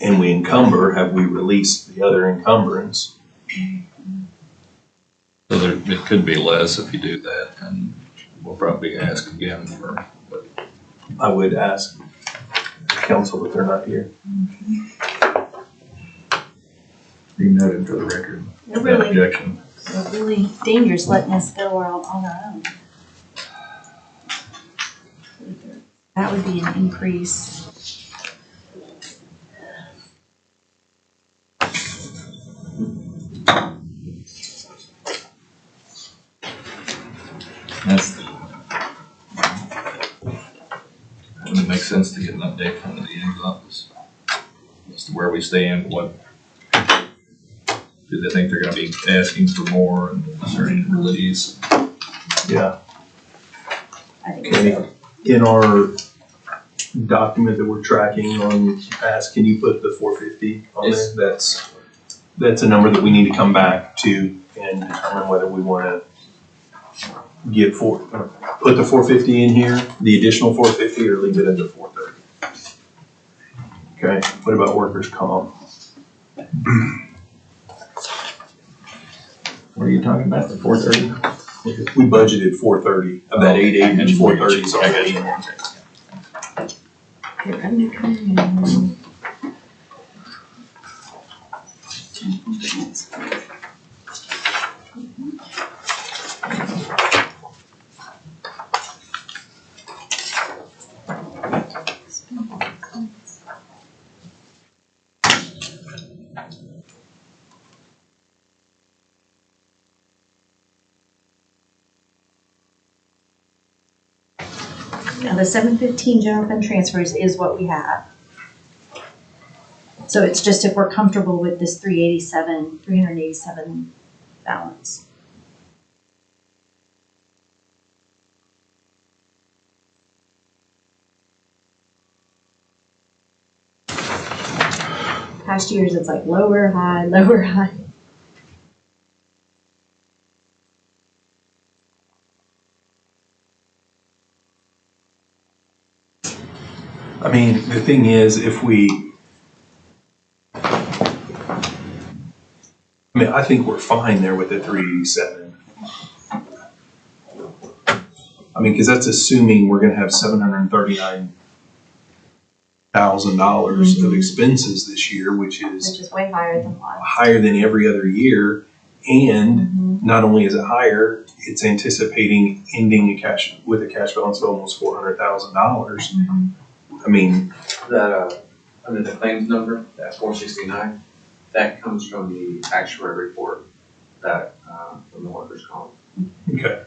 and we encumber, have we released the other encumbrance? So it could be less if you do that, and we'll probably ask again for, but I would ask council if they're not here. be noted for the record. They're That really, objection. they're really dangerous letting us go out on our own. That would be an increase. Would it make sense to get an update from the DA's office as to where we stand? What do they think they're going to be asking for more, and is there any release? Yeah. I think Okay. so. In our document that we're tracking on past, can you put the 450 on there? That's a number that we need to come back to and determine whether we want to put the 450 in here, the additional 450, or leave it at the 430. Okay, what about workers' comp? What are you talking about, the 430? We budgeted 430, of that 880, and 430 is already in there. Okay, revenue coming in. Now, the 715 general fund transfers is what we have. So it's just if we're comfortable with this 387 balance. Past years, it's like lower, high, lower, high. I mean, the thing is, I think we're fine there with the 387. I mean, because that's assuming we're going to have $739,000 of expenses this year, which is way higher than last. higher than every other year. And not only is it higher, it's anticipating ending with a cash balance of almost $400,000. I mean, That, under the claims number, that 469, that comes from the actuary report that, from the workers' comp. okay.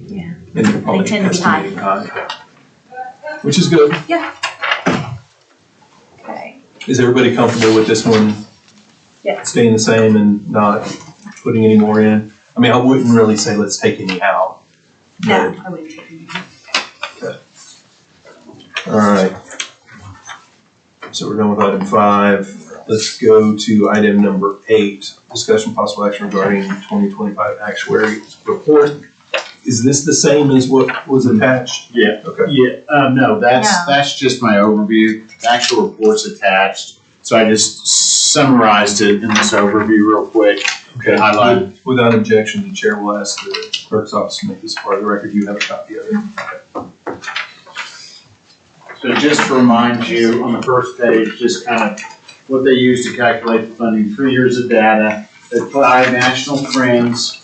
Yeah. And they're probably tend to be high. estimating high. Which is good. Yeah. Okay. Is everybody comfortable with this one? Yeah. Staying the same and not putting any more in? I mean, I wouldn't really say let's take any out. No, I wouldn't take any. All right. So we're done with item 5. Let's go to item number 8, discussion possible action regarding 2025 actuary report. Is this the same as what was attached? Yeah. Okay. Yeah, no, No. that's just my overview. The actual report's attached. So I just summarized it in this overview real quick. Okay, highlight. Without objection, the chair will ask the clerk's office to make this part of the record. You have a copy of it. So just to remind you, on the first page, just kind of what they use to calculate the funding, 3 years of data. They apply national trends,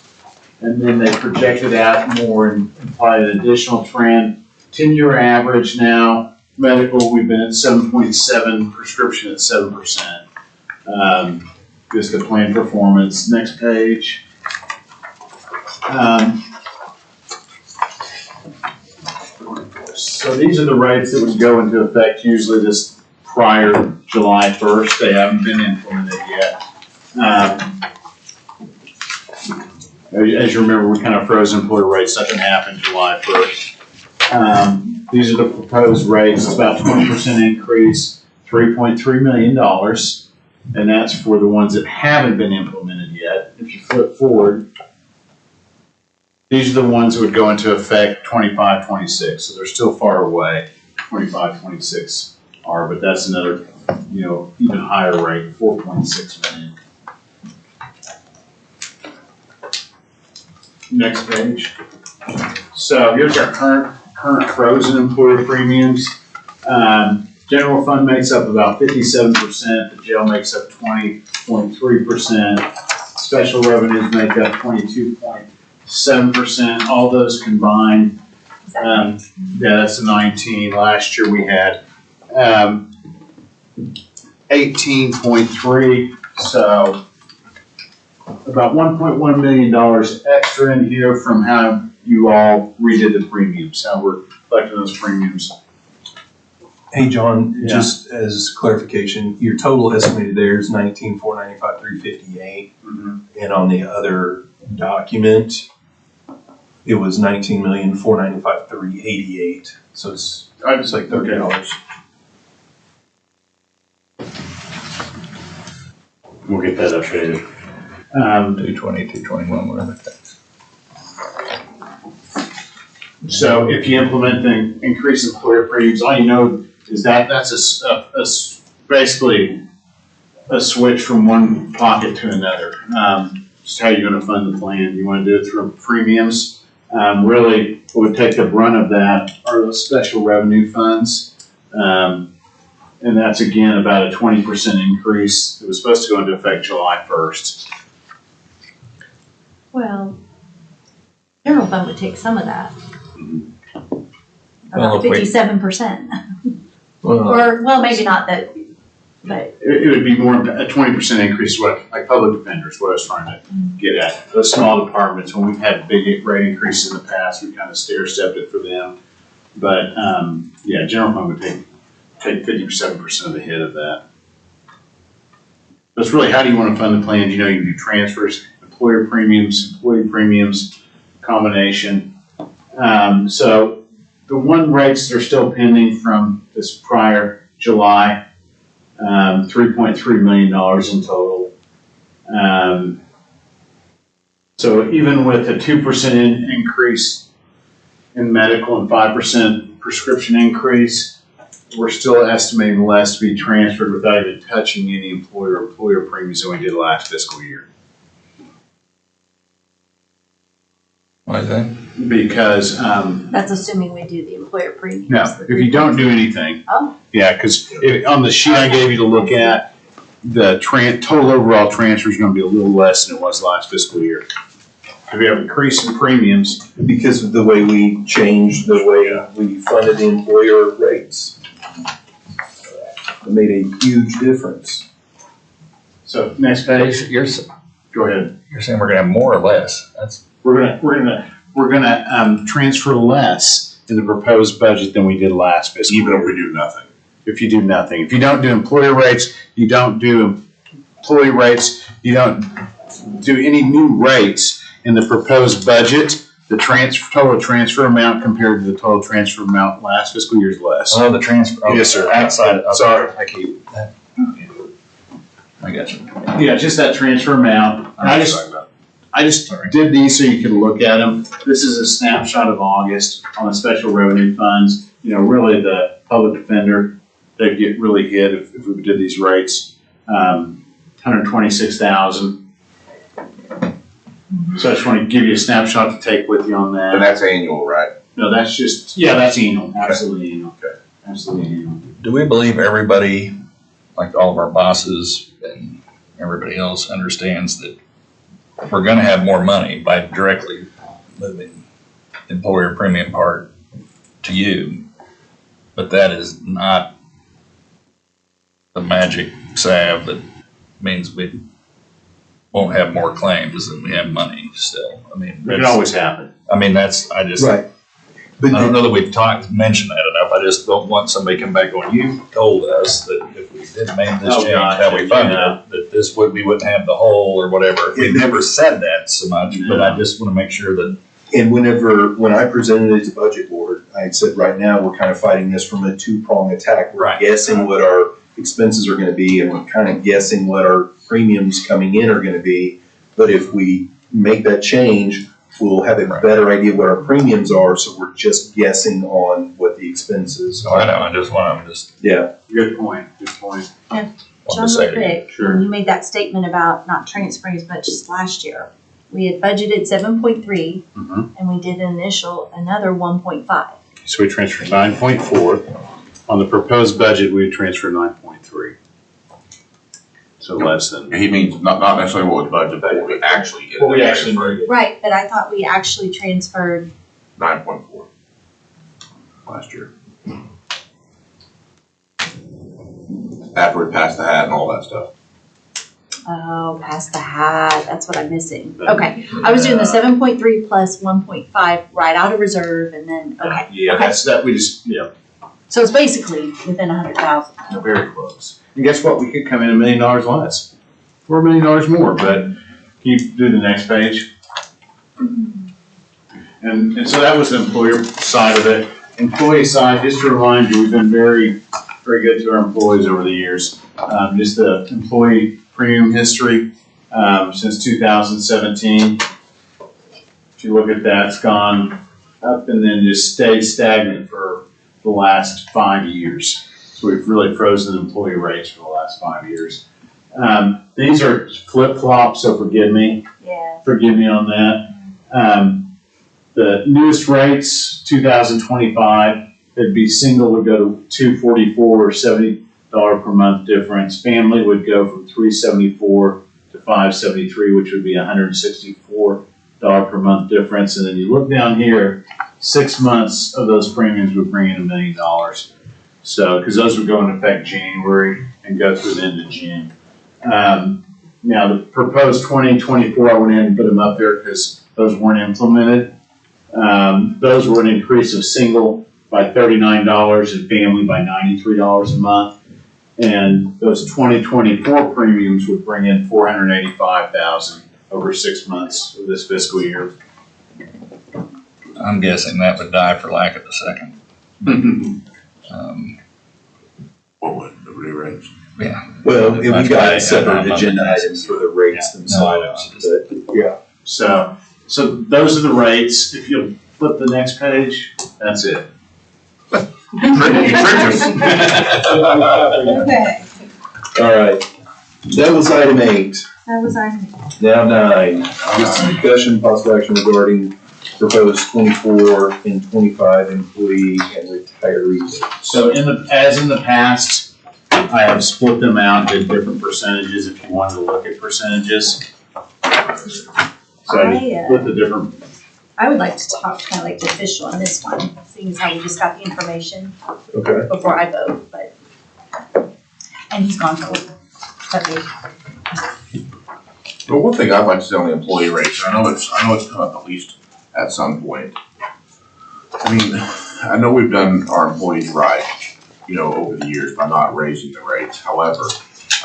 and then they project it out more and apply an additional trend. 10-year average now, medical, we've been at 7.7, prescription at 7%. Just the plan performance. Next page. So these are the rates that would go into effect usually this prior July 1st. They haven't been implemented yet. As you remember, we kind of froze employer rates. That can happen July 1st. These are the proposed rates. It's about 20% increase, $3.3 million. And that's for the ones that haven't been implemented yet. If you flip forward, these are the ones that would go into effect 25, 26. So they're still far away. 25, 26 are, but that's another, even higher rate, 4.6 million. Next page. So here's our current frozen employer premiums. General fund makes up about 57%. The jail makes up 20.3%. Special revenues make up 22.7%. All those combined, yeah, that's a 19. Last year we had 18.3. So about $1.1 million extra in here from how you all redid the premiums, how we're collecting those premiums. Hey, John, Yeah. just as clarification, your total estimated there is 19,495, 358. And on the other document, it was 19,495, 388. So it's like $30. We'll get that updated. 220, 221, whatever. So if you implement the increase in employer premiums, all you know is that that's basically a switch from one pocket to another. Just how you're gonna fund the plan. You wanna do it through premiums. Really, what would take the brunt of that are those special revenue funds. And that's again about a 20% increase. It was supposed to go into effect July 1st. Well, general fund would take some of that. Well, About if we- 57%. Well, Or, well, maybe not that, but It would be more a 20% increase, like public defenders, what I was trying to get at. Those small departments, when we've had big rate increases in the past, we kind of stair-stepped it for them. But, yeah, general fund would take 57% of the hit of that. But it's really, how do you want to fund the plan? You know, you can do transfers, employer premiums, employee premiums, combination. So the one rates that are still pending from this prior July, $3.3 million in total. So even with a 2% increase in medical and 5% prescription increase, we're still estimating less to be transferred without even touching any employer premiums than we did last fiscal year. Why is that? Because, that's assuming we do the employer premiums. no, if you don't do anything. Oh. Yeah, because on the sheet I gave you to look at, the total overall transfer is gonna be a little less than it was last fiscal year. If we have an increase in premiums, because of the way we changed the way we funded the employer rates. It made a huge difference. so next page, You're go ahead. saying we're gonna have more or less? That's, We're gonna transfer less in the proposed budget than we did last fiscal year. Even if we do nothing. If you do nothing. If you don't do employer rates, you don't do employee rates, you don't do any new rates in the proposed budget, the total transfer amount compared to the total transfer amount last fiscal year is less. oh, the transfer. Okay. Yes, sir. Outside. Okay. Sorry. I keep that. I got you. Yeah, just that transfer amount. I just did these so you could look at them. This is a snapshot of August on the special revenue funds. You know, really the public defender, they'd get really hit if we did these rates. 126,000. So I just want to give you a snapshot to take with you on that. And that's annual, right? No, that's just, yeah, that's annual, absolutely annual. Okay. Absolutely annual. Do we believe everybody, like all of our bosses and everybody else, understands that we're gonna have more money by directly moving the employer premium part to you? But that is not the magic salve that means we won't have more claims than we have money still. I mean, It can always happen. I mean, that's, I just, Right. I don't know that we've mentioned that enough. I just don't want somebody to come back going, you told us that if we did make this Oh, change, gosh, how we funded yeah. it, that we wouldn't have the hole or whatever. We've never said that so much, but I just want to make sure that. And when I presented it to budget board, I said, right now, we're kind of fighting this from a two-prong attack. We're Right. guessing what our expenses are gonna be, and we're kind of guessing what our premiums coming in are gonna be. But if we make that change, we'll have a better idea what our premiums are, so we're just guessing on what the expenses I are. know, I just want to Yeah. Good point, good point. want John, to say real it again. quick, Sure. when you made that statement about not transferring as much as last year, we had budgeted 7.3, Mhm. and we did another 1.5. So we transferred 9.4. On the proposed budget, we transferred 9.3. So less than. He means not necessarily what was budgeted, but what we actually get. What we actually Right, but I thought we actually transferred, 9.4 last year. After we passed the hat and all that stuff. Oh, past the hat, that's what I'm missing. Okay, I was doing the 7.3 plus 1.5 right out of reserve and then, okay. Yeah, Okay. that's, that we just, yeah, So it's basically within 100,000. we're very close. And guess what? We could come in $1 million less. Or $1 million more, but can you do the next page? And so that was the employer side of it. Employee side, just to remind you, we've been very, very good to our employees over the years. Just the employee premium history, since 2017. If you look at that, it's gone up and then just stayed stagnant for the last 5 years. So we've really frozen employee rates for the last 5 years. These are flip-flops, so forgive me. Yeah. Forgive me on that. The newest rates, 2025, it'd be single would go to $244 or $70 per month difference. Family would go from $374 to $573, which would be $164 per month difference. And then you look down here, 6 months of those premiums would bring in $1 million. So, because those would go into effect January and go through the end of June. Now the proposed 2024, I went in and put them up there because those weren't implemented. Those were an increase of single by $39 and family by $93 a month. And those 2024 premiums would bring in $485,000 over 6 months of this fiscal year. I'm guessing that would die for lack of a second. What would the re-rates? Yeah. Well, we That's got why separate I'm agenda not- items for the rates themselves, but yeah. So those are the rates. If you'll flip the next page, that's it. You tricked us. Okay, All right, that was item 8. that was our. Now 9, discussion, possible action regarding proposed 24 and 25 employee and retirees. So as in the past, I have split them out into different percentages if you wanted to look at percentages. So I split the different. I would like to talk kind of like the official on this one, seeing as how we just got the information Okay. before I vote, but. And he's gone for it. Well, one thing I'd like to say on the employee rates, I know it's come up at least at some point. I mean, I know we've done our employees right, over the years by not raising the rates. However,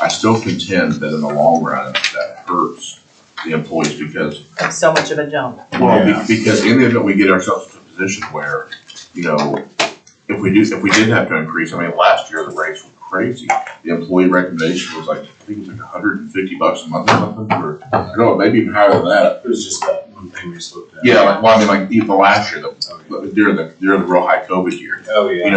I still contend that in the long run, that hurts the employees because. It's so much of a jump. Well, Yeah. because in the event we get ourselves to a position where, if we did have to increase, I mean, last year the rates were crazy. The employee recommendation was like, I think it was like $150 a month or something, or, no, maybe even higher than that. It was just that one thing we just looked at. Yeah, even last year, during the real high COVID year. Oh, yeah.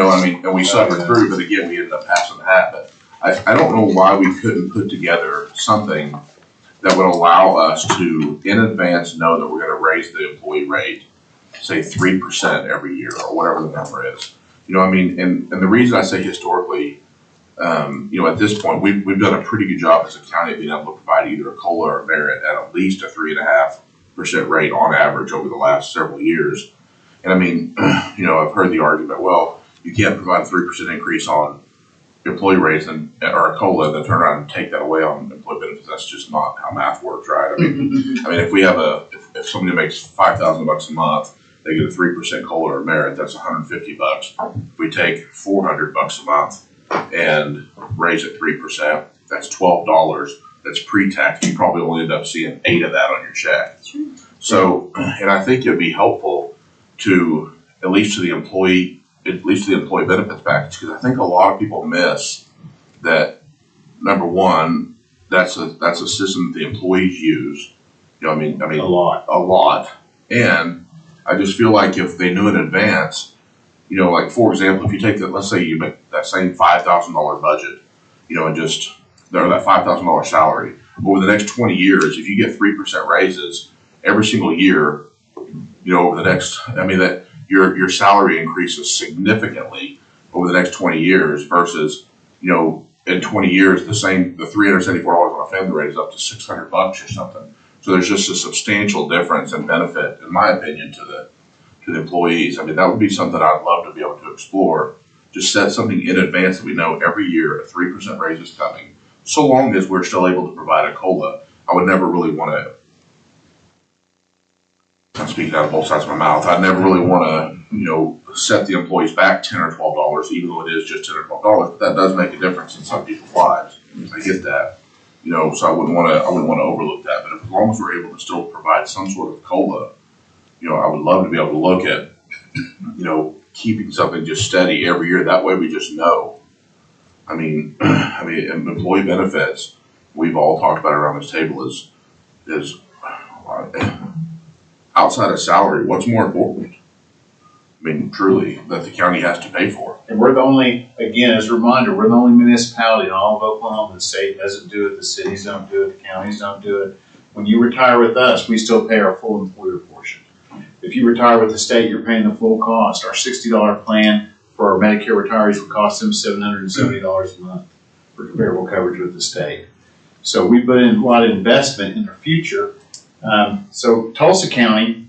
And we suffered through, but again, we ended up passing the hat. But I don't know why we couldn't put together something that would allow us to, in advance, know that we're gonna raise the employee rate, say 3% every year, or whatever the number is. And the reason I say historically, at this point, we've done a pretty good job as a county of being able to provide either a COLA or a merit at least a 3.5% rate on average over the last several years. And I mean, I've heard the argument, well, you can't provide a 3% increase on employee raise or a COLA, then turn around and take that away on employee benefits. That's just not how math works, right? I mean, if we have if somebody makes $5,000 a month, they get a 3% COLA or merit, that's $150. If we take $400 a month and raise it 3%, that's $12. That's pre-tax. You probably only end up seeing 8 of that on your check. So, and I think it'd be helpful to, at least to the employee benefits package, because I think a lot of people miss that. Number one, that's a system that the employees use. A lot. And I just feel like if they knew in advance, like for example, if you take let's say you make that same $5,000 budget, and just that $5,000 salary over the next 20 years, if you get 3% raises every single year, over the next, that your salary increases significantly over the next 20 years versus, in 20 years, the $374 on a family rate is up to $600 or something. So there's just a substantial difference in benefit, in my opinion, to the employees. That would be something I'd love to be able to explore. Just set something in advance that we know every year a 3% raise is coming. so long as we're still able to provide a COLA, I would never really want to, I'm speaking out of both sides of my mouth, I'd never really want to, set the employees back $10 or $12, even though it is just $10 or $12, but that does make a difference in some people's lives. I get that, so I wouldn't want to overlook that. But as long as we're able to still provide some sort of COLA, I would love to be able to look at, keeping something just steady every year. That way we just know. I mean, employee benefits, we've all talked about around this table is outside of salary, what's more important? I mean, truly, that the county has to pay for. And we're the only, again, as a reminder, we're the only municipality in all of Oklahoma. The state doesn't do it, the cities don't do it, the counties don't do it. When you retire with us, we still pay our full employer portion. If you retire with the state, you're paying the full cost. Our $60 plan for our Medicare retirees would cost them $770 a month for comparable coverage with the state. So we put in a lot of investment in our future. So Tulsa County,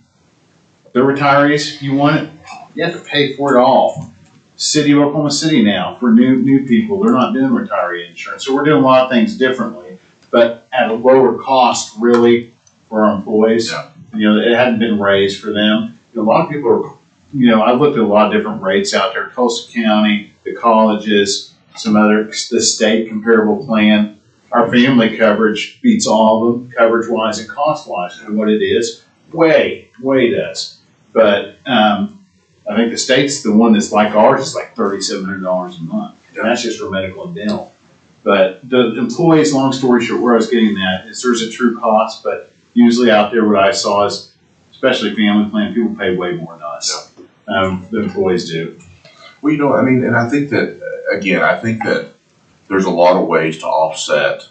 their retirees, you want it, you have to pay for it all. City of Oklahoma City now, for new people, they're not doing retiree insurance. So we're doing a lot of things differently, but at a lower cost really for our employees. Yeah. It hadn't been raised for them. A lot of people are, I've looked at a lot of different rates out there, Tulsa County, the colleges, the state comparable plan. Our family coverage beats all of them, coverage-wise and cost-wise, and what it is, way does. But I think the state's the one that's like ours is like $3,700 a month. And that's just for medical and dental. But the employees, long story short, where I was getting that is there's a true cost, but usually out there what I saw is, especially family plan, people pay way more than us. The employees do. Well, and I think that, again, there's a lot of ways to offset,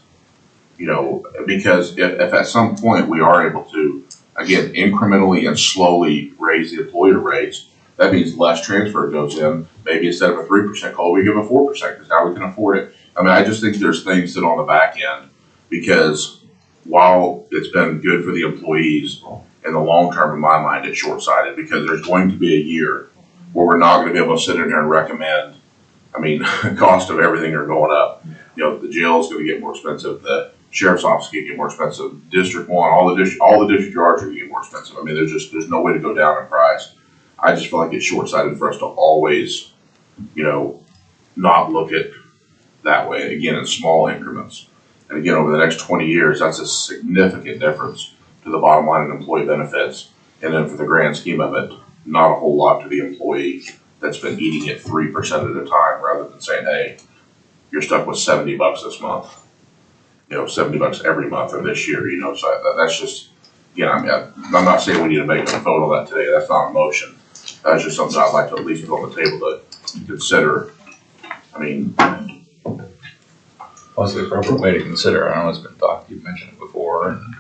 because if at some point we are able to, again, incrementally and slowly raise the employer rates, that means less transfer goes in. Maybe instead of a 3% COLA, we give a 4% because now we can afford it. I just think there's things that on the back end, because while it's been good for the employees, in the long term, in my mind, it's short-sighted because there's going to be a year where we're not going to be able to sit in here and recommend. Cost of everything are going up. The jail is going to get more expensive. The sheriff's office is going to get more expensive. District 1, all the district yards are going to get more expensive. There's no way to go down in price. I just feel like it's short-sighted for us to always, not look at that way. Again, in small increments. And again, over the next 20 years, that's a significant difference to the bottom line in employee benefits. And then for the grand scheme of it, not a whole lot to the employee that's been eating it 3% at a time rather than saying, hey, you're stuck with $70 this month, $70 every month or this year, so that's just, again, I'm not saying we need to make a vote on that today. That's not a motion. That's just something I'd like to at least put on the table to consider. What's the appropriate way to consider? I know it's been talked, you've mentioned it before, and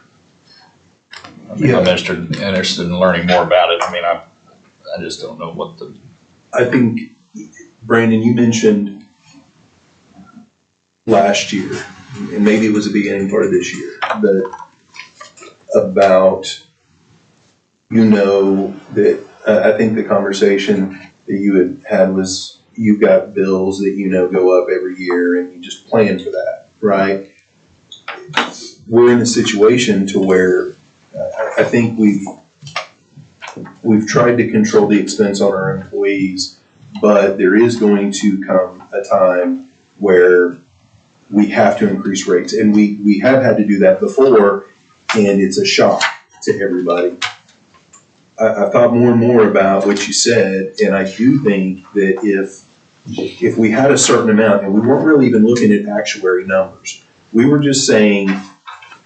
I'm interested in learning more about it. I just don't know what the. I think, Brandon, you mentioned last year, and maybe it was the beginning part of this year, about, that I think the conversation that you had was you've got bills that go up every year and you just plan for that, right? We're in a situation to where I think we've tried to control the expense on our employees, but there is going to come a time where we have to increase rates. And we have had to do that before, and it's a shock to everybody. I thought more and more about what you said, and I do think that if we had a certain amount, and we weren't really even looking at actuary numbers, we were just saying,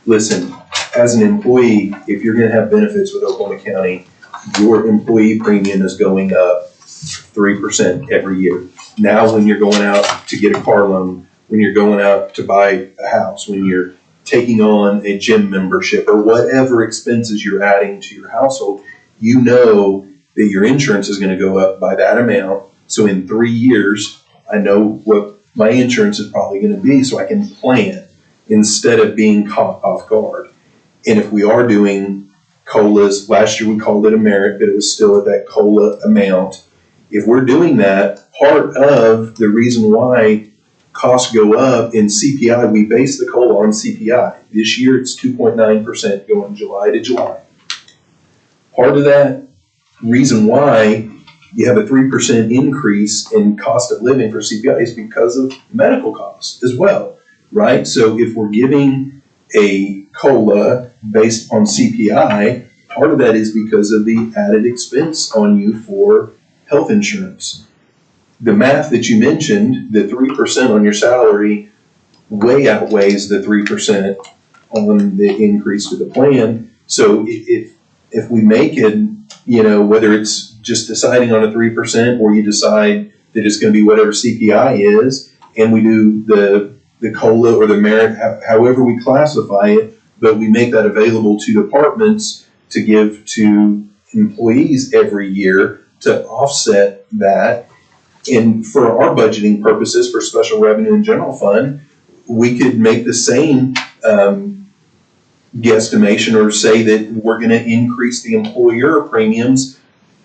listen, as an employee, if you're going to have benefits with Oklahoma County, your employee premium is going up 3% every year. Now, when you're going out to get a car loan, when you're going out to buy a house, when you're taking on a gym membership or whatever expenses you're adding to your household, that your insurance is going to go up by that amount. So in 3 years, I know what my insurance is probably going to be, so I can plan instead of being caught off guard. And if we are doing COLAs, last year we called it a merit, but it was still at that COLA amount. If we're doing that, part of the reason why costs go up in CPI, we base the COLA on CPI. This year, it's 2.9% going July to July. Part of that reason why you have a 3% increase in cost of living for CPI is because of medical costs as well, right? So if we're giving a COLA based on CPI, part of that is because of the added expense on you for health insurance. The math that you mentioned, the 3% on your salary way outweighs the 3% on the increase to the plan. So if we make it, you know, whether it's just deciding on a 3% or you decide that it's going to be whatever CPI is, and we do the COLA or the merit, however we classify it, but we make that available to departments to give to employees every year to offset that. And for our budgeting purposes, for special revenue and general fund, we could make the same guesstimation or say that we're going to increase the employer premiums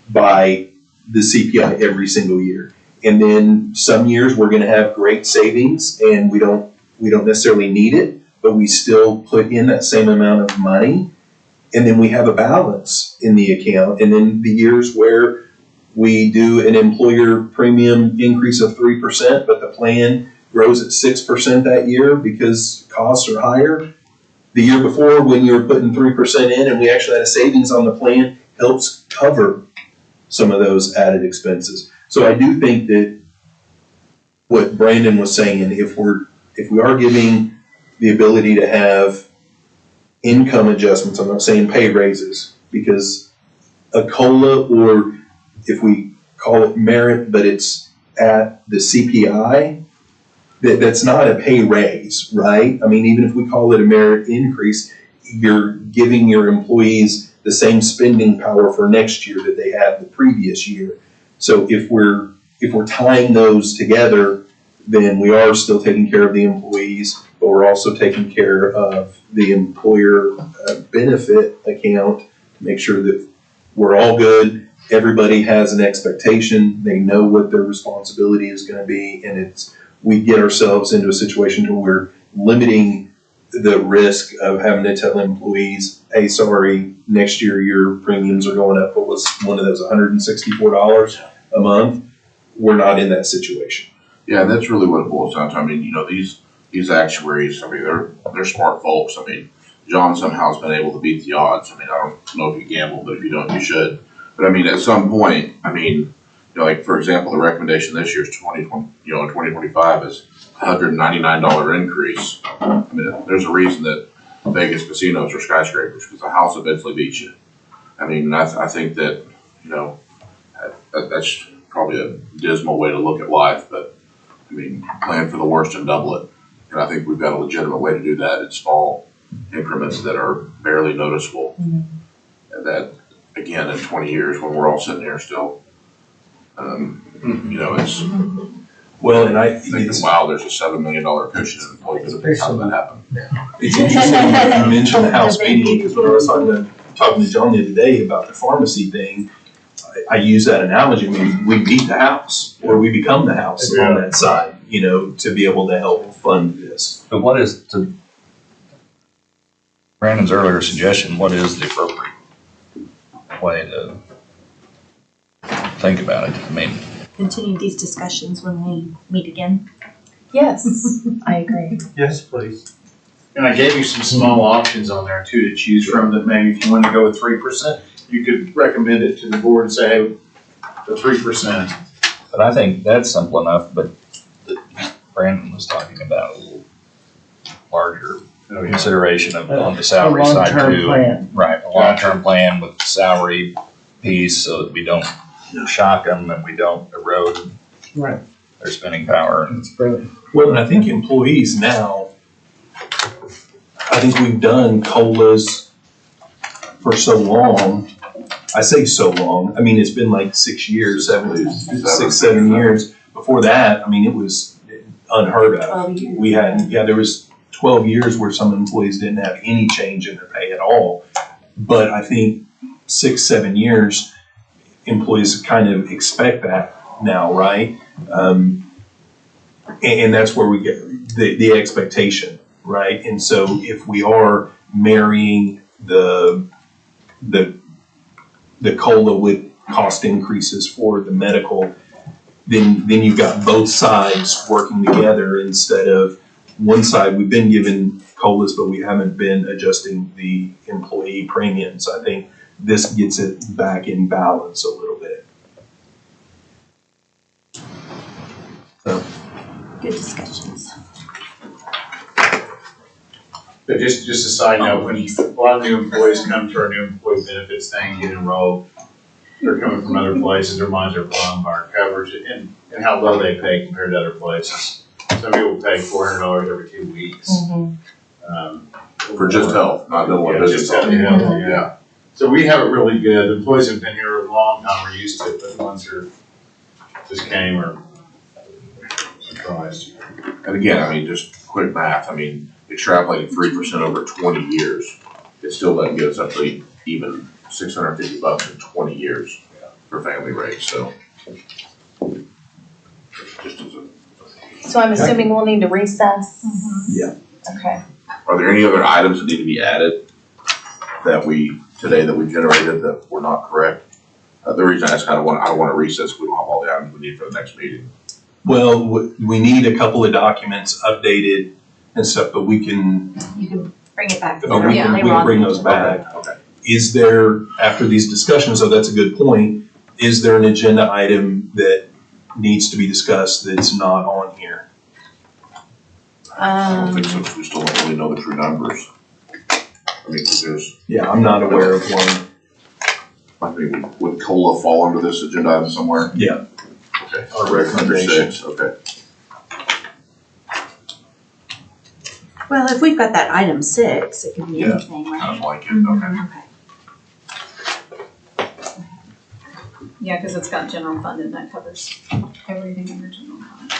by the CPI every single year. And then some years we're going to have great savings and we don't necessarily need it, but we still put in that same amount of money. And then we have a balance in the account. And then the years where we do an employer premium increase of 3%, but the plan grows at 6% that year because costs are higher. The year before, when you were putting 3% in and we actually had a savings on the plan, helps cover some of those added expenses. So I do think that what Brandon was saying, if we are giving the ability to have income adjustments, I'm not saying pay raises, because a COLA, or if we call it merit, but it's at the CPI, that's not a pay raise, right? I mean, even if we call it a merit increase, you're giving your employees the same spending power for next year that they had the previous year. So if we're tying those together, then we are still taking care of the employees, but we're also taking care of the employer benefit account to make sure that we're all good. Everybody has an expectation. They know what their responsibility is going to be, and we get ourselves into a situation where we're limiting the risk of having to tell employees, hey, sorry, next year your premiums are going up. What was one of those, $164 a month? We're not in that situation. Yeah, that's really what it boils down to. I mean, you know, these actuaries, I mean, they're smart folks. I mean, John somehow has been able to beat the odds. I mean, I don't know if you gamble, but if you don't, you should. But I mean, at some point, I mean, you know, like for example, the recommendation this year is 2025 is $199 increase. I mean, there's a reason that Vegas casinos are skyscrapers, because the house eventually beats you. I mean, I think that, you know, that's probably a dismal way to look at life, but I mean, plan for the worst and double it. And I think we've got a legitimate way to do that in small increments that are barely noticeable. Mm-hmm. And that, again, in 20 years, when we're all sitting here still, you know, it's well, and I thinking, wow, there's a $7 million cushion in employees. How did that happen? It's interesting you mentioned the house meeting, because when I was talking to John the other day about the pharmacy thing, I use that analogy. I mean, we beat the house, or we become the house on that side, you know, to be able to help fund this. But what is, to Brandon's earlier suggestion, what is the appropriate way to think about it? I mean, Continue these discussions when we meet again. Yes, I agree. Yes, please. And I gave you some small options on there too to choose from, that maybe if you want to go with 3%, you could recommend it to the board and say, hey, the 3%. but I think that's simple enough, but Brandon was talking about a little larger consideration of on the salary side too. Plan. Right, a long-term plan with the salary piece, so that we don't shock them and we don't erode Right. their spending power. That's brilliant. Well, and I think employees now, I think we've done COLAs for so long. I say so long, I mean, it's been like 6 years, 7 years. Before that, I mean, it was unheard of. We had, there was 12 years where some employees didn't have any change in their pay at all. But I think 6, 7 years, employees kind of expect that now, right? And that's where we get the expectation, right? And so if we are marrying the COLA with cost increases for the medical, then you've got both sides working together instead of one side. We've been given COLAs, but we haven't been adjusting the employee premiums. I think this gets it back in balance a little bit. So. Good discussions. But just a side note, when a lot of new employees come to our new employee benefits thing, get enrolled, they're coming from other places, their minds are blown by our coverage and how low they pay compared to other places. Some people pay $400 every 2 weeks. For just health, not dental and vision. Just health, yeah. So we have it really good. The employees have been here a long time, we're used to it, but the ones who just came are surprised. And again, I mean, just quick math, I mean, extrapolating 3% over 20 years, it still doesn't get us up to even $650 in 20 years for family rates, so. Just as a. So I'm assuming we'll need to recess? Yeah. Okay. Are there any other items that need to be added that we generated that were not correct? The reason I ask, I don't want to recess, we don't have all the items we need for the next meeting. Well, we need a couple of documents updated and stuff, but we can. You can bring it back. Oh, we can bring those back. Okay. Is there, after these discussions, so that's a good point, is there an agenda item that needs to be discussed that's not on here? I don't think so, 'cause we still don't really know the true numbers. I mean, 'cause there's. Yeah, I'm not aware of one. I mean, would COLA fall under this agenda item somewhere? Yeah. Okay. Our recommendation. 6, okay. Well, if we've got that item 6, it could be anything, right? Kind of like it, okay. Okay. Yeah, because it's got general fund and that covers everything under general fund.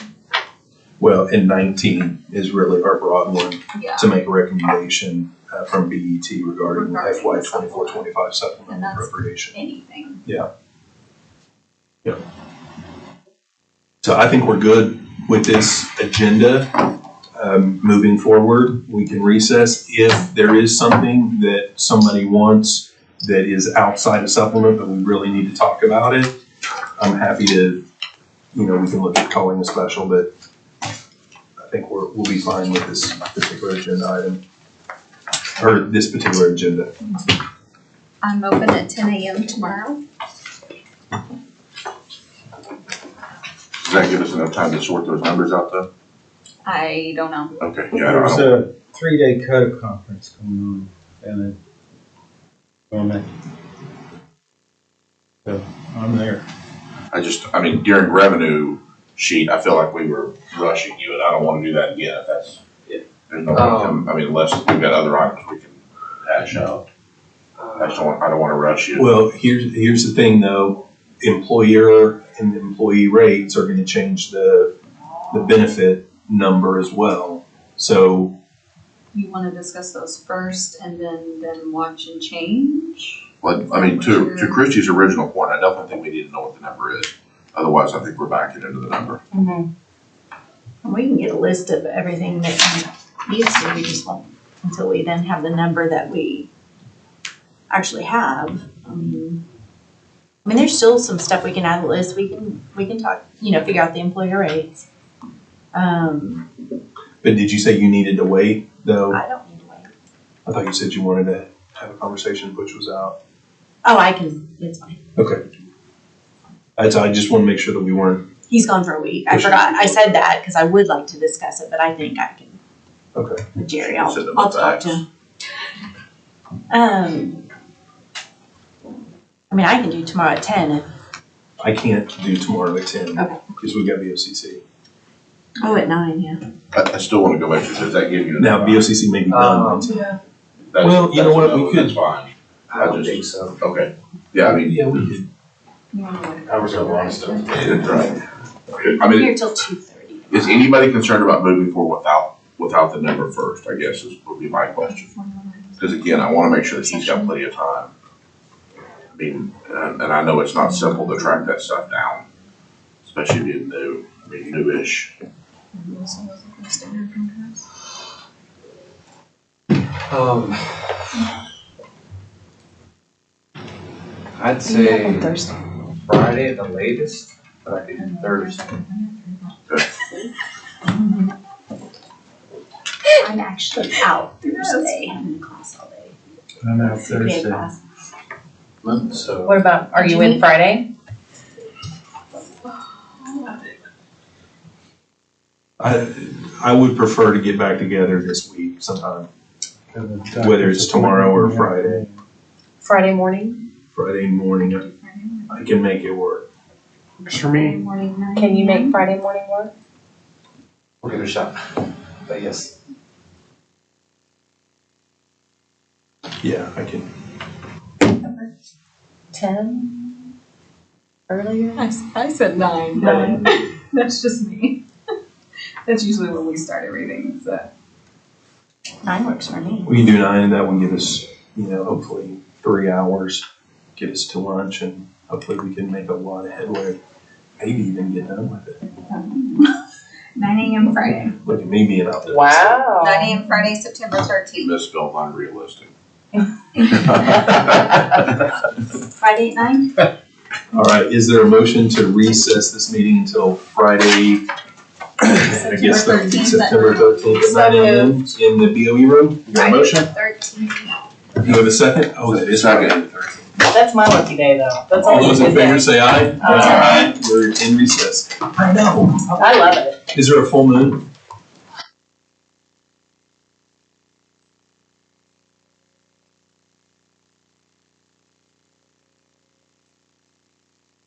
Well, and 19 is really our broad one Yeah. to make a recommendation from BET regarding the Regarding FY the 24-25 And supplemental that's- appropriation. Anything. So I think we're good with this agenda. Moving forward, we can recess. If there is something that somebody wants that is outside of supplement, but we really need to talk about it, I'm happy to, we can look at calling a special, but I think we'll be fine with this particular agenda item, or this particular agenda. I'm open at 10 a.m. tomorrow. Does that give us enough time to sort those numbers out though? I don't know. Okay, yeah, I don't There's know. a 3-day code conference going on, and so I'm there. I mean, during revenue sheet, I feel like we were rushing you, and I don't want to do that again, if that's, there's no, unless we've got other items we can hash out. I don't want to rush you. Well, here's the thing though, employer and employee rates are gonna change the benefit number as well. So, You want to discuss those first and then watch and change? But, I mean, to Christie's original point, I definitely think we need to know what the number is. Otherwise, I think we're backing into the number. And we can get a list of everything that needs to, we just won't, until we then have the number that we actually have. I mean, there's still some stuff we can add to the list. We can talk, figure out the employer rates. but did you say you needed to wait though? I don't need to wait. I thought you said you wanted to have a conversation, Butch was out. Oh, I can, it's fine. Okay. I just want to make sure that we weren't. He's gone for a week. I forgot. I said that because I would like to discuss it, but I think I can. Okay. With Jerry, Send them I'll the talk to him. I can do tomorrow at 10 if. I can't do tomorrow at 10. Okay. Because we got BOCC. Oh, at 9, yeah. I still want to go back to, does that give you? Now, enough time? BOCC may be done. Yeah. That's- Well, you know what, that's- we could- That's fine. I don't think so. Okay, yeah, I mean, Yeah, we could. Covers a lot of stuff. that's right. I I'm mean, here till 2:30. is anybody concerned about moving forward without the number first, I guess would be my question. Because again, I want to make sure that he's got plenty of time. I mean, and I know it's not simple to track that stuff down, especially being new, newish. I'd say Friday at the latest, but I could do Thursday. I'm actually out Thursday. I'm in class all day. I'm out CPA Thursday. class. So, What about, are you in Friday? I would prefer to get back together this week sometime, whether it's tomorrow or Friday. Friday morning? Friday morning, I can make it work. works for me. Can you make Friday morning work? We'll give it a shot. But yes. Yeah, I can. 10? Earlier? I said 9. Nine. That's just me. That's usually when we start everything, so. 9 works for me. We can do 9 and that will give us, hopefully 3 hours, get us to lunch and hopefully we can make a lot of headway. Maybe even get done with it. 9 a.m. Friday. Look at me being out there. Wow. 9 a.m. Friday, September You 13th. misspelled unrealistic. Friday at 9? All right, is there a motion to recess this meeting until Friday, I guess September 13th. September 13th at 9 a.m. in the BOE room? You got a motion? 13th. Do you have a second? Oh, that is Friday the 13th. That's my lucky day, though. That's All always those a in good favor day. say aye. Aye. We're in recess. I know. I love it. Is there a full moon?